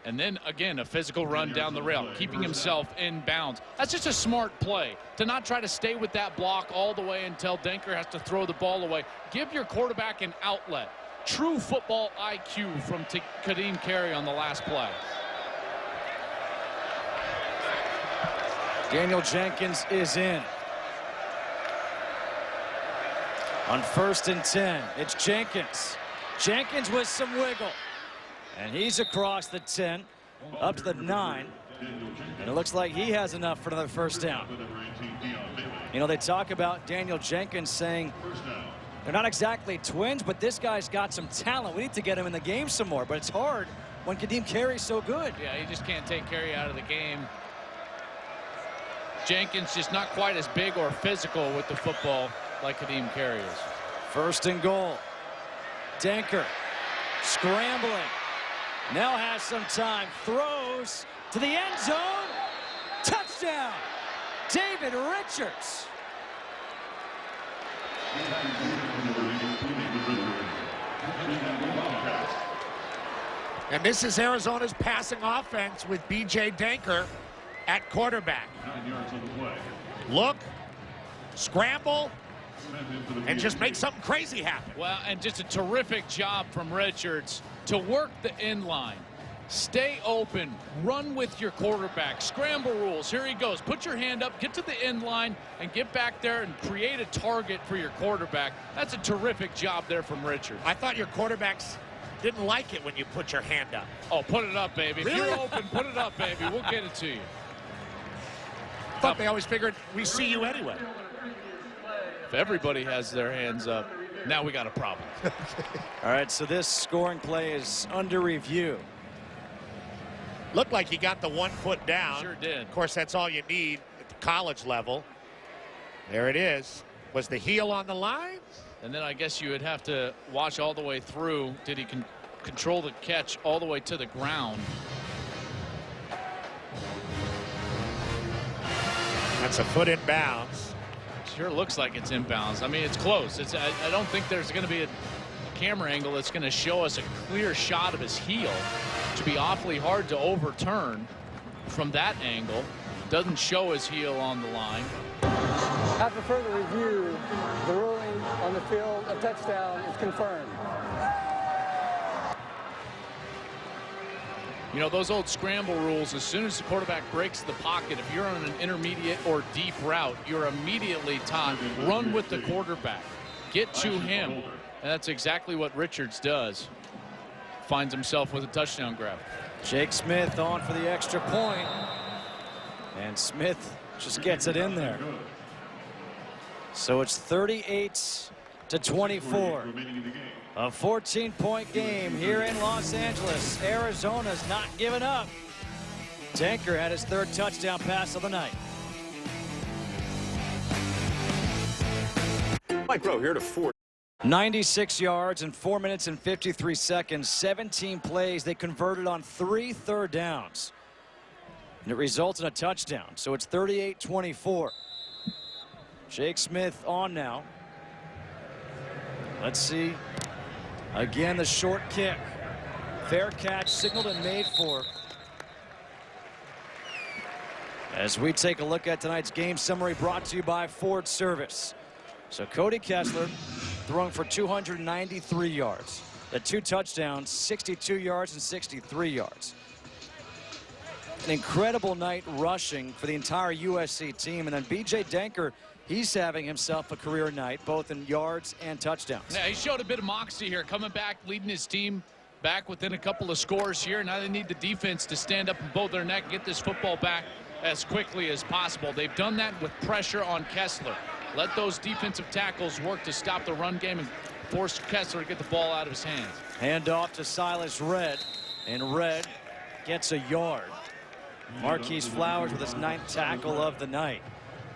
And then, again, a physical run down the rail, keeping himself in bounds. That's just a smart play, to not try to stay with that block all the way until Denker has to throw the ball away. Give your quarterback an outlet. True football IQ from Kadeem Carey on the last play. Daniel Jenkins is in. On 1st and 10, it's Jenkins. Jenkins with some wiggle. And he's across the 10, up to the 9. And it looks like he has enough for another first down. You know, they talk about Daniel Jenkins saying they're not exactly twins, but this guy's got some talent. We need to get him in the game some more, but it's hard when Kadeem Carey's so good. Yeah, he just can't take Carey out of the game. Jenkins just not quite as big or physical with the football like Kadeem Carey is. 1st and goal. Denker scrambling. Now has some time. Throws to the end zone. Touchdown. David Richards. And this is Arizona's passing offense with B.J. Denker at quarterback. Look, scramble, and just make something crazy happen. Well, and just a terrific job from Richards to work the end line. Stay open, run with your quarterback, scramble rules. Here he goes. Put your hand up, get to the end line, and get back there and create a target for your quarterback. That's a terrific job there from Richards. I thought your quarterbacks didn't like it when you put your hand up. Oh, put it up, baby. Really? If you're open, put it up, baby. We'll get it to you. I thought they always figured we see you anyway. If everybody has their hands up, now we got a problem. All right, so this scoring play is under review. Looked like he got the 1 foot down. Sure did. Of course, that's all you need at the college level. There it is. Was the heel on the line? And then I guess you would have to watch all the way through. Did he control the catch all the way to the ground? That's a foot in bounds. Sure looks like it's inbounds. I mean, it's close. I don't think there's going to be a camera angle that's going to show us a clear shot of his heel. It should be awfully hard to overturn from that angle. Doesn't show his heel on the line. After further review, the ruling on the field, a touchdown is confirmed. You know, those old scramble rules, as soon as the quarterback breaks the pocket, if you're on an intermediate or deep route, you're immediately taught, run with the quarterback. Get to him. And that's exactly what Richards does. Finds himself with a touchdown grab. Jake Smith on for the extra point. And Smith just gets it in there. So it's 38-24. A 14-point game here in Los Angeles. Arizona's not giving up. Denker had his 3rd touchdown pass of the night. Mike Rowe here to 4. 96 yards in 4 minutes and 53 seconds. 17 plays. They converted on 3 third downs. And it results in a touchdown. So it's 38-24. Jake Smith on now. Let's see. Again, the short kick. Fair catch signaled and made for. As we take a look at tonight's game summary brought to you by Ford Service. So Cody Kessler throwing for 293 yards. The 2 touchdowns, 62 yards and 63 yards. An incredible night rushing for the entire USC team. And then B.J. Denker, he's having himself a career night, both in yards and touchdowns. Yeah, he showed a bit of moxie here, coming back, leading his team back within a couple of scores here. Now they need the defense to stand up and bow their neck, get this football back as quickly as possible. They've done that with pressure on Kessler. Let those defensive tackles work to stop the run game and force Kessler to get the ball out of his hands. Hand off to Silas Redd, and Redd gets a yard. Marquise Flowers with his 9th tackle of the night.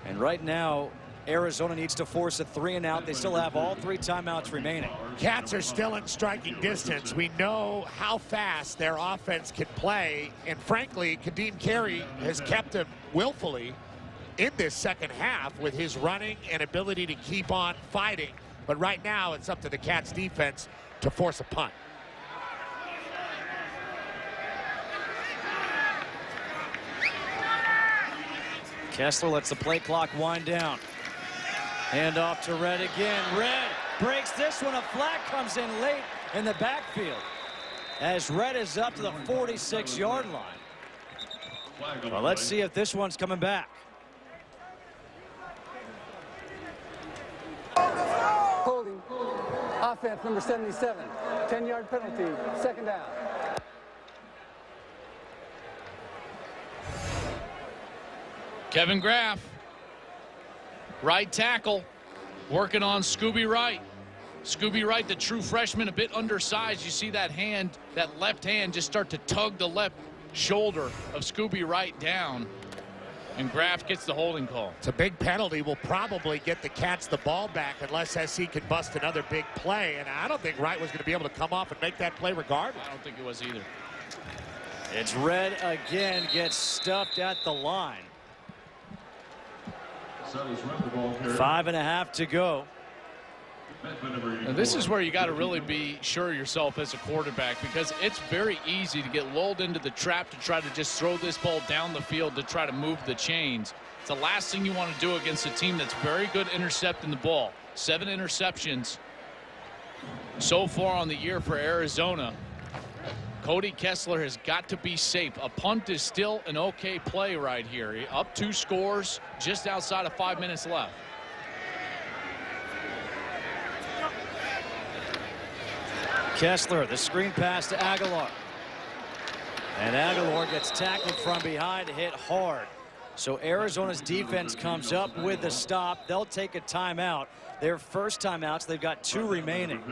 And right now, Arizona needs to force a 3-and-out. They still have all 3 timeouts remaining. Cats are still in striking distance. We know how fast their offense can play. And frankly, Kadeem Carey has kept them willfully in this second half with his running and ability to keep on fighting. But right now, it's up to the Cats defense to force a punt. Kessler lets the play clock wind down. Hand off to Redd again. Redd breaks this one. A flag comes in late in the backfield as Redd is up to the 46-yard line. Well, let's see if this one's coming back. defense, number 77. 10-yard penalty, second down. Kevin Graff, right tackle, working on Scooby Wright. Scooby Wright, the true freshman, a bit undersized. You see that hand, that left hand, just start to tug the left shoulder of Scooby Wright down. And Graff gets the holding call. It's a big penalty. Will probably get the Cats the ball back unless SC can bust another big play. And I don't think Wright was going to be able to come off and make that play regardless. I don't think it was either. It's Red again, gets stuffed at the line. 5.5 to go. And this is where you got to really be sure of yourself as a quarterback, because it's very easy to get lulled into the trap to try to just throw this ball down the field to try to move the chains. It's the last thing you want to do against a team that's very good intercepting the ball. 7 interceptions so far on the year for Arizona. Cody Kessler has got to be safe. A punt is still an okay play right here. Up 2 scores, just outside of 5 minutes left. Kessler, the screen pass to Aguilar. And Aguilar gets tackled from behind, hit hard. So Arizona's defense comes up with the stop. They'll take a timeout. Their first timeouts, they've got 2 remaining.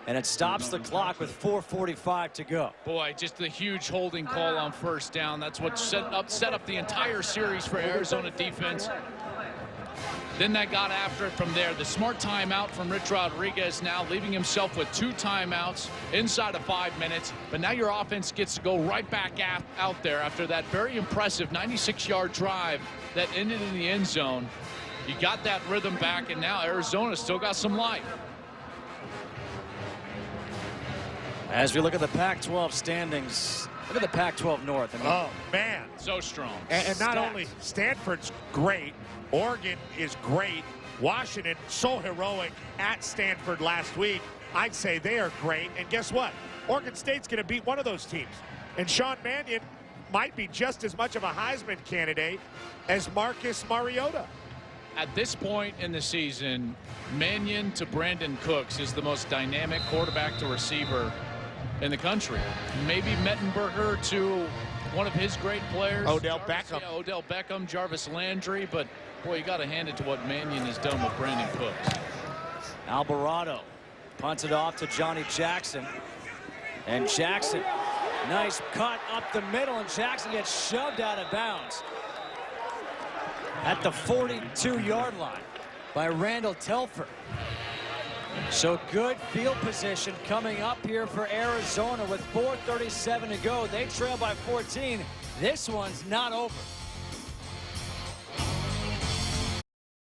And it stops the clock with 4:45 to go. Boy, just a huge holding call on first down. That's what set up the entire series for Arizona defense. Then that got after it from there. The smart timeout from Rich Rodriguez now, leaving himself with 2 timeouts inside of 5 minutes. But now your offense gets to go right back out there after that very impressive 96-yard drive that ended in the end zone. You got that rhythm back, and now Arizona still got some life. As we look at the Pac-12 standings, look at the Pac-12 North. I mean, oh, man. So strong. And not only Stanford's great, Oregon is great. Washington, so heroic at Stanford last week. I'd say they are great. And guess what? Oregon State's going to beat one of those teams. And Sean Mannion might be just as much of a Heisman candidate as Marcus Mariota. At this point in the season, Mannion to Brandon Cooks is the most dynamic quarterback to receiver in the country. Maybe Mettenberger to one of his great players. Odell Beckham. Yeah, Odell Beckham, Jarvis Landry, but boy, you got to hand it to what Mannion has done with Brandon Cooks. Alvarado punts it off to Johnny Jackson. And Jackson, nice cut up the middle, and Jackson gets shoved out of bounds at the 42-yard line by Randall Telford. So good field position coming up here for Arizona with 4:37 to go. They trail by 14. This one's not over.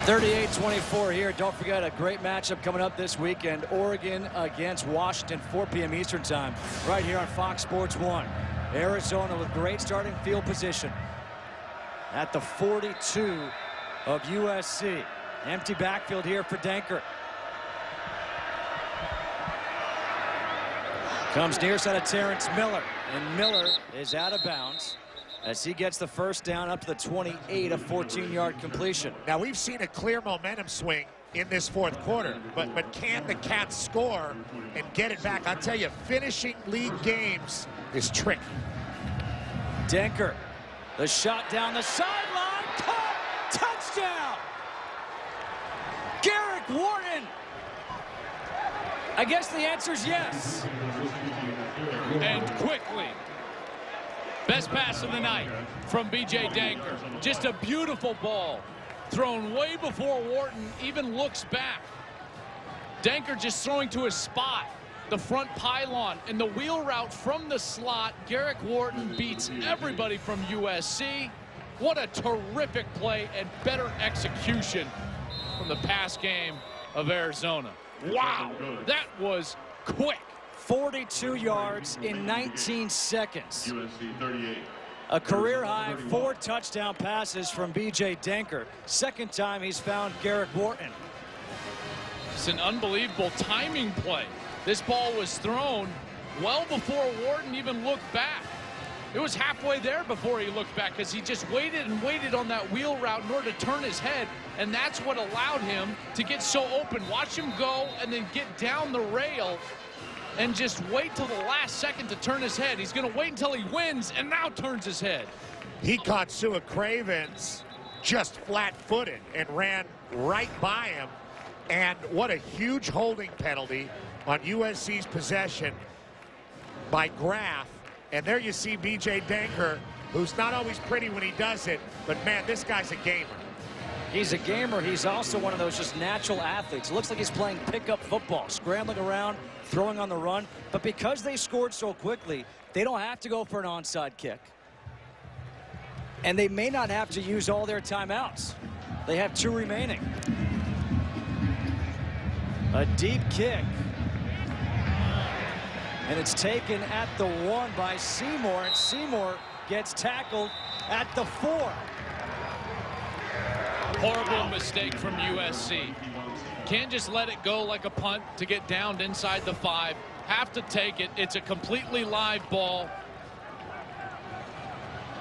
38-24 here. Don't forget a great matchup coming up this weekend. Oregon against Washington, 4 p.m. Eastern time, right here on Fox Sports 1. Arizona with great starting field position at the 42 of USC. Empty backfield here for Dankert. Comes near side of Terrence Miller, and Miller is out of bounds as he gets the first down up to the 28, a 14-yard completion. Now, we've seen a clear momentum swing in this 4th quarter, but can the Cats score and get it back? I'll tell you, finishing league games is tricky. Dankert, the shot down the sideline, caught, touchdown! Garrick Wharton! I guess the answer is yes. And quickly. Best pass of the night from B.J. Dankert. Just a beautiful ball thrown way before Wharton even looks back. Dankert just throwing to his spot, the front pylon, and the wheel route from the slot. Garrick Wharton beats everybody from USC. What a terrific play and better execution from the pass game of Arizona. Wow, that was quick. 42 yards in 19 seconds. A career-high 4 touchdown passes from B.J. Dankert. Second time he's found Garrick Wharton. It's an unbelievable timing play. This ball was thrown well before Wharton even looked back. It was halfway there before he looked back because he just waited and waited on that wheel route in order to turn his head, and that's what allowed him to get so open. Watch him go and then get down the rail and just wait till the last second to turn his head. He's going to wait until he wins and now turns his head. He caught Sua Cravens just flat-footed and ran right by him. And what a huge holding penalty on USC's possession by Graff. And there you see B.J. Danker, who's not always pretty when he does it, but man, this guy's a gamer. He's a gamer. He's also one of those just natural athletes. It looks like he's playing pickup football, scrambling around, throwing on the run. But because they scored so quickly, they don't have to go for an onside kick. And they may not have to use all their timeouts. They have 2 remaining. A deep kick. And it's taken at the 1 by Seymour, and Seymour gets tackled at the 4. Horrible mistake from USC. Can't just let it go like a punt to get downed inside the 5. Have to take it. It's a completely live ball.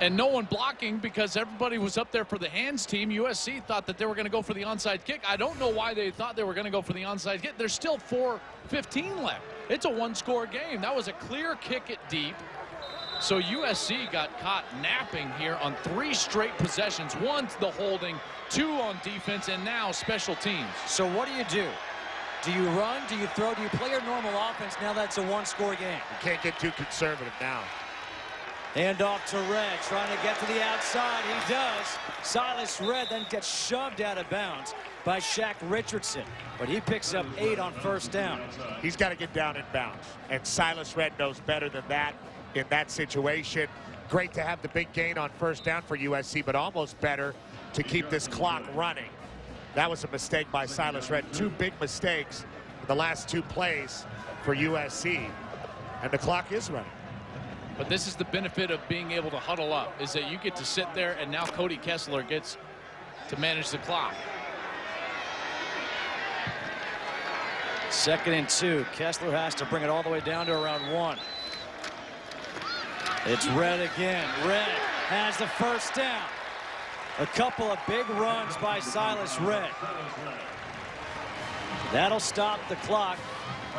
And no one blocking because everybody was up there for the hands team. USC thought that they were going to go for the onside kick. I don't know why they thought they were going to go for the onside kick. There's still 4:15 left. It's a 1-score game. That was a clear kick it deep. So USC got caught napping here on 3 straight possessions. 1 the holding, 2 on defense, and now special teams. So what do? Do you run? Do you throw? Do you play your normal offense now that's a 1-score game? You can't get too conservative now. Hand off to Red, trying to get to the outside. He does. Silas Red then gets shoved out of bounds by Shaq Richardson. But he picks up 8 on first down. He's got to get down in bounds. And Silas Red knows better than that in that situation. Great to have the big gain on first down for USC, but almost better to keep this clock running. That was a mistake by Silas Red. 2 big mistakes in the last 2 plays for USC. And the clock is running. But this is the benefit of being able to huddle up, is that you get to sit there, and now Cody Kessler gets to manage the clock. 2nd and 2. Kessler has to bring it all the way down to around 1. It's Red again. Red has the first down. A couple of big runs by Silas Red. That'll stop the clock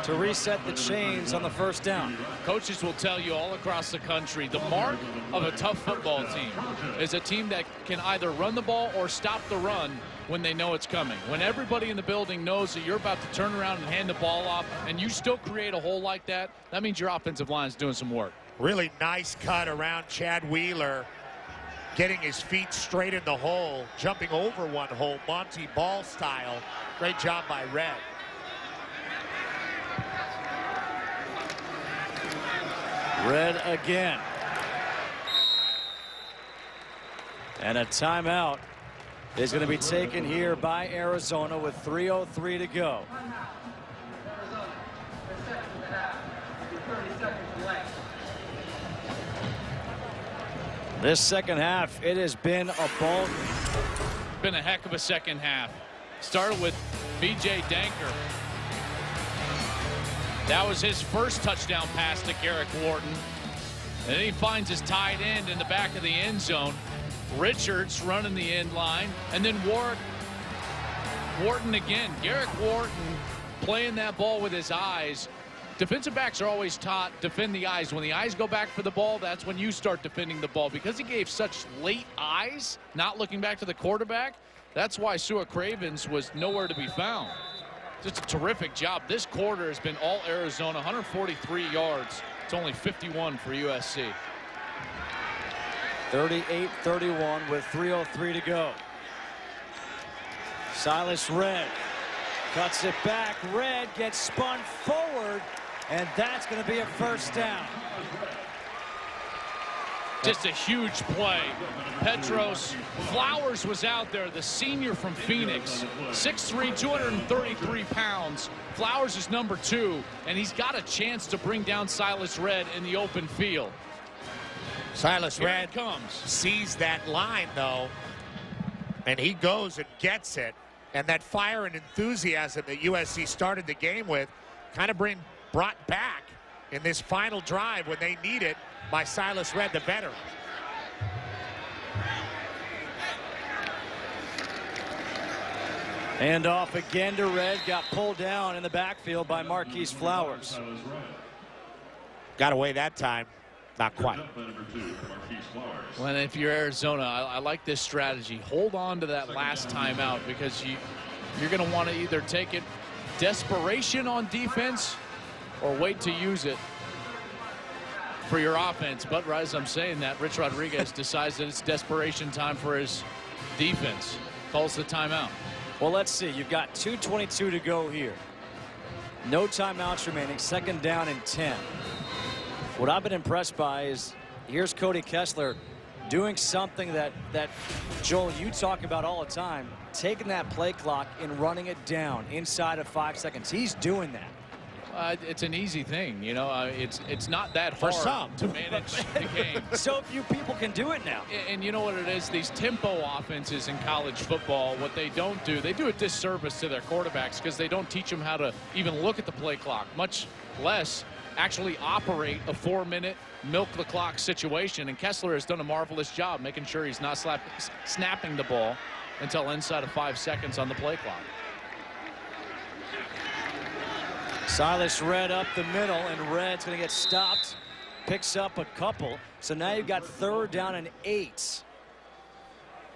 to reset the chains on the first down. Coaches will tell you all across the country, the mark of a tough football team is a team that can either run the ball or stop the run when they know it's coming. When everybody in the building knows that you're about to turn around and hand the ball off and you still create a hole like that, that means your offensive line is doing some work. Really nice cut around Chad Wheeler, getting his feet straight in the hole, jumping over one hole, Monty Ball style. Great job by Red. Red again. And a timeout is going to be taken here by Arizona with 3:03 to go. This second half, it has been a ball game. Been a heck of a second half. Started with B.J. Danker. That was his first touchdown pass to Garrick Wharton. And then he finds his tight end in the back of the end zone. Richards running the end line. And then Wharton again. Garrick Wharton playing that ball with his eyes. Defensive backs are always taught defend the eyes. When the eyes go back for the ball, that's when you start defending the ball. Because he gave such late eyes, not looking back to the quarterback, that's why Sua Cravens was nowhere to be found. Just a terrific job. This quarter has been all Arizona, 143 yards. It's only 51 for USC. 38-31 with 3:03 to go. Silas Red cuts it back. Red gets spun forward, and that's going to be a first down. Just a huge play. Petros Flowers was out there, the senior from Phoenix, 6'3", 233 pounds. Flowers is number 2, and he's got a chance to bring down Silas Red in the open field. Silas Red comes, sees that line, though, and he goes and gets it. And that fire and enthusiasm that USC started the game with kind of brought back in this final drive when they need it by Silas Redd, the veteran. And off again to Redd. Got pulled down in the backfield by Marquise Flowers. Got away that time. Not quite. Well, if you're Arizona, I like this strategy. Hold on to that last timeout because you're going to want to either take it desperation on defense or wait to use it for your offense. But as I'm saying that, Rich Rodriguez decides that it's desperation time for his defense. Calls the timeout. Well, let's see. You've got 2:22 to go here. No timeouts remaining. 2nd down and 10. What I've been impressed by is here's Cody Kessler doing something that Joel, you talk about all the time, taking that play clock and running it down inside of 5 seconds. He's doing that. It's an easy thing, you know. It's not that hard for some to manage the game. So few people can do it now. And you know what it is? These tempo offenses in college football, what they don't do, they do a disservice to their quarterbacks because they don't teach them how to even look at the play clock, much less actually operate a 4-minute milk the clock situation. And Kessler has done a marvelous job making sure he's not snapping the ball until inside of 5 seconds on the play clock. Silas Redd up the middle, and Redd's going to get stopped. Picks up a couple. So now you've got 3rd down and 8.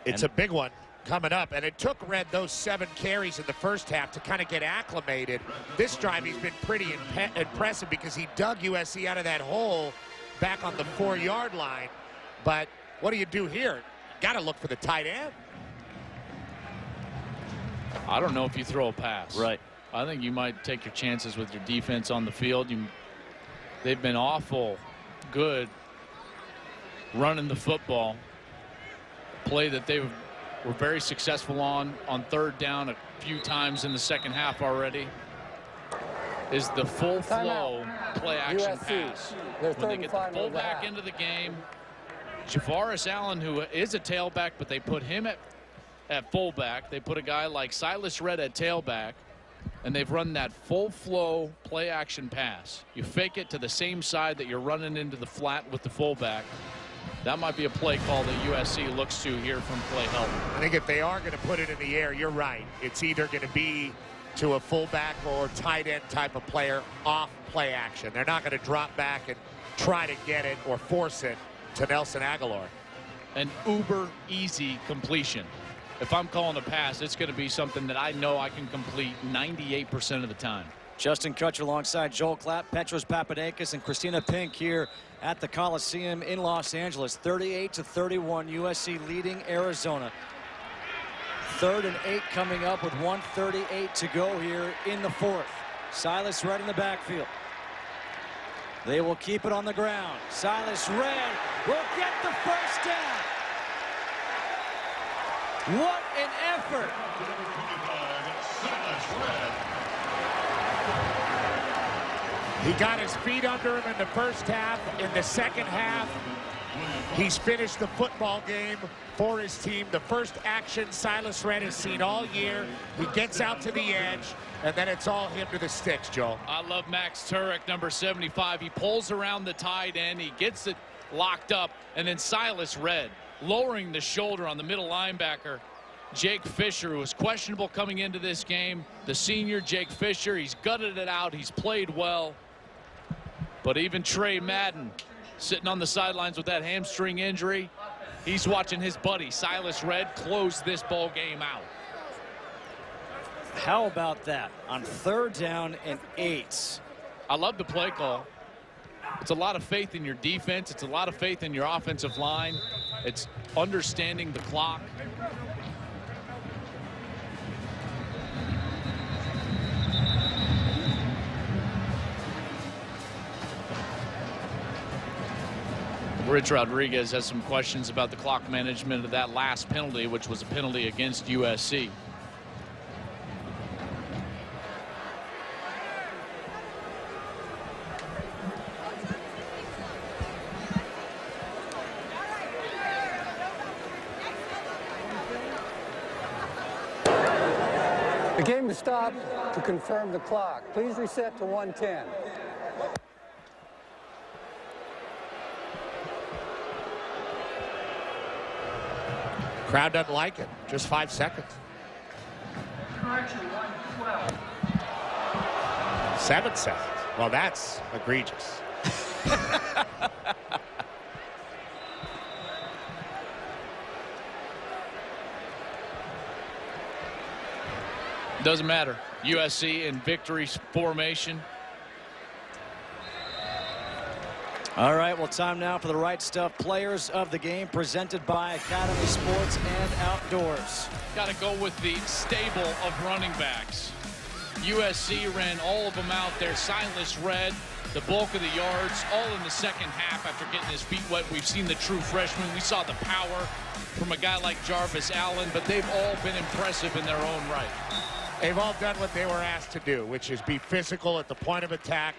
It's a big one coming up, and it took Redd those 7 carries in the first half to kind of get acclimated. This drive, he's been pretty impressive because he dug USC out of that hole back on the 4-yard line. But what do you do here? Got to look for the tight end. I don't know if you throw a pass. Right. I think you might take your chances with your defense on the field. They've been awful good running the football. Play that they were very successful on 3rd down a few times in the second half already is the full flow play action pass. When they get the fullback into the game, Javaris Allen, who is a tailback, but they put him at fullback. They put a guy like Silas Redd at tailback. And they've run that full flow play action pass. You fake it to the same side that you're running into the flat with the fullback. That might be a play call that USC looks to here from play help. I think if they are going to put it in the air, you're right. It's either going to be to a fullback or tight end type of player off play action. They're not going to drop back and try to get it or force it to Nelson Aguilar. An uber easy completion. If I'm calling a pass, it's going to be something that I know I can complete 98% of the time. Justin Kutcher alongside Joel Klatt, Petros Papadakis, and Christina Pink here at the Coliseum in Los Angeles. 38-31, USC leading Arizona. 3rd and 8 coming up with 1:38 to go here in the 4th. Silas Redd in the backfield. They will keep it on the ground. Silas Redd will get the 1st down. What an effort! He got his feet under him in the first half. In the second half, he's finished the football game for his team. The first action Silas Redd has seen all year. He gets out to the edge, and then it's all him to the sticks, Joel. I love Max Turek, number 75. He pulls around the tight end. He gets it locked up, and then Silas Redd lowering the shoulder on the middle linebacker, Jake Fisher, who was questionable coming into this game. The senior Jake Fisher, he's gutted it out. He's played well. But even Trey Madden sitting on the sidelines with that hamstring injury, he's watching his buddy Silas Redd close this ball game out. How about that on 3rd down and 8? I love the play call. It's a lot of faith in your defense. It's a lot of faith in your offensive line. It's understanding the clock. Rich Rodriguez has some questions about the clock management of that last penalty, which was a penalty against USC. The game is stopped to confirm the clock. Please reset to 1:10. Crowd doesn't like it. Just 5 seconds. 7 seconds. Well, that's egregious. Doesn't matter. USC in victory formation. All right, well, time now for the Right Stuff Players of the Game, presented by Academy Sports and Outdoors. Got to go with the stable of running backs. USC ran all of them out there. Silas Red, the bulk of the yards, all in the second half after getting his feet wet. We've seen the true freshman. We saw the power from a guy like Jarvis Allen, but they've all been impressive in their own right. They've all done what they were asked to do, which is be physical at the point of attack,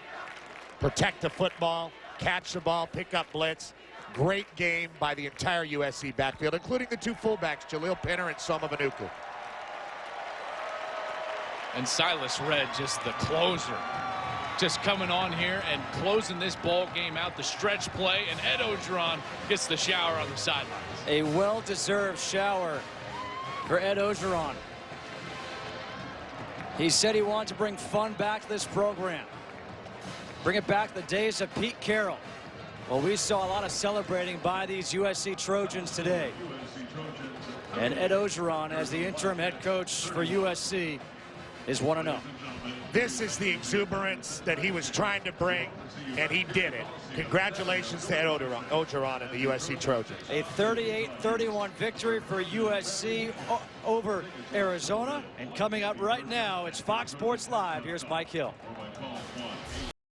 protect the football, catch the ball, pick up blitz. Great game by the entire USC backfield, including the two fullbacks, Jaleel Pinner and Soma Manuku. And Silas Red, just the closer, just coming on here and closing this ball game out. The stretch play, and Ed Ogeron gets the shower on the sidelines. A well-deserved shower for Ed Ogeron. He said he wanted to bring fun back to this program. Bring it back to the days of Pete Carroll. Well, we saw a lot of celebrating by these USC Trojans today. And Ed Ogeron, as the interim head coach for USC, is 1-0. This is the exuberance that he was trying to bring, and he did it. Congratulations to Ed Ogeron and the USC Trojans. A 38-31 victory for USC over Arizona. And coming up right now, it's Fox Sports Live. Here's Mike Hill.